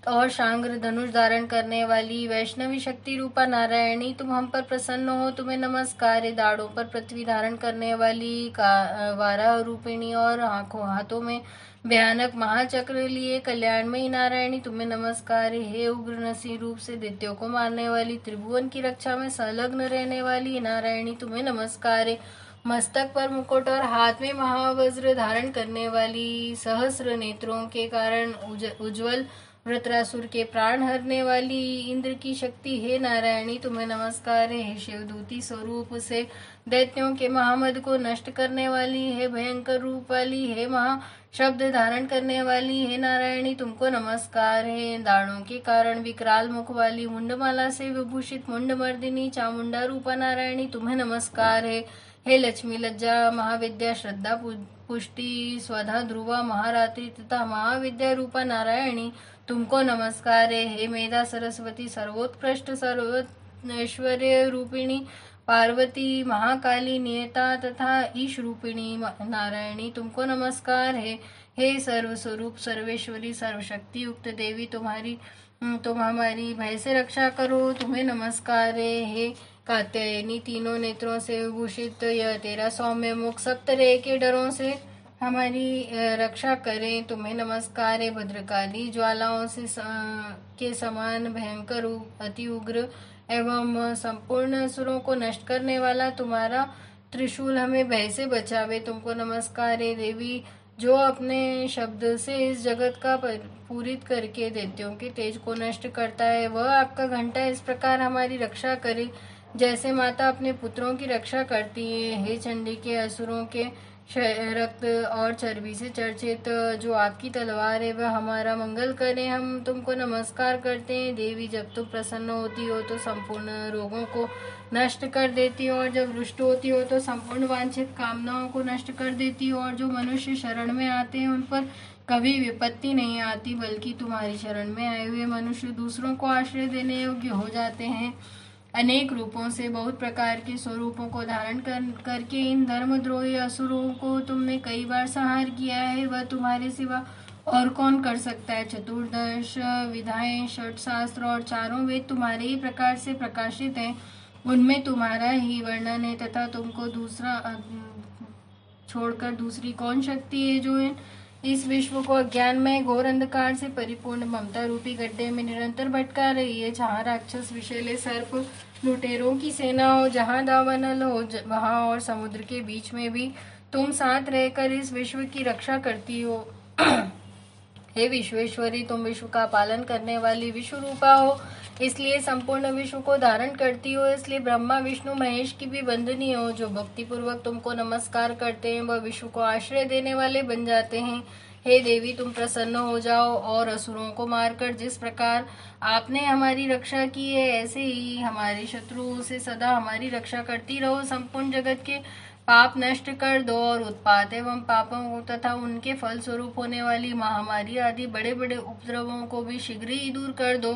और शांग्र धनुष धारण करने वाली वैष्णवी शक्ति रूपा नारायणी, तुम हम पर प्रसन्न हो, तुम्हें नमस्कार है। दाढ़ों पर पृथ्वी धारण करने वाली वाराह रूपिणी और हाथों में भयानक महाचक्र लिए कल्याणमयी नारायणी, तुम्हें नमस्कार है। हे उग्र नसी रूप से दैत्यों को मारने वाली, त्रिभुवन की रक्षा में संलग्न रहने वाली नारायणी, तुम्हें नमस्कार है। मस्तक पर मुकुट और हाथ में महावज्र धारण करने वाली, सहस्र नेत्रों के कारण उज्ज्वल वृत्रासुर के प्राण हरने वाली इंद्र की शक्ति हे नारायणी, तुम्हें नमस्कार है। शिवदूती स्वरूप से दैत्यों के महामद को नष्ट करने वाली है, भयंकर रूप वाली है, महा शब्द धारण करने वाली है नारायणी, तुमको नमस्कार है। दाढ़ों के कारण विकराल मुख वाली, मुंडमाला से विभूषित मुंडमर्दिनी चामुंडा रूपा नारायणी, तुम्हें नमस्कार है। हे लक्ष्मी, लज्जा, महाविद्या, श्रद्धा, पुष्टि, स्वधा, ध्रुवा, महारात्रि तथा महाविद्या रूपा नारायणी, तुमको नमस्कार है। हे मेधा, सरस्वती, सर्वोत्कृष्ट सर्वैश्वर्य रूपिणी पार्वती, महाकाली, नियता तथा ईश रूपिणी नारायणी, तुमको नमस्कार है। हे सर्व स्वरूप, सर्वेश्वरी, सर्वशक्ति युक्त देवी, तुम हमारी भय से रक्षा करो, तुम्हें नमस्कार है। हे कात्यायनी, तीनों नेत्रों से विभूषित, यह तेरा सौम्य मुख सब तरह के डरों से हमारी रक्षा करें, तुम्हें नमस्कार है। भद्रकाली, ज्वालाओं से के समान भयंकर, अति उग्र एवं संपूर्ण असुरों को नष्ट करने वाला तुम्हारा त्रिशूल हमें भय से बचावे, तुमको नमस्कार है। देवी, जो अपने शब्द से इस जगत का पूरित करके दैत्यों के तेज को नष्ट करता है, वह आपका घंटा इस प्रकार हमारी रक्षा करे जैसे माता अपने पुत्रों की रक्षा करती है। हे चंडी के असुरों के रक्त और चर्बी से चर्चित जो आपकी तलवार है, वह हमारा मंगल करे, हम तुमको नमस्कार करते हैं। देवी, जब तुम प्रसन्न होती हो तो संपूर्ण रोगों को नष्ट कर देती हो, और जब रुष्ट होती हो तो संपूर्ण वांछित कामनाओं को नष्ट कर देती हो, और जो मनुष्य शरण में आते हैं उन पर कभी विपत्ति नहीं आती, बल्कि तुम्हारी शरण में आए हुए मनुष्य दूसरों को आश्रय देने योग्य हो जाते हैं। अनेक रूपों से, बहुत प्रकार के स्वरूपों को धारण करके इन धर्मद्रोही असुरों को तुमने कई बार संहार किया है, वह तुम्हारे सिवा और कौन कर सकता है। चतुर्दश विधाएं, षट शास्त्र और चारों वेद तुम्हारे ही प्रकार से प्रकाशित हैं, उनमें तुम्हारा ही वर्णन है, तथा तुमको दूसरा छोड़कर दूसरी कौन शक्ति है जो इस विश्व को अज्ञान में घोर अंधकार से परिपूर्ण ममता रूपी गड्ढे में निरंतर भटका रही है। जहाँ राक्षस, विषैले सर्प, लुटेरों की सेना हो, जहाँ दावानल हो, वहाँ और समुद्र के बीच में भी तुम साथ रहकर इस विश्व की रक्षा करती हो। हे विश्वेश्वरी, तुम विश्व का पालन करने वाली विश्व रूपा हो। इसलिए संपूर्ण विश्व को धारण करती हो, इसलिए ब्रह्मा विष्णु महेश की भी वंदनीय हो। जो भक्ति पूर्वक तुमको नमस्कार करते हैं वह विश्व को आश्रय देने वाले बन जाते हैं। हे देवी, तुम प्रसन्न हो जाओ और असुरों को मारकर जिस प्रकार आपने हमारी रक्षा की है, ऐसे ही हमारे शत्रुओं से सदा हमारी रक्षा करती रहो। संपूर्ण जगत के पाप नष्ट कर दो और उत्पात एवं पापों को तथा उनके फल स्वरूप होने वाली महामारी आदि बड़े बड़े उपद्रवों को भी शीघ्र ही दूर कर दो।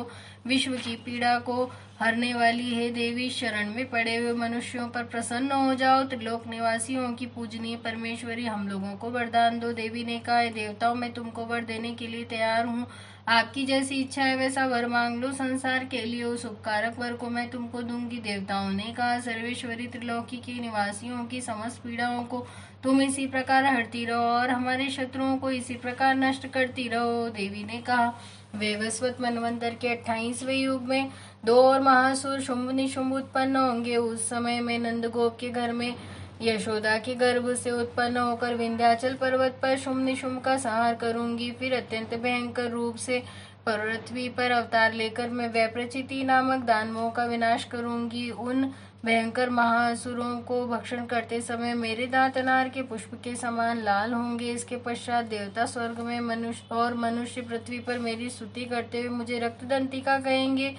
विश्व की पीड़ा को हरने वाली हे देवी, शरण में पड़े हुए मनुष्यों पर प्रसन्न हो जाओ। त्रिलोक निवासियों की पूजनीय परमेश्वरी, हम लोगों को वरदान दो। देवी ने कहा, देवताओं, मैं तुमको वर देने के लिए तैयार हूँ। आपकी जैसी इच्छा है वैसा वर मांग लो। संसार के लिए उस उपकारक वर को मैं तुमको दूंगी। देवताओं ने कहा, सर्वेश्वरी, त्रिलोकी के निवासियों की समस्त पीड़ाओं को तुम इसी प्रकार हरती रहो और हमारे शत्रुओं को इसी प्रकार नष्ट करती रहो। देवी ने कहा, वैवस्वत मनवंतर के 28वें युग में 2 और महासुर शुंभ निशुंभ उत्पन्न होंगे। उस समय मैं नंदगोप के घर में यशोदा के गर्भ से उत्पन्न होकर विंध्याचल पर्वत पर शुंभ निशुंभ का संहार करूंगी। फिर अत्यंत भयंकर रूप से पृथ्वी पर अवतार लेकर मैं वैप्रचिति नामक दानवों का विनाश करूंगी। उन भयंकर महासुरों को भक्षण करते समय मेरे दांत अनार के पुष्प के समान लाल होंगे। इसके पश्चात देवता स्वर्ग में मनुष्य पृथ्वी पर मेरी स्तुति करते हुए मुझे रक्तदंतिका कहेंगे।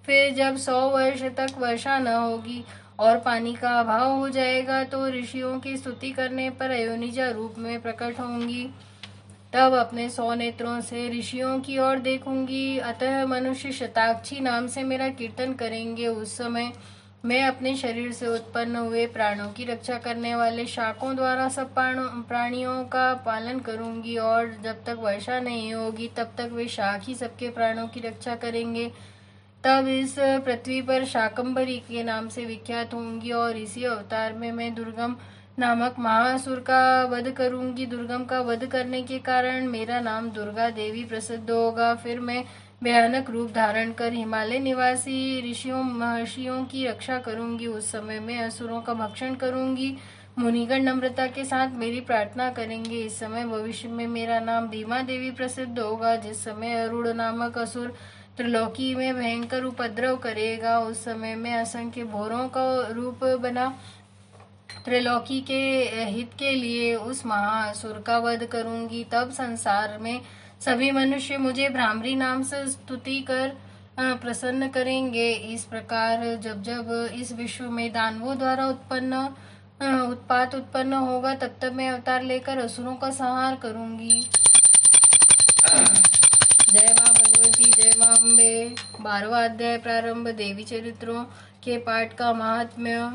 फिर जब 100 वर्ष तक वर्षा न होगी और पानी का अभाव हो जाएगा तो ऋषियों की स्तुति करने पर अयोनिजा रूप में प्रकट होंगी। तब अपने 100 नेत्रों से ऋषियों की ओर देखूंगी। अतः मनुष्य शताक्षी नाम से मेरा कीर्तन करेंगे। उस समय मैं अपने शरीर से उत्पन्न हुए प्राणों की रक्षा करने वाले शाकों द्वारा सब प्राणियों का पालन करूंगी और जब तक वर्षा नहीं होगी तब तक वे शाक ही सबके प्राणों की रक्षा करेंगे। तब इस पृथ्वी पर शाकंभरी के नाम से विख्यात होंगी और इसी अवतार में मैं दुर्गम नामक महासुर का वध करूंगी। दुर्गम का वध करने के कारण मेरा नाम दुर्गा देवी प्रसिद्ध होगा। फिर मैं भयानक रूप धारण कर हिमालय निवासी ऋषियों महर्षियों की रक्षा करूंगी। उस समय मैं असुरों का भक्षण करूंगी। मुनिगण नम्रता के साथ मेरी प्रार्थना करेंगे। इस समय भविष्य में मेरा नाम भीमा देवी प्रसिद्ध होगा। जिस समय अरुण नामक असुर त्रिलोकी में भयंकर उपद्रव करेगा, उस समय मैं असंख्य भोरों का रूप बना त्रिलोकी के हित के लिए उस महासुर का वध करूंगी। तब संसार में सभी मनुष्य मुझे भ्रामरी नाम से स्तुति कर प्रसन्न करेंगे। इस प्रकार जब जब इस विश्व में दानवों द्वारा उत्पात उत्पन्न होगा तब तब मैं अवतार लेकर असुरों का संहार करूंगी। जय मां भगवती, जय मां अम्बे। 12वां अध्याय प्रारंभ। देवी चरित्रों के पाठ का महात्म्य।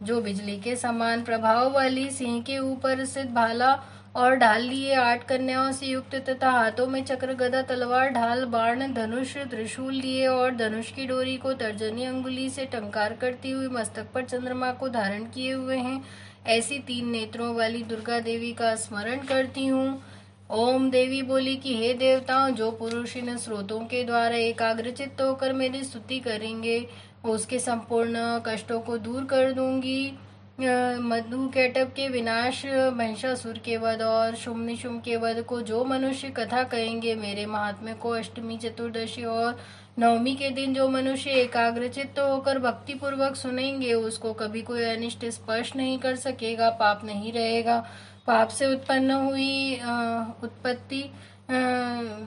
जो बिजली के समान प्रभाव वाली सिंह के ऊपर स्थित भाला और ढाल लिए 8 कन्याओं से युक्त तथा हाथों में चक्र, गदा, तलवार, ढाल, बाण, धनुष, त्रिशूल लिए और धनुष की डोरी को तर्जनी अंगुली से टंकार करती हुई मस्तक पर चंद्रमा को धारण किए हुए हैं, ऐसी 3 नेत्रों वाली दुर्गा देवी का स्मरण करती हूँ। ओम देवी बोली कि हे देवताओं, जो पुरुष इन स्रोतों के द्वारा एकाग्रचित्त होकर मेरी स्तुति करेंगे उसके संपूर्ण कष्टों को दूर कर दूंगी। मधु कैटभ के विनाश, महिषासुर के वध और शुंभ निशुंभ के वध को जो मनुष्य कथा कहेंगे, मेरे महात्म्य को अष्टमी, चतुर्दशी और नवमी के दिन जो मनुष्य एकाग्रचित्त होकर भक्ति पूर्वक सुनेंगे उसको कभी कोई अनिष्ट स्पर्श नहीं कर सकेगा, पाप नहीं रहेगा। पाप से उत्पन्न हुई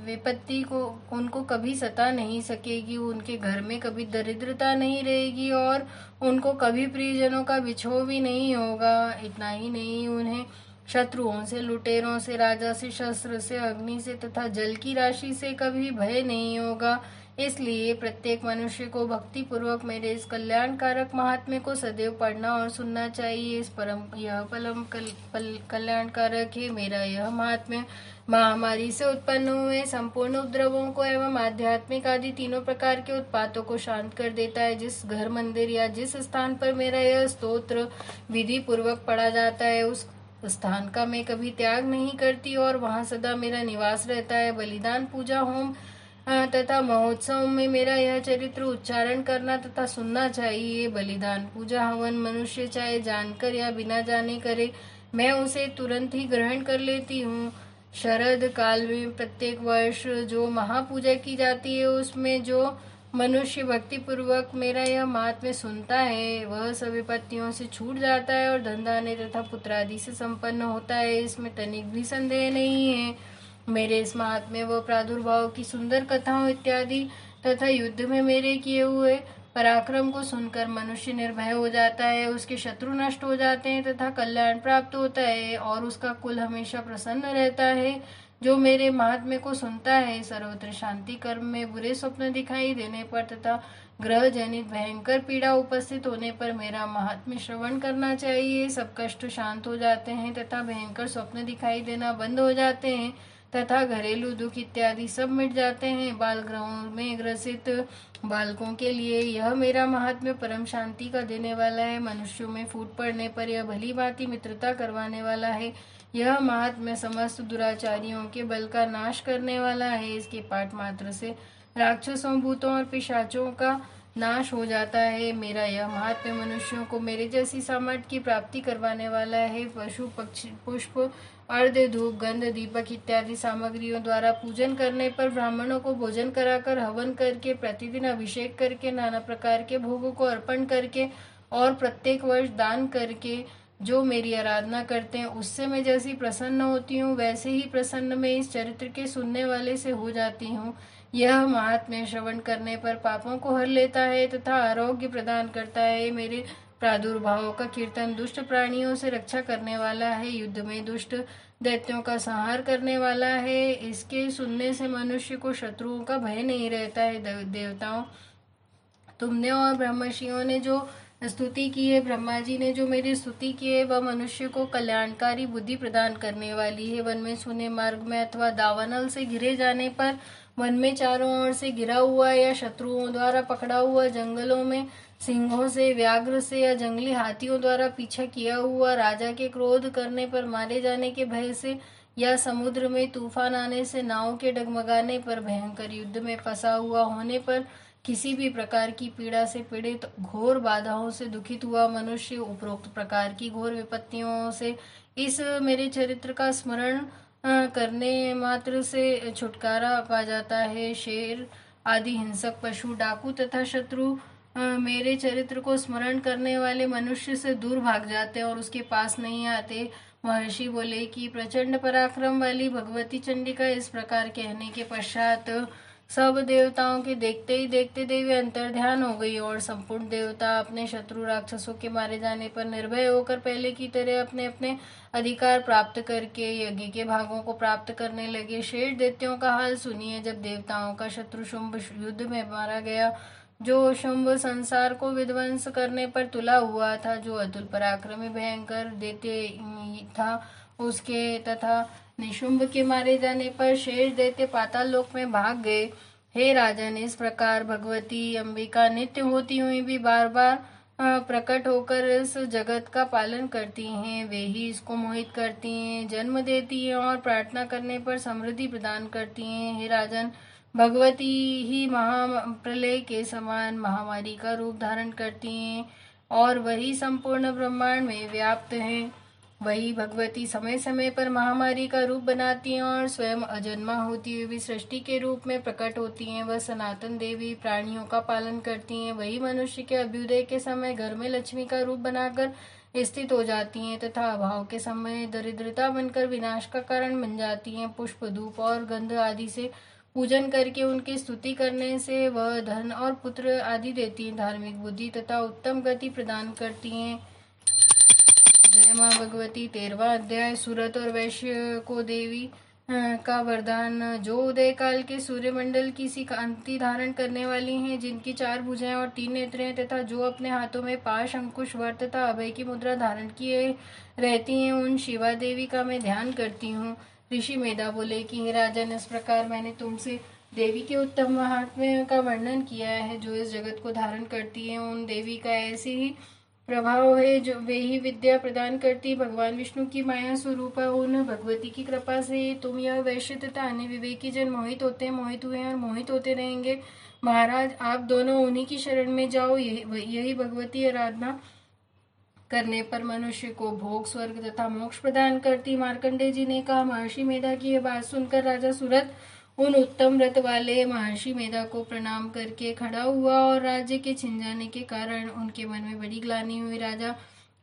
विपत्ति को उनको कभी सता नहीं सकेगी। उनके घर में कभी दरिद्रता नहीं रहेगी और उनको कभी प्रियजनों का बिछोह भी नहीं होगा। इतना ही नहीं, उन्हें शत्रुओं से, लुटेरों से, राजा से, शस्त्र से, अग्नि से तथा जल की राशि से कभी भय नहीं होगा। इसलिए प्रत्येक मनुष्य को भक्ति पूर्वक मेरे इस कल्याणकारक महात्म्य को सदैव पढ़ना और सुनना चाहिए। यह परम कल्याणकारक है। मेरा यह महात्म्य महामारी से उत्पन्न हुए संपूर्ण उपद्रवों को एवं आध्यात्मिक आदि तीनों प्रकार के उत्पातों को शांत कर देता है। जिस घर, मंदिर या जिस स्थान पर मेरा यह स्तोत्र विधि पूर्वक पढ़ा जाता है उस स्थान का मैं कभी त्याग नहीं करती और वहां सदा मेरा निवास रहता है। बलिदान, पूजा, होम तथा महोत्सव में मेरा यह चरित्र उच्चारण करना तथा सुनना चाहिए। बलिदान, पूजा, हवन मनुष्य चाहे जानकर या बिना जाने करे, मैं उसे तुरंत ही ग्रहण कर लेती हूँ। शरद काल में प्रत्येक वर्ष जो महापूजा की जाती है उसमें जो मनुष्य भक्ति पूर्वक मेरा यह महात्म्य सुनता है, वह सभी विपत्तियों से छूट जाता है और धन धान्य तथा पुत्र आदि से संपन्न होता है, इसमें तनिक भी संदेह नहीं है। मेरे इस महात्म्य व प्रादुर्भाव की सुंदर कथाओं इत्यादि तथा युद्ध में मेरे किए हुए पराक्रम को सुनकर मनुष्य निर्भय हो जाता है, उसके शत्रु नष्ट हो जाते हैं तथा कल्याण प्राप्त होता है और उसका कुल हमेशा प्रसन्न रहता है। जो मेरे महात्म्य को सुनता है, सर्वत्र शांति कर्म में बुरे स्वप्न दिखाई देने पर तथा ग्रह जनित भयंकर पीड़ा उपस्थित होने पर मेरा महात्म्य श्रवण करना चाहिए। सब कष्ट शांत हो जाते हैं तथा भयंकर स्वप्न दिखाई देना बंद हो जाते हैं तथा घरेलू दुख इत्यादि सब मिट जाते हैं। बाल ग्रहों में ग्रसित बालकों के लिए यह मेरा महात्म्य परम शांति का देने वाला है। मनुष्यों में फूट पड़ने पर यह भली भांति मित्रता करवाने वाला है। यह महात्म्य समस्त दुराचारियों के बल का नाश करने वाला है। इसके पाठ मात्र से राक्षसों, भूतों और पिशाचों का नाश हो जाता है। मेरा यह महात्म्य मनुष्यों को मेरे जैसी सामर्थ्य की प्राप्ति करवाने वाला है। पशु पक्षी, पुष्प, अर्ध, धूप, गंध, दीपक इत्यादि सामग्रियों द्वारा पूजन करने पर, ब्राह्मणों को भोजन कराकर, हवन करके, प्रतिदिन अभिषेक करके, नाना प्रकार के भोगों को अर्पण करके और प्रत्येक वर्ष दान करके जो मेरी आराधना करते हैं, उससे मैं जैसी प्रसन्न होती हूँ, वैसे ही प्रसन्न मैं इस चरित्र के सुनने वाले से हो जाती हूँ। यह महात्म्य श्रवण करने पर पापों को हर लेता है तथा आरोग्य प्रदान करता है। मेरे प्रादुर्भाव का कीर्तन दुष्ट प्राणियों से रक्षा करने वाला है, युद्ध में दुष्ट दैत्यों का संहार करने वाला है। इसके सुनने से मनुष्य को शत्रुओं का भय नहीं रहता है। देवताओं, तुमने और ब्रह्मर्षियों ने जो स्तुति की है, ब्रह्मा जी ने जो मेरी स्तुति की है, वह मनुष्य को कल्याणकारी बुद्धि प्रदान करने वाली है। वन में सुने मार्ग में अथवा दावानल से घिरे जाने पर, वन में चारों ओर से घिरा हुआ या शत्रुओं द्वारा पकड़ा हुआ, जंगलों में सिंहों से, व्याघ्र से या जंगली हाथियों द्वारा पीछा किया हुआ, राजा के क्रोध करने पर मारे जाने के भय से या समुद्र में तूफान आने से, नाव के डगमगाने पर, भयंकर युद्ध में फंसा हुआ होने पर, किसी भी प्रकार की पीड़ा से पीड़ित, घोर बाधाओं से दुखित हुआ मनुष्य उपरोक्त प्रकार की घोर विपत्तियों से इस मेरे चरित्र का स्मरण करने मात्र से छुटकारा पा जाता है। शेर आदि हिंसक पशु, डाकू तथा शत्रु मेरे चरित्र को स्मरण करने वाले मनुष्य से दूर भाग जाते और उसके पास नहीं आते। महर्षि बोले कि प्रचंड पराक्रम वाली भगवती चंडिका इस प्रकार कहने के पश्चात सब देवताओं के देखते ही देखते देवी अंतर्ध्यान हो गई और संपूर्ण देवता अपने शत्रु राक्षसों के मारे जाने पर निर्भय होकर पहले की तरह अपने अपने अधिकार प्राप्त करके यज्ञ के भागों को प्राप्त करने लगे। शेष दैत्यों का हाल सुनिए। जब देवताओं का शत्रु शुंभ युद्ध में मारा गया, जो शुंभ संसार को विध्वंस करने पर तुला हुआ था, जो अतुल पराक्रमी भयंकर दैत्य था, उसके तथा निशुंभ के मारे जाने पर शेष दैत्य पाताल लोक में भाग गए। हे राजन, इस प्रकार भगवती अंबिका नित्य होती हुई भी बार बार प्रकट होकर इस जगत का पालन करती हैं। वे ही इसको मोहित करती हैं, जन्म देती हैं और प्रार्थना करने पर समृद्धि प्रदान करती हैं। हे राजन, भगवती ही महाप्रलय के समान महामारी का रूप धारण करती हैं और वही संपूर्ण ब्रह्मांड में व्याप्त हैं। वही भगवती समय समय पर महामारी का रूप बनाती हैं और स्वयं अजन्मा होती हुई भी सृष्टि के रूप में प्रकट होती हैं। वह सनातन देवी प्राणियों का पालन करती हैं। वही मनुष्य के अभ्युदय के समय घर में लक्ष्मी का रूप बनाकर स्थित हो जाती हैं तथा अभाव के समय दरिद्रता बनकर विनाश का कारण बन जाती हैं। पुष्प, धूप और गंध आदि से पूजन करके उनकी स्तुति करने से वह धन और पुत्र आदि देती हैं। धार्मिक बुद्धि तथा उत्तम गति प्रदान करती हैं। जय माँ भगवती। 13वां अध्याय। सूरत और वैश्य को देवी का वरदान। जो उदय काल के सूर्यमंडल की सी कांति धारण करने वाली हैं, जिनकी 4 भुजाएं और 3 नेत्र हैं तथा जो अपने हाथों में पाश, अंकुश, वर तथा अभय की मुद्रा धारण किए रहती हैं, उन शिवा देवी का मैं ध्यान करती हूँ। ऋषि मेधा बोले कि हे राजन, इस प्रकार मैंने तुमसे देवी के उत्तम महात्म्य का वर्णन किया है, जो इस जगत को धारण करती है। उन देवी का ऐसे ही प्रभाव है, जो वे ही विद्या प्रदान करती। भगवान विष्णु की माया स्वरूप उन भगवती की कृपा से तुम यह वैश्य तथा अन्य विवेकी जन मोहित हुए हैं और मोहित होते रहेंगे। महाराज, आप दोनों उन्हीं की शरण में जाओ। यही भगवती आराधना करने पर मनुष्य को भोग, स्वर्ग तथा मोक्ष प्रदान करती। मार्कंडेय जी ने कहा, महर्षि मेधा की यह बात सुनकर राजा सूरत उन उत्तम व्रत वाले महर्षि मेधा को प्रणाम करके खड़ा हुआ और राज्य के छिन जाने के कारण उनके मन में बड़ी ग्लानि हुई। राजा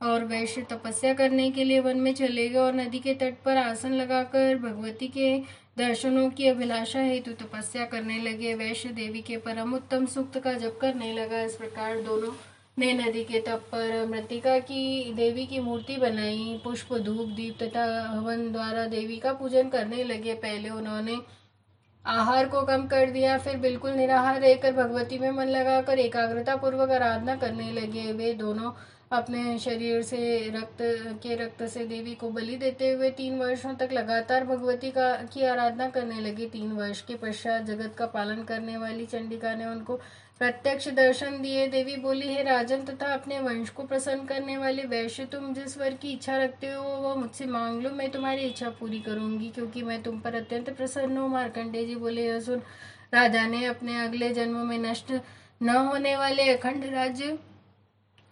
और वैश्य तपस्या करने के लिए वन में चले गए और नदी के तट पर आसन लगाकर भगवती के दर्शनों की अभिलाषा हेतु तपस्या करने लगे। वैश्य देवी के परम उत्तम सूक्त का जप करने लगा। इस प्रकार दोनों ने नदी के तट पर मृत्तिका की देवी की मूर्ति बनाई। पुष्प, धूप, दीप तथा हवन द्वारा देवी का पूजन करने लगे। पहले उन्होंने आहार को कम कर दिया, फिर बिल्कुल निराहार रहकर भगवती में मन लगाकर एकाग्रता पूर्वक आराधना करने लगे। वे दोनों अपने शरीर से रक्त से देवी को बलि देते हुए 3 वर्षों तक लगातार भगवती की आराधना करने लगे। 3 वर्ष के पश्चात जगत का पालन करने वाली चंडिका ने उनको प्रत्यक्ष दर्शन दिए। देवी बोली, हे राजन तथा अपने वंश को प्रसन्न करने वाले वैश्य, तुम जिस वर की इच्छा रखते हो वह मुझसे मांग लो, मैं तुम्हारी इच्छा पूरी करूंगी, क्योंकि मैं तुम पर अत्यंत प्रसन्न हूँ। मार्कंडेय जी बोले, यह सुन राजा ने अपने अगले जन्म में नष्ट न होने वाले अखंड राज्य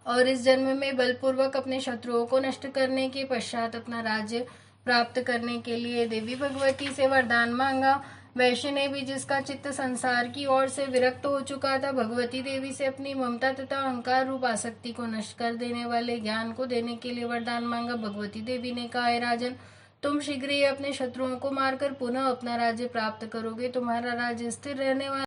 और इस जन्म में बलपूर्वक अपने शत्रुओं को नष्ट करने के पश्चात अपना राज्य प्राप्त करने के लिए देवी भगवती से वरदान मांगा। वैश्य ने भी, जिसका चित्त संसार की ओर से विरक्त हो चुका था, भगवती देवी से अपनी ममता तथा अहंकार रूप आसक्ति को नष्ट कर देने वाले ज्ञान को देने के लिए वरदान मांगा। भगवती देवी ने कहा, हे राजन, तुम शीघ्र ही अपने शत्रुओं को मारकर पुनः अपना राज्य प्राप्त करोगे। तुम्हारा राज्य स्थिर रहने वाला